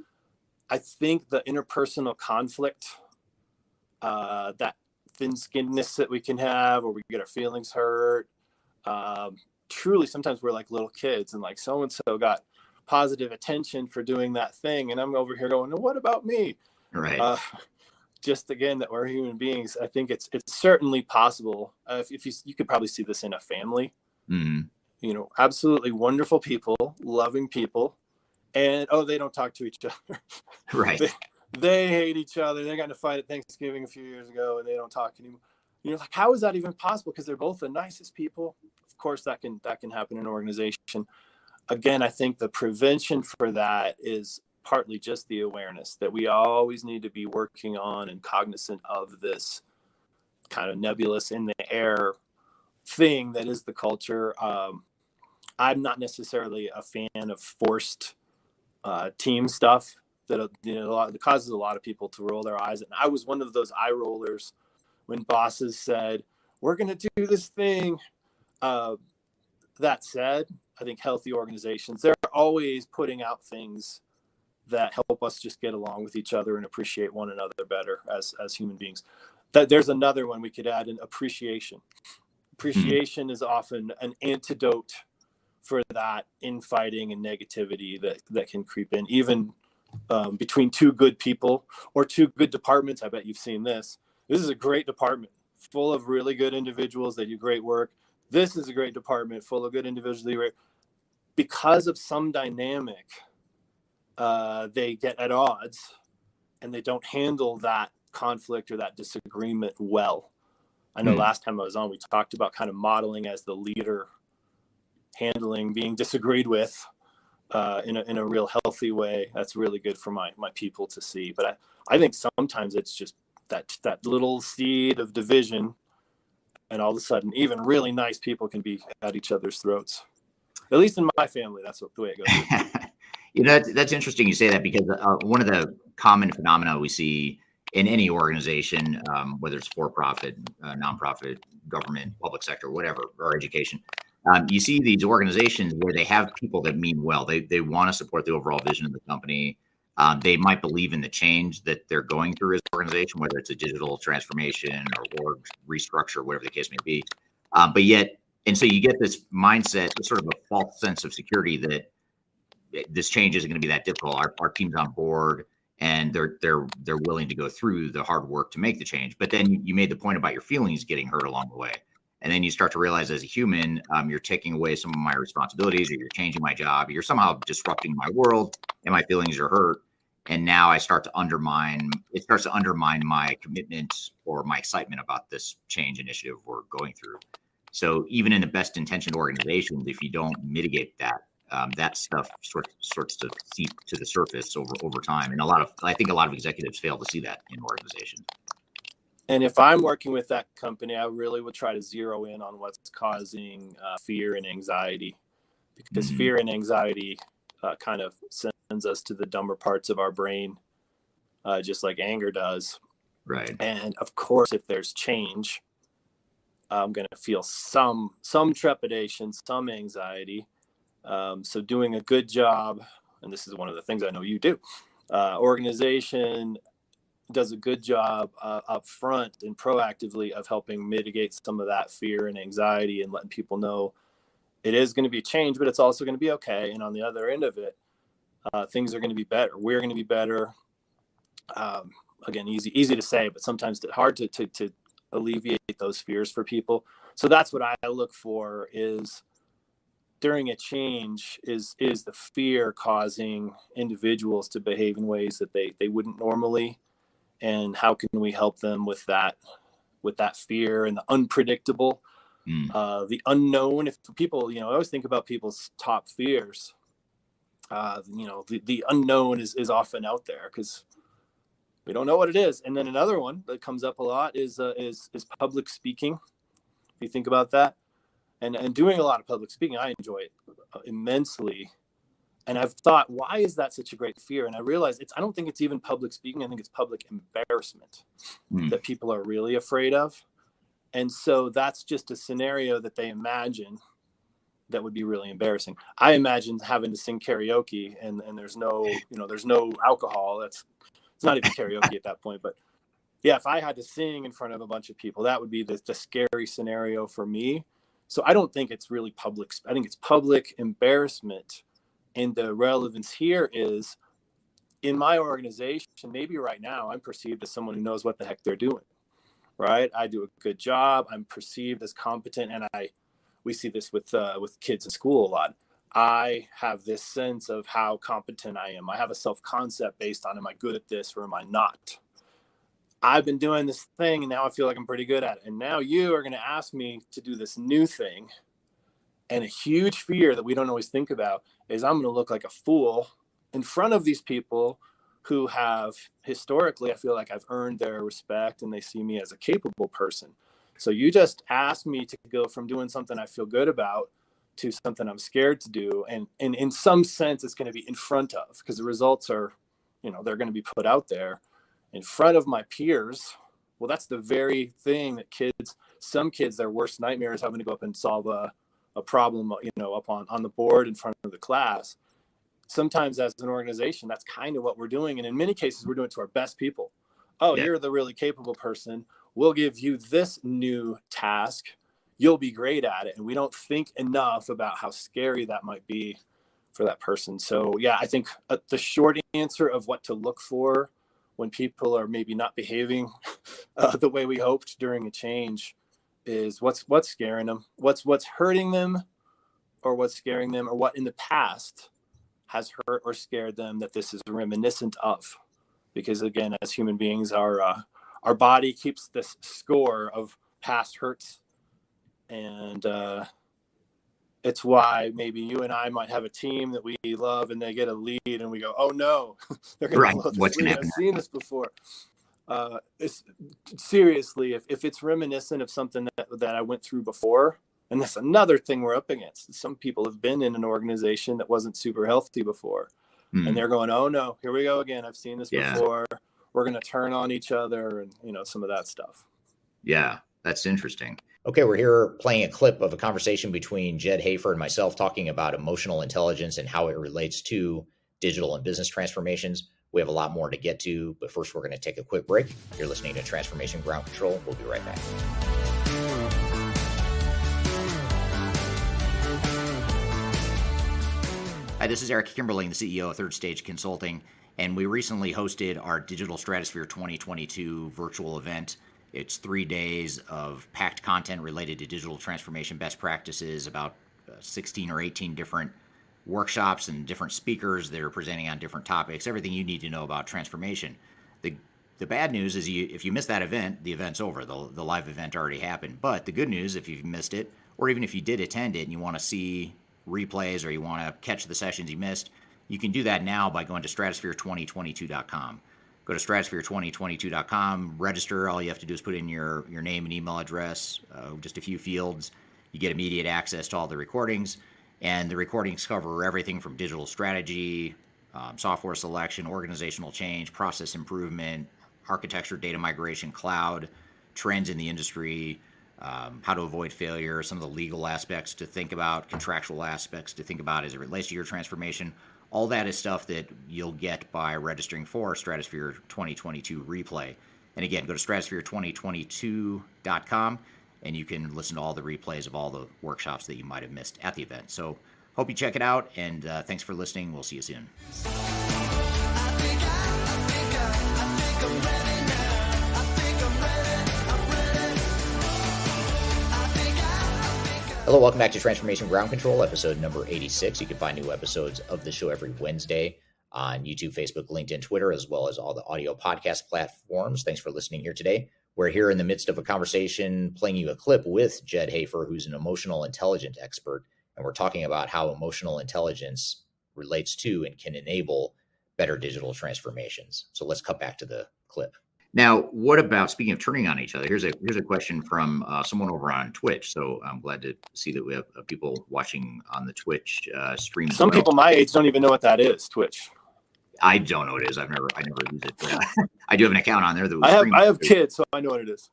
I think the interpersonal conflict, that thin-skinnedness that we can have, or we get our feelings hurt, truly sometimes we're like little kids, and like so-and-so got positive attention for doing that thing, and I'm over here going, what about me? Right. Just again, that we're human beings. I think it's certainly possible. If you could probably see this in a family, absolutely wonderful people, loving people, and they don't talk to each other. Right. They hate each other. They got in a fight at Thanksgiving a few years ago, and they don't talk anymore. You're like, how is that even possible? Because they're both the nicest people. Of course, that can happen in an organization. Again, I think the prevention for that is partly just the awareness that we always need to be working on and cognizant of this kind of nebulous in the air thing that is the culture. I'm not necessarily a fan of forced team stuff that causes a lot of people to roll their eyes. And I was one of those eye rollers when bosses said, we're going to do this thing. That said, I think healthy organizations, they're always putting out things that help us just get along with each other and appreciate one another better as human beings. There's another one we could add, in appreciation. Appreciation is often an antidote for that infighting and negativity that can creep in, even between two good people or two good departments. I bet you've seen this. This is a great department full of really good individuals that do great work. This is a great department full of good individuals. Because of some dynamic, they get at odds and they don't handle that conflict or that disagreement well. I know last time I was on, we talked about kind of modeling as the leader, handling being disagreed with in a real healthy way. That's really good for my people to see. But I think sometimes it's just that little seed of division, and all of a sudden, even really nice people can be at each other's throats. At least in my family, that's the way it goes. That's interesting you say that, because one of the common phenomena we see in any organization, whether it's for-profit, nonprofit, government, public sector, whatever, or education, you see these organizations where they have people that mean well. They want to support the overall vision of the company. They might believe in the change that they're going through as an organization, whether it's a digital transformation or org restructure, whatever the case may be. But yet, and so you get this mindset, sort of a false sense of security that this change isn't going to be that difficult. Our team's on board, and they're willing to go through the hard work to make the change. But then you made the point about your feelings getting hurt along the way. And then you start to realize, as a human, you're taking away some of my responsibilities, or you're changing my job, you're somehow disrupting my world, and my feelings are hurt. And now it starts to undermine my commitment or my excitement about this change initiative we're going through. So even in the best intentioned organizations, if you don't mitigate that, that stuff sorts to seep to the surface over time. And I think a lot of executives fail to see that in organizations. And if I'm working with that company, I really would try to zero in on what's causing fear and anxiety, because fear and anxiety kind of sends us to the dumber parts of our brain, just like anger does. Right. And of course, if there's change, I'm going to feel some trepidation, some anxiety. So doing a good job, and this is one of the things I know you do, organization does a good job up front and proactively of helping mitigate some of that fear and anxiety, and letting people know it is going to be change, but it's also going to be okay. And on the other end of it, things are going to be better. We're going to be better. Again, easy to say, but sometimes it's hard to alleviate those fears for people. So that's what I look for, is during a change, is the fear causing individuals to behave in ways that they wouldn't normally, and how can we help them with that fear and the unpredictable, the unknown. If people, I always think about people's top fears. The unknown is often out there because we don't know what it is. And then another one that comes up a lot is public speaking. If you think about that, and doing a lot of public speaking, I enjoy it immensely. And I've thought, why is that such a great fear? And I realized I don't think it's even public speaking. I think it's public embarrassment that people are really afraid of. And so that's just a scenario that they imagine that would be really embarrassing. I imagine having to sing karaoke and there's no alcohol. It's not even karaoke at that point. But yeah, if I had to sing in front of a bunch of people, that would be the scary scenario for me. So I don't think it's really public. I think it's public embarrassment. And the relevance here is, in my organization, maybe right now I'm perceived as someone who knows what the heck they're doing, right? I do a good job. I'm perceived as competent. And we see this with kids in school a lot. I have this sense of how competent I am. I have a self-concept based on, am I good at this or am I not? I've been doing this thing and now I feel like I'm pretty good at it. And now you are going to ask me to do this new thing. And a huge fear that we don't always think about is, I'm going to look like a fool in front of these people who have historically, I feel like I've earned their respect and they see me as a capable person. So you just asked me to go from doing something I feel good about to something I'm scared to do. And in some sense, it's going to be in front of, because the results are, they're going to be put out there in front of my peers. Well, that's the very thing that some kids, their worst nightmare is having to go up and solve a problem, up on the board in front of the class. Sometimes as an organization, that's kind of what we're doing. And in many cases, we're doing it to our best people. Oh, yeah. You're the really capable person. We'll give you this new task. You'll be great at it. And we don't think enough about how scary that might be for that person. So yeah, I think the short answer of what to look for when people are maybe not behaving the way we hoped during a change is what's scaring them, what's hurting them, or what's scaring them, or what in the past has hurt or scared them that this is reminiscent of. Because again, as human beings, our body keeps this score of past hurts. And it's why maybe you and I might have a team that we love and they get a lead and we go, oh no, they're going to blow this lead. I've seen this before. It's seriously, if it's reminiscent of something that I went through before, and that's another thing we're up against. Some people have been in an organization that wasn't super healthy before, and they're going, oh no, here we go again. I've seen this before. We're going to turn on each other, and some of that stuff. Yeah, that's interesting. Okay, we're here playing a clip of a conversation between Jedd Hafer and myself talking about emotional intelligence and how it relates to digital and business transformations. We have a lot more to get to, but first we're going to take a quick break. You're listening to Transformation Ground Control. We'll be right back. Hi, this is Eric Kimberling, the CEO of Third Stage Consulting, and we recently hosted our Digital Stratosphere 2022 virtual event. It's 3 days of packed content related to digital transformation best practices, about 16 or 18 different workshops and different speakers that are presenting on different topics, everything you need to know about transformation. The bad news is if you missed that event, the event's over. The live event already happened. But the good news, if you've missed it, or even if you did attend it and you want to see replays or you want to catch the sessions you missed, you can do that now by going to stratosphere2022.com. Go to stratosphere2022.com, register. All you have to do is put in your name and email address, just a few fields. You get immediate access to all the recordings, and the recordings cover everything from digital strategy, software selection, organizational change, process improvement, architecture, data migration, cloud, trends in the industry, how to avoid failure, some of the legal aspects to think about, contractual aspects to think about as it relates to your transformation. All that is stuff that you'll get by registering for Stratosphere 2022 replay. And again, go to stratosphere2022.com and you can listen to all the replays of all the workshops that you might have missed at the event. So hope you check it out, and thanks for listening. We'll see you soon. Hello, welcome back to Transformation Ground Control, episode number 86. You can find new episodes of the show every Wednesday on YouTube, Facebook, LinkedIn, Twitter, as well as all the audio podcast platforms. Thanks for listening here today. We're here in the midst of a conversation playing you a clip with Jedd Hafer, who's an emotional intelligence expert, and we're talking about how emotional intelligence relates to and can enable better digital transformations. So let's cut back to the clip. Now, what about, speaking of turning on each other, here's a question from someone over on Twitch. So I'm glad to see that we have people watching on the Twitch stream. Some people my age don't even know what that is, Twitch. I don't know what it is. I never used it. But, I do have an account on there that I have kids, so I know what it is.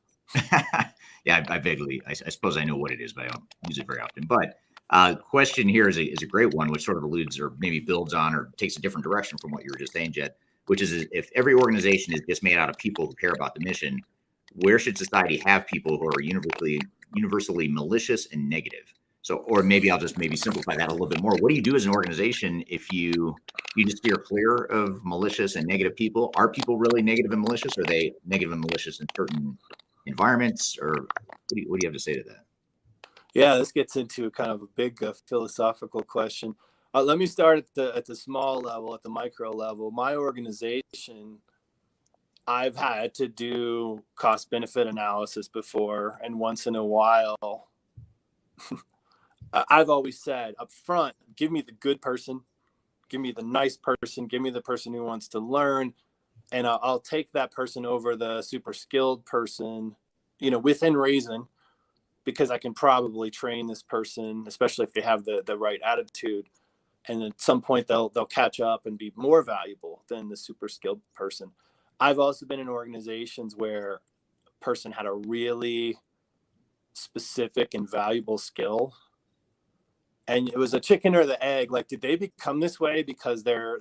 Yeah, I suppose I know what it is, but I don't use it very often. But question here is a great one, which sort of alludes or maybe builds on or takes a different direction from what you were just saying, Jedd, which is if every organization is just made out of people who care about the mission, where should society have people who are universally malicious and negative? So, or maybe I'll just simplify that a little bit more. What do you do as an organization if you just steer clear of malicious and negative people? Are people really negative and malicious? Are they negative and malicious in certain environments? Or what do you have to say to that? Yeah, this gets into kind of a big philosophical question. Let me start at the small level, at the micro level. My organization, I've had to do cost benefit analysis before, and once in a while, I've always said up front, give me the good person, give me the nice person, give me the person who wants to learn, and I'll take that person over the super skilled person, within reason, because I can probably train this person, especially if they have the right attitude. And at some point they'll catch up and be more valuable than the super skilled person. I've also been in organizations where a person had a really specific and valuable skill, and it was a chicken or the egg. Like, did they become this way because they're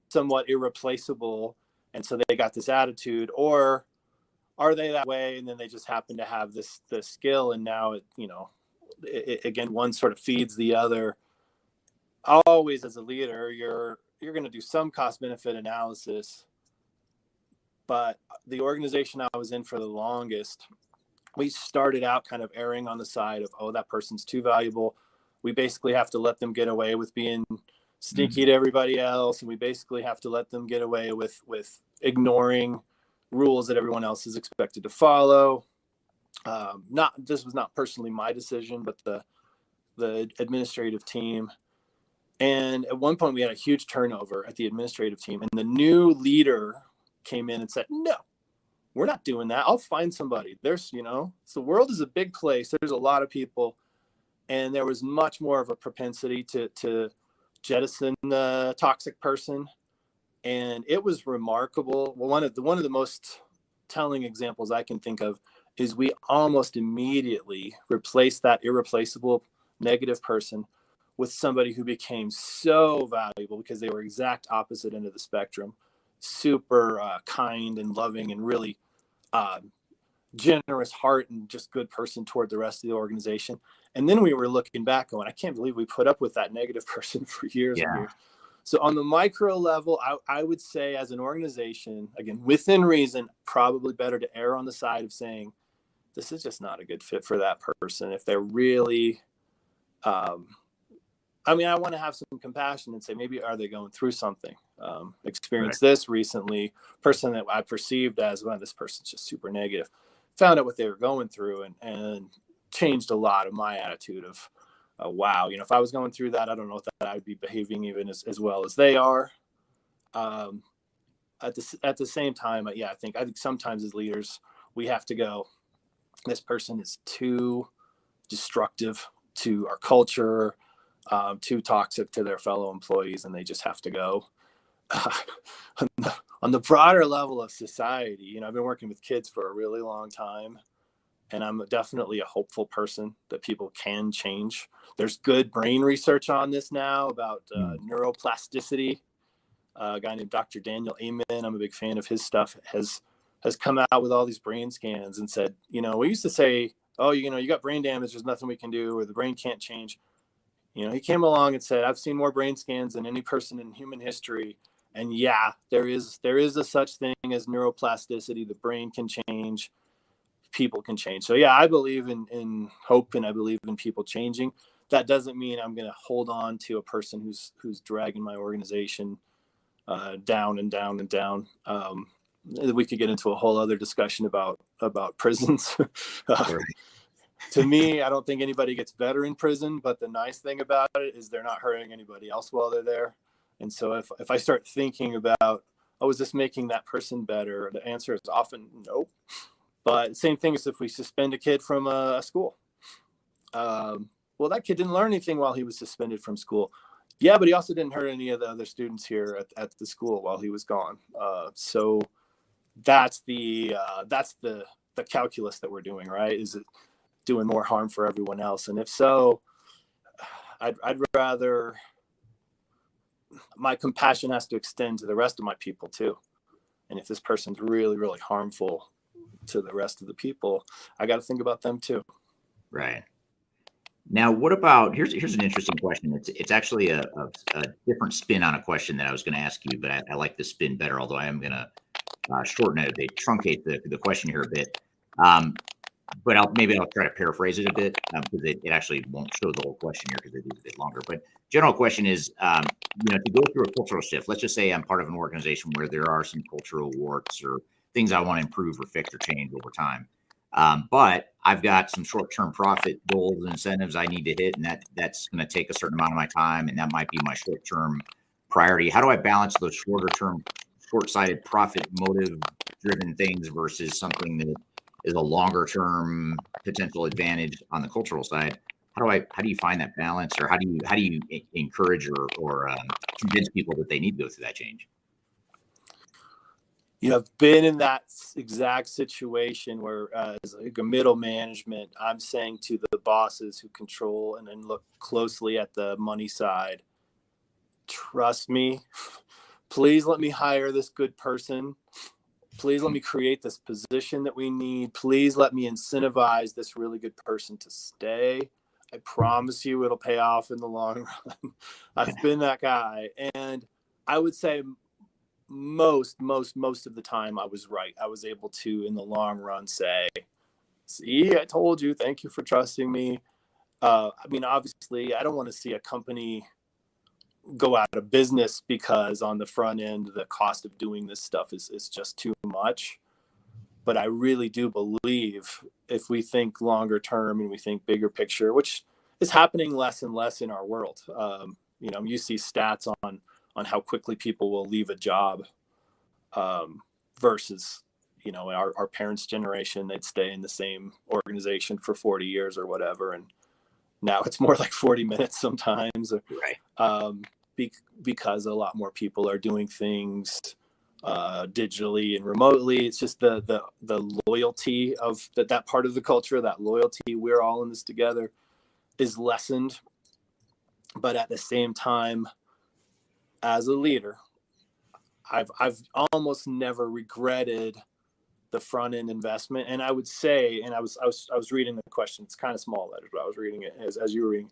somewhat irreplaceable, and so they got this attitude, or are they that way and then they just happen to have this skill, and now again, one sort of feeds the other. Always, as a leader, you're going to do some cost benefit analysis, but the organization I was in for the longest, we started out kind of erring on the side of, oh, that person's too valuable. We basically have to let them get away with being sneaky to everybody else, and we basically have to let them get away with ignoring rules that everyone else is expected to follow. This was not personally my decision, but the administrative team. And at one point we had a huge turnover at the administrative team, and the new leader came in and said, no, we're not doing that. I'll find somebody. There's, so the world is a big place. There's a lot of people. And there was much more of a propensity to jettison the toxic person. And it was remarkable. Well, one of the most telling examples I can think of is we almost immediately replaced that irreplaceable negative person with somebody who became so valuable because they were exact opposite end of the spectrum, super kind and loving and really generous heart and just good person toward the rest of the organization. And then we were looking back going, I can't believe we put up with that negative person for years and years. So on the micro level, I would say as an organization, again, within reason, probably better to err on the side of saying, this is just not a good fit for that person. If they're really, I want to have some compassion and say, maybe are they going through something? Experienced this recently, person that I perceived as, well, this person's just super negative, found out what they were going through and changed a lot of my attitude of, wow, if I was going through that, I don't know if that I'd be behaving even as well as they are. At the same time, I think sometimes as leaders, we have to go, this person is too destructive to our culture, too toxic to their fellow employees, and they just have to go. On the broader level of society, I've been working with kids for a really long time, and I'm definitely a hopeful person that people can change. There's good brain research on this now about neuroplasticity. A guy named Dr. Daniel Amen, I'm a big fan of his stuff, has come out with all these brain scans and said, we used to say, oh, you got brain damage, there's nothing we can do, or the brain can't change. He came along and said, I've seen more brain scans than any person in human history. And yeah, there is a such thing as neuroplasticity. The brain can change, people can change. So yeah, I believe in hope, and I believe in people changing. That doesn't mean I'm going to hold on to a person who's dragging my organization down and down and down. We could get into a whole other discussion about prisons. To me, I don't think anybody gets better in prison, but the nice thing about it is they're not hurting anybody else while they're there. And so if I start thinking about, oh, is this making that person better? The answer is often no. But same thing as if we suspend a kid from a school. Well, that kid didn't learn anything while he was suspended from school. Yeah, but he also didn't hurt any of the other students here at the school while he was gone. So that's the calculus that we're doing, right? Is it doing more harm for everyone else? And if so, I'd rather, my compassion has to extend to the rest of my people too. And if this person's really, really harmful to the rest of the people, I got to think about them too. Right. Now, what about, here's an interesting question. It's actually a different spin on a question that I was going to ask you, but I like this spin better, although I am going to shorten it a bit, truncate the question here a bit. But I'll try to paraphrase it a bit because it actually won't show the whole question here because it is a bit longer. But general question is, to go through a cultural shift, let's just say I'm part of an organization where there are some cultural warts or things I want to improve or fix or change over time. But I've got some short-term profit goals and incentives I need to hit, and that's going to take a certain amount of my time, and that might be my short-term priority. How do I balance those shorter-term, short-sighted, profit motive-driven things versus something that is a longer-term potential advantage on the cultural side? How do you find that balance, or how do you encourage or convince people that they need to go through that change? I've been in that exact situation where as like a middle management, I'm saying to the bosses who control and then look closely at the money side, trust me, please let me hire this good person. Please let me create this position that we need. Please let me incentivize this really good person to stay. I promise you it'll pay off in the long run. I've been that guy. And I would say most of the time I was right. I was able to, in the long run, say, see, I told you, thank you for trusting me. Obviously, I don't want to see a company go out of business because on the front end, the cost of doing this stuff is just too much. But I really do believe if we think longer term and we think bigger picture, which is happening less and less in our world. You see stats on how quickly people will leave a job versus, our parents' generation, they'd stay in the same organization for 40 years or whatever. And now it's more like 40 minutes sometimes, Right. Because a lot more people are doing things digitally and remotely. It's just the loyalty of that part of the culture, that loyalty, we're all in this together, is lessened. But at the same time, as a leader, I've almost never regretted the front end investment. And I would say, and I was reading the question, it's kind of small letters, but I was reading it as you were reading.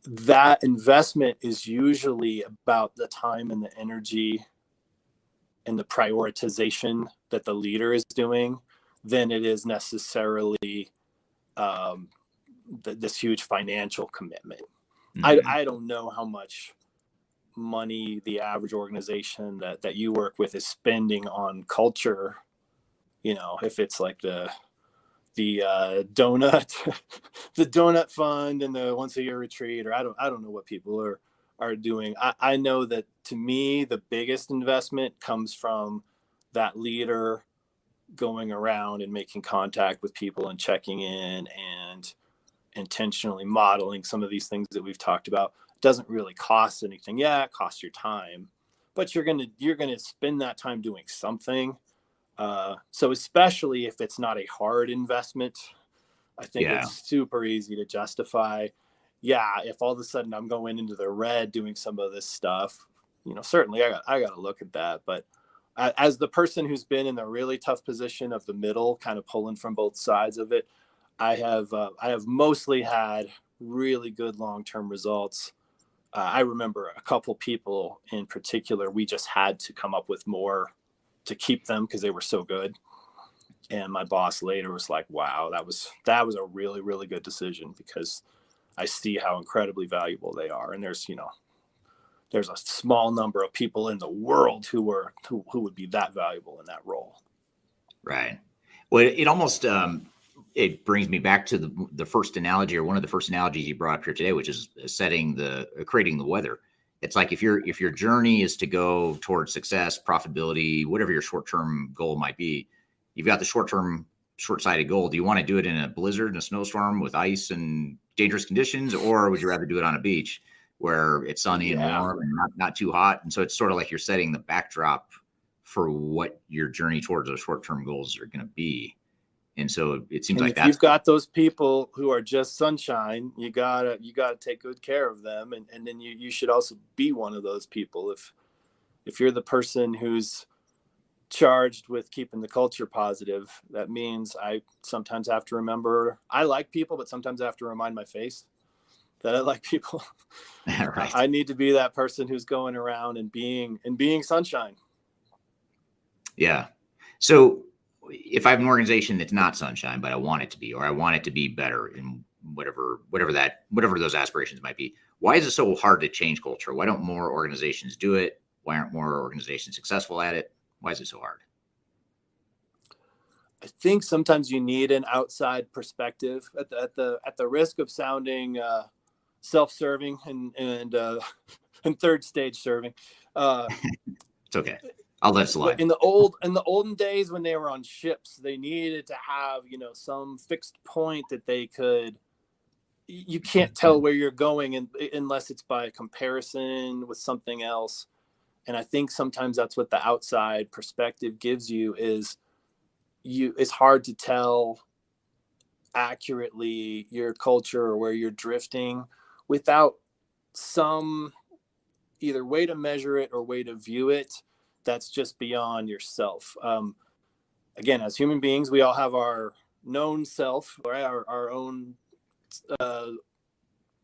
That investment is usually about the time and the energy and the prioritization that the leader is doing than it is necessarily this huge financial commitment. Mm-hmm. I don't know how much money the average organization that you work with is spending on culture. If it's like the donut the donut fund and the once a year retreat, or I don't know what people are doing. I know that, to me, the biggest investment comes from that leader going around and making contact with people and checking in and intentionally modeling some of these things that we've talked about. It doesn't really cost anything. Yeah, it costs your time, but you're gonna spend that time doing something. So especially if it's not a hard investment, I think it's super easy to justify. Yeah, if all of a sudden I'm going into the red doing some of this stuff, certainly I got to look at that. But as the person who's been in the really tough position of the middle, kind of pulling from both sides of it, I have mostly had really good long-term results. I remember a couple people in particular, we just had to come up with more to keep them because they were so good. And my boss later was like, wow, that was a really, really good decision, because I see how incredibly valuable they are. And there's a small number of people in the world who would be that valuable in that role. Right. Well, it almost, it brings me back to the first analogy, or one of the first analogies you brought up here today, which is creating the weather. It's like if your journey is to go towards success, profitability, whatever your short-term goal might be, you've got the short-sighted goal. Do you want to do it in a blizzard and a snowstorm with ice and dangerous conditions, or would you rather do it on a beach where it's sunny and warm and not too hot? And so it's sort of like you're setting the backdrop for what your journey towards those short-term goals are going to be. And so it seems like you've got those people who are just sunshine, you gotta take good care of them, and then you should also be one of those people. If you're the person who's charged with keeping the culture positive, that means I sometimes have to remember I like people, but sometimes I have to remind my face that I like people. Right. I need to be that person who's going around and being sunshine. Yeah. So if I have an organization that's not sunshine, but I want it to be, or I want it to be better in whatever those aspirations might be, why is it so hard to change culture? Why don't more organizations do it? Why aren't more organizations successful at it? Why is it so hard? I think sometimes you need an outside perspective at the risk of sounding self-serving and third stage serving. It's okay. I'll let it slide. In the olden days when they were on ships, they needed to have, some fixed point that they could. You can't tell where you're going unless it's by comparison with something else. And I think sometimes that's what the outside perspective gives you it's hard to tell accurately your culture or where you're drifting without some either way to measure it or way to view it that's just beyond yourself. Again, as human beings, we all have our known self, right? Our own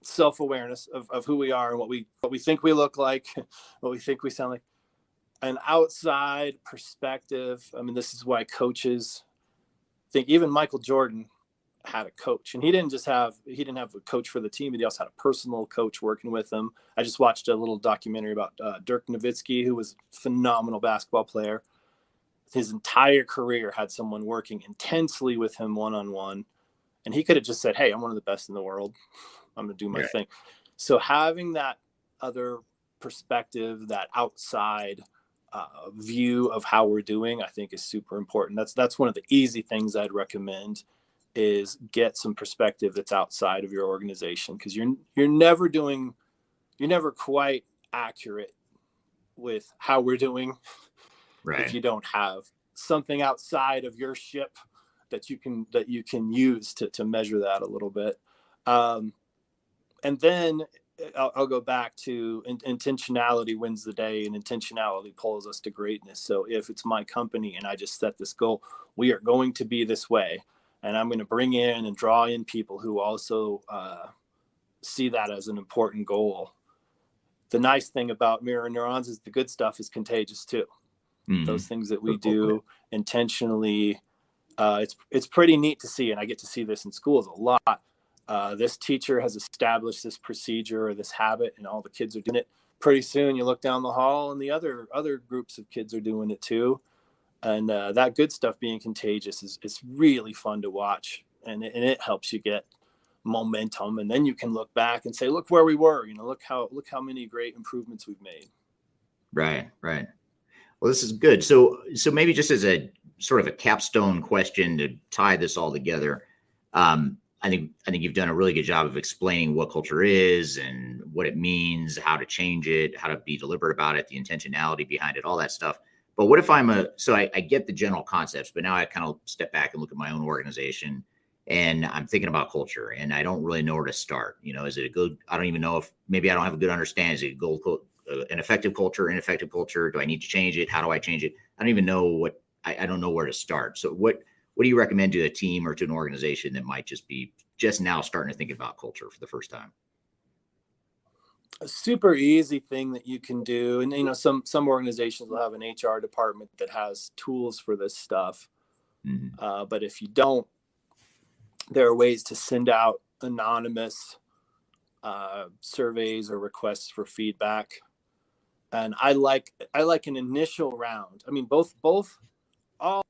self-awareness of who we are and what we think we look like, what we think we sound like. An outside perspective. I mean, this is why coaches think even Michael Jordan had a coach, and he didn't have a coach for the team, but he also had a personal coach working with him. I just watched a little documentary about Dirk Nowitzki, who was a phenomenal basketball player. his entire career had someone working intensely with him one-on-one, and he could have just said, hey, I'm one of the best in the world, I'm going to do my thing. So having that other perspective, that outside view of how we're doing, I think is super important. That's one of the easy things I'd recommend, is get some perspective that's outside of your organization, because you're never quite accurate with how we're doing if you don't have something outside of your ship that you can use to measure that a little bit. And then I'll go back to intentionality wins the day, and intentionality pulls us to greatness. So if it's my company and I just set this goal, we are going to be this way, and I'm going to bring in and draw in people who also see that as an important goal. The nice thing about mirror neurons is the good stuff is contagious too. Those things that we do intentionally, it's pretty neat to see, and I get to see this in schools a lot. This teacher has established this procedure or this habit, and all the kids are doing it. Pretty soon you look down the hall and the other groups of kids are doing it too. And that good stuff being contagious is really fun to watch, and it helps you get momentum. And then you can look back and say, look where we were, look how many great improvements we've made. Right. Well, this is good. So maybe just as a sort of a capstone question to tie this all together, I think you've done a really good job of explaining what culture is and what it means, how to change it, how to be deliberate about it, the intentionality behind it, all that stuff. But what if I get the general concepts, but now I kind of step back and look at my own organization, and I'm thinking about culture, and I don't really know where to start. Is it a good, I don't even know if maybe I don't have a good understanding. Is it an effective culture, ineffective culture? Do I need to change it? How do I change it? I don't even know I don't know where to start. So what do you recommend to a team or to an organization that might just be now starting to think about culture for the first time? A super easy thing that you can do, and some organizations will have an HR department that has tools for this stuff. But if you don't, there are ways to send out anonymous surveys or requests for feedback. And I like an initial round. I mean, both all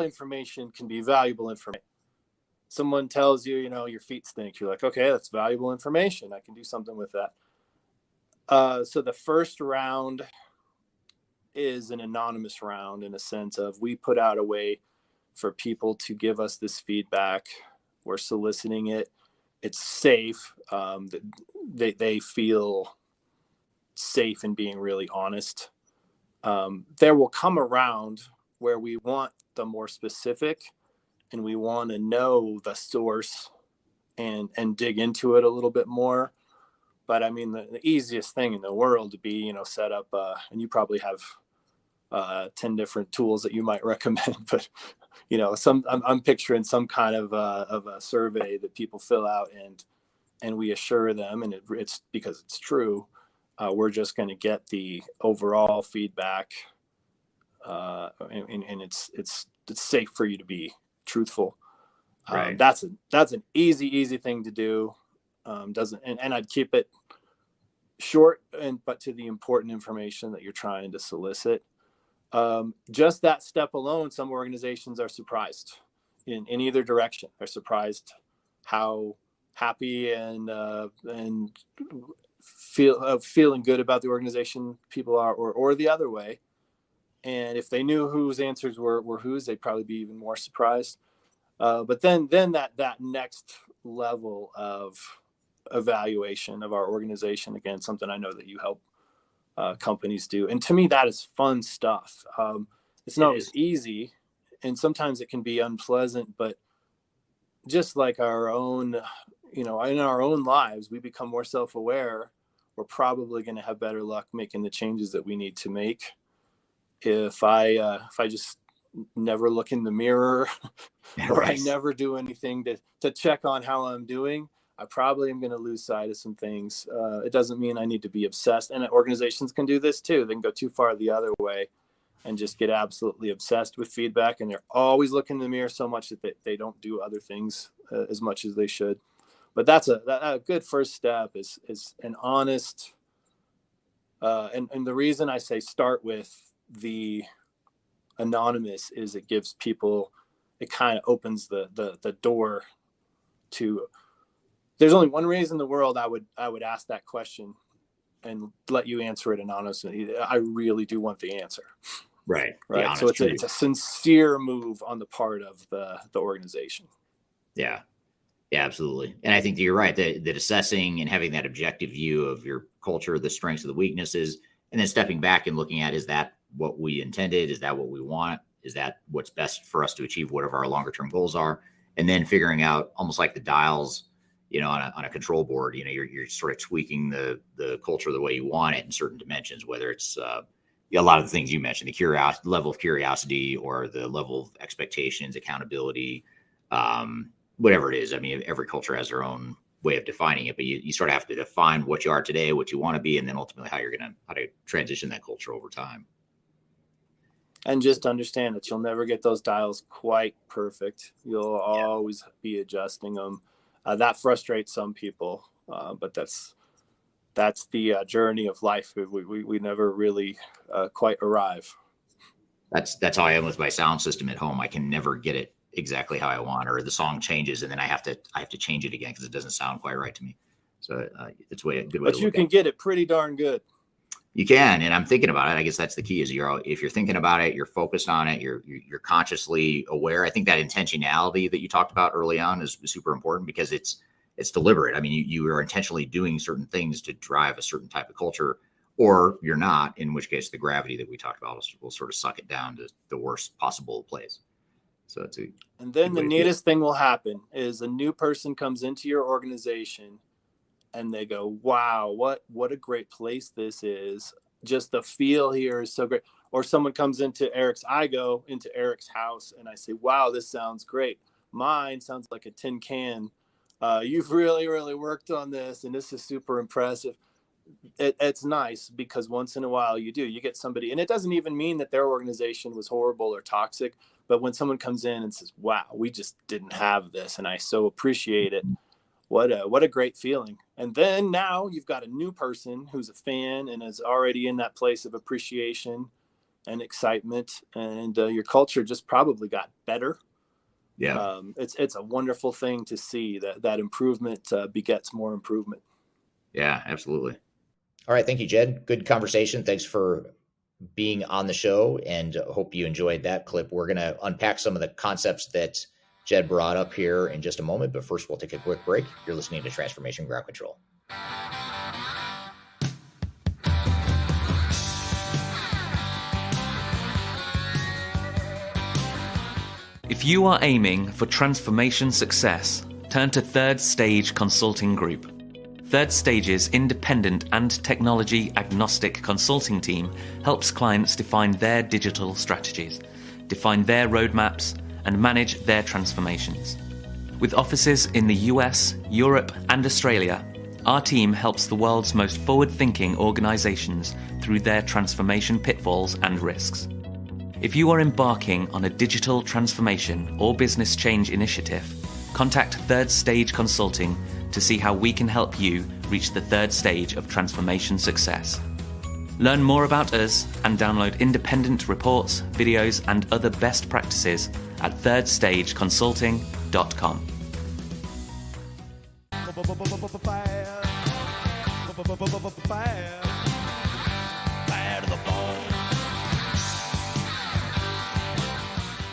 information can be valuable information. Someone tells you, your feet stink. You're like, okay, that's valuable information. I can do something with that. So the first round is an anonymous round, in a sense of, we put out a way for people to give us this feedback. We're soliciting it. It's safe. They feel safe in being really honest. There will come a round where we want the more specific, and we want to know the source and dig into it a little bit more. But I mean, the easiest thing in the world to be, set up, and you probably have 10 different tools that you might recommend, but I'm picturing some kind of a survey that people fill out, and we assure them, and it's because it's true. We're just going to get the overall feedback, and it's safe for you to be truthful. Right. That's an easy thing to do. And I'd keep it short, but to the important information that you're trying to solicit. Just that step alone, some organizations are surprised in either direction. They're surprised how happy and feeling good about the organization people are, or the other way. And if they knew whose answers were whose, they'd probably be even more surprised. But then that next level of evaluation of our organization, again, something I know that you help companies do. And to me, that is fun stuff. It's not always easy, and sometimes it can be unpleasant, but just like our own, in our own lives, we become more self-aware. We're probably going to have better luck making the changes that we need to make. If I just never look in the mirror or I never do anything to check on how I'm doing, I probably am going to lose sight of some things. It doesn't mean I need to be obsessed. And organizations can do this too. They can go too far the other way and just get absolutely obsessed with feedback. And they're always looking in the mirror so much that they don't do other things as much as they should. But that's a good first step is an honest. And the reason I say start with the anonymous is it gives people, it kind of opens the door to, there's only one reason in the world I would ask that question and let you answer it anonymously. I really do want the answer. Right. Right. So it's a sincere move on the part of the organization. Yeah. Yeah, absolutely. And I think that you're right that assessing and having that objective view of your culture, the strengths and the weaknesses, and then stepping back and looking at, is that what we intended? Is that what we want? Is that what's best for us to achieve whatever our longer term goals are? And then figuring out, almost like the dials, on a control board, you're sort of tweaking the culture the way you want it in certain dimensions, whether it's a lot of the things you mentioned, the level of curiosity or the level of expectations, accountability, whatever it is. I mean, every culture has their own way of defining it, but you sort of have to define what you are today, what you want to be, and then ultimately how to transition that culture over time. And just understand that you'll never get those dials quite perfect. You'll always be adjusting them. That frustrates some people, but that's the journey of life. We never really quite arrive. That's how I am with my sound system at home. I can never get it exactly how I want, or the song changes and then I have to change it again because it doesn't sound quite right to me. So it's a good way. But you can get it pretty darn good. You can, and I'm thinking about it. I guess that's the key: is if you're thinking about it, you're focused on it, you're consciously aware. I think that intentionality that you talked about early on is super important, because it's deliberate. I mean, you are intentionally doing certain things to drive a certain type of culture, or you're not, in which case the gravity that we talked about will sort of suck it down to the worst possible place. So and then the neatest thing will happen is a new person comes into your organization and they go, wow, what a great place this is. Just the feel here is so great. Or someone comes I go into Eric's house and I say, wow, this sounds great. Mine sounds like a tin can. You've really, really worked on this, and this is super impressive. It's nice because once in a while you get somebody, and it doesn't even mean that their organization was horrible or toxic, but when someone comes in and says, wow, we just didn't have this and I so appreciate it. What a great feeling. And then now you've got a new person who's a fan and is already in that place of appreciation and excitement, and your culture just probably got better. Yeah. It's a wonderful thing to see that improvement begets more improvement. Yeah, absolutely. All right. Thank you, Jedd. Good conversation. Thanks for being on the show, and hope you enjoyed that clip. We're going to unpack some of the concepts that Jedd brought up here in just a moment, but first we'll take a quick break. You're listening to Transformation Ground Control. If you are aiming for transformation success, turn to Third Stage Consulting Group. Third Stage's independent and technology agnostic consulting team helps clients define their digital strategies, define their roadmaps, and manage their transformations. With offices in the US, Europe, and Australia, our team helps the world's most forward-thinking organizations through their transformation pitfalls and risks. If you are embarking on a digital transformation or business change initiative, contact Third Stage Consulting to see how we can help you reach the third stage of transformation success. Learn more about us and download independent reports, videos, and other best practices at thirdstageconsulting.com.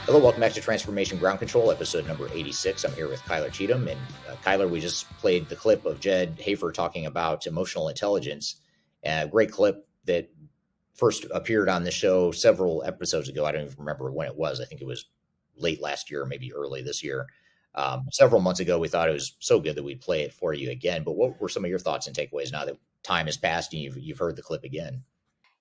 Hello, welcome back to Transformation Ground Control, episode number 86. I'm here with Kyler Cheatham. And Kyler, we just played the clip of Jedd Hafer talking about emotional intelligence. A great clip that first appeared on the show several episodes ago. I don't even remember when it was. I think it was late last year, maybe early this year. Several months ago, we thought it was so good that we'd play it for you again. But what were some of your thoughts and takeaways now that time has passed and you've heard the clip again?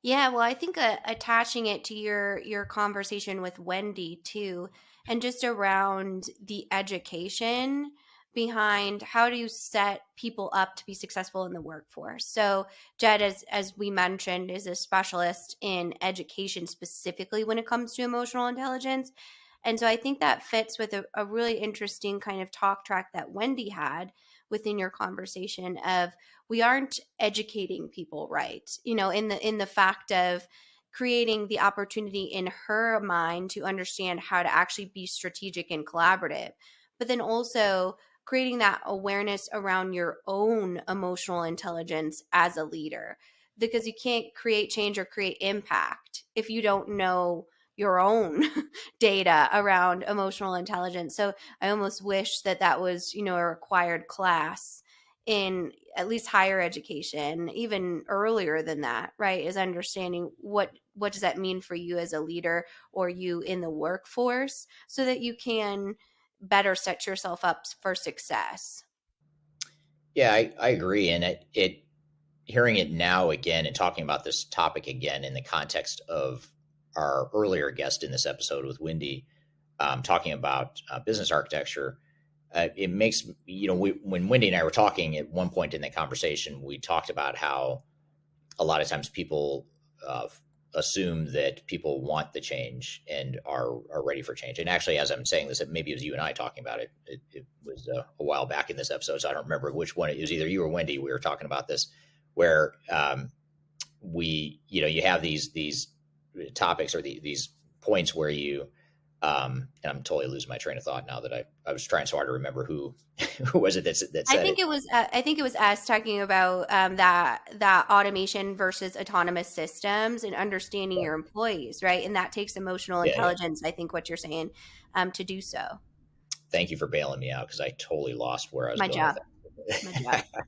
Yeah, well, I think attaching it to your conversation with Whynde too, and just around the education behind how do you set people up to be successful in the workforce. So Jedd, as we mentioned, is a specialist in education specifically when it comes to emotional intelligence. And so I think that fits with a really interesting kind of talk track that Whynde had within your conversation of we aren't educating people right, in the fact of creating the opportunity in her mind to understand how to actually be strategic and collaborative, but then also creating that awareness around your own emotional intelligence as a leader, because you can't create change or create impact if you don't know your own data around emotional intelligence. So I almost wish that that was, a required class in at least higher education, even earlier than that, right? Is understanding what does that mean for you as a leader or you in the workforce, so that you can better set yourself up for success. Yeah, I agree. And it hearing it now again and talking about this topic again in the context of our earlier guest in this episode with Whynde, talking about business architecture, it makes, when Whynde and I were talking at one point in the conversation, we talked about how a lot of times people assume that people want the change and are ready for change. And actually, as I'm saying this, maybe it was you and I talking about it. It was a while back in this episode, so I don't remember which one. It was either you or Whynde. We were talking about this, where you have these topics or these points where you, and I'm totally losing my train of thought now that I was trying so hard to remember who was it that said I think it was us talking about that automation versus autonomous systems and understanding your employees, right? And that takes emotional intelligence. I think what you're saying, to do so. Thank you for bailing me out, because I totally lost where I was My going job. with My that. job.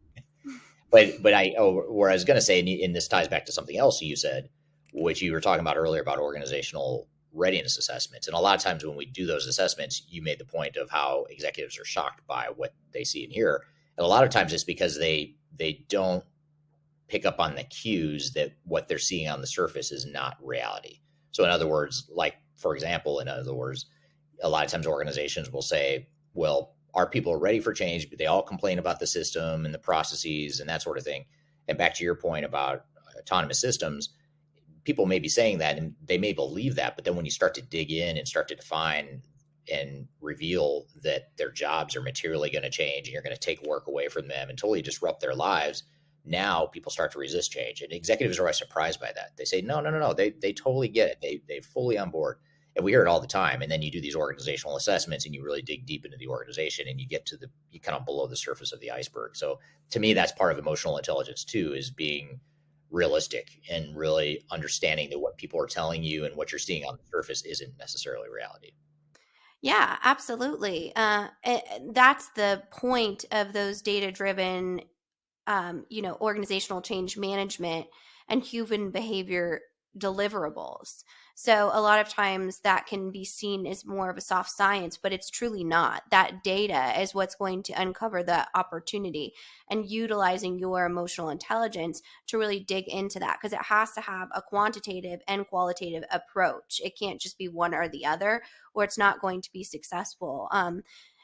But where I was going to say, and this ties back to something else you said, which you were talking about earlier about organizational readiness assessments. And a lot of times when we do those assessments, you made the point of how executives are shocked by what they see and hear. And a lot of times it's because they don't pick up on the cues that what they're seeing on the surface is not reality. So in other words, for example, a lot of times organizations will say, well, our people are ready for change, but they all complain about the system and the processes and that sort of thing. And back to your point about autonomous systems, people may be saying that and they may believe that, but then when you start to dig in and start to define and reveal that their jobs are materially going to change and you're going to take work away from them and totally disrupt their lives, now people start to resist change. And executives are always surprised by that. They say, no. They totally get it. They're fully on board. And we hear it all the time. And then you do these organizational assessments and you really dig deep into the organization and you get to you kind of below the surface of the iceberg. So to me, that's part of emotional intelligence too, is being realistic and really understanding that what people are telling you and what you're seeing on the surface isn't necessarily reality. Yeah, absolutely. That's the point of those data-driven, organizational change management and human behavior deliverables. So a lot of times that can be seen as more of a soft science, but it's truly not. That data is what's going to uncover the opportunity, and utilizing your emotional intelligence to really dig into that, because it has to have a quantitative and qualitative approach. It can't just be one or the other, or it's not going to be successful.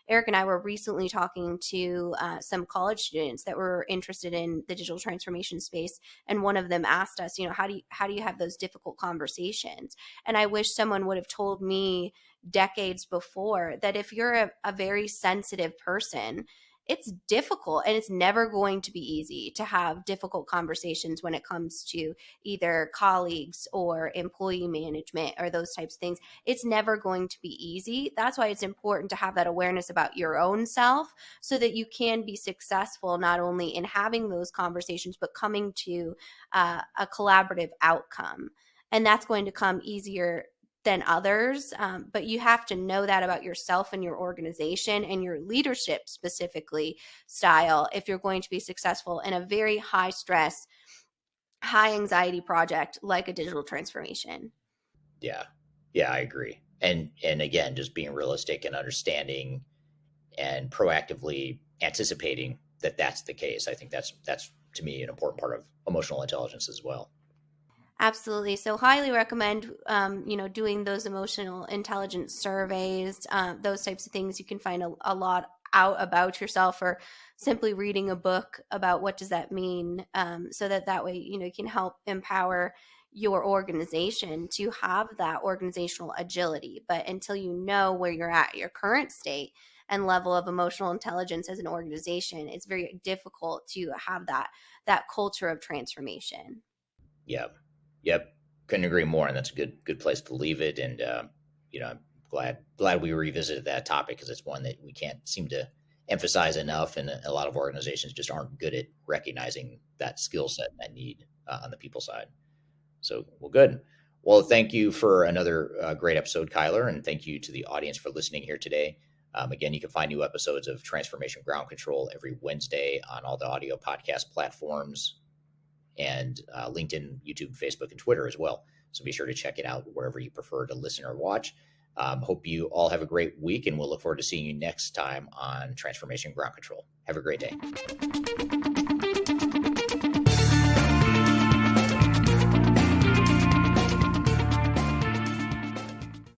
Eric and I were recently talking to some college students that were interested in the digital transformation space, and one of them asked us, how do you have those difficult conversations? And I wish someone would have told me decades before that if you're a very sensitive person, it's difficult, and it's never going to be easy to have difficult conversations when it comes to either colleagues or employee management or those types of things. It's never going to be easy. That's why it's important to have that awareness about your own self, so that you can be successful not only in having those conversations, but coming to a collaborative outcome. And that's going to come easier than others. But you have to know that about yourself and your organization and your leadership specifically style if you're going to be successful in a very high stress, high anxiety project like a digital transformation. Yeah, I agree. And again, just being realistic and understanding and proactively anticipating that that's the case. I think that's to me an important part of emotional intelligence as well. Absolutely. So highly recommend, doing those emotional intelligence surveys, those types of things. You can find a lot out about yourself, or simply reading a book about what does that mean, so that way, you can help empower your organization to have that organizational agility. But until you know where you're at, your current state and level of emotional intelligence as an organization, it's very difficult to have that culture of transformation. Yep. Couldn't agree more, and that's a good place to leave it. And I'm glad we revisited that topic, because it's one that we can't seem to emphasize enough, and a lot of organizations just aren't good at recognizing that skill set and that need on the people side. So, well, good. Well, thank you for another great episode, Kyler, and thank you to the audience for listening here today. Again, you can find new episodes of Transformation Ground Control every Wednesday on all the audio podcast platforms, and LinkedIn, YouTube, Facebook, and Twitter as well. So be sure to check it out wherever you prefer to listen or watch. Hope you all have a great week, and we'll look forward to seeing you next time on Transformation Ground Control. Have a great day.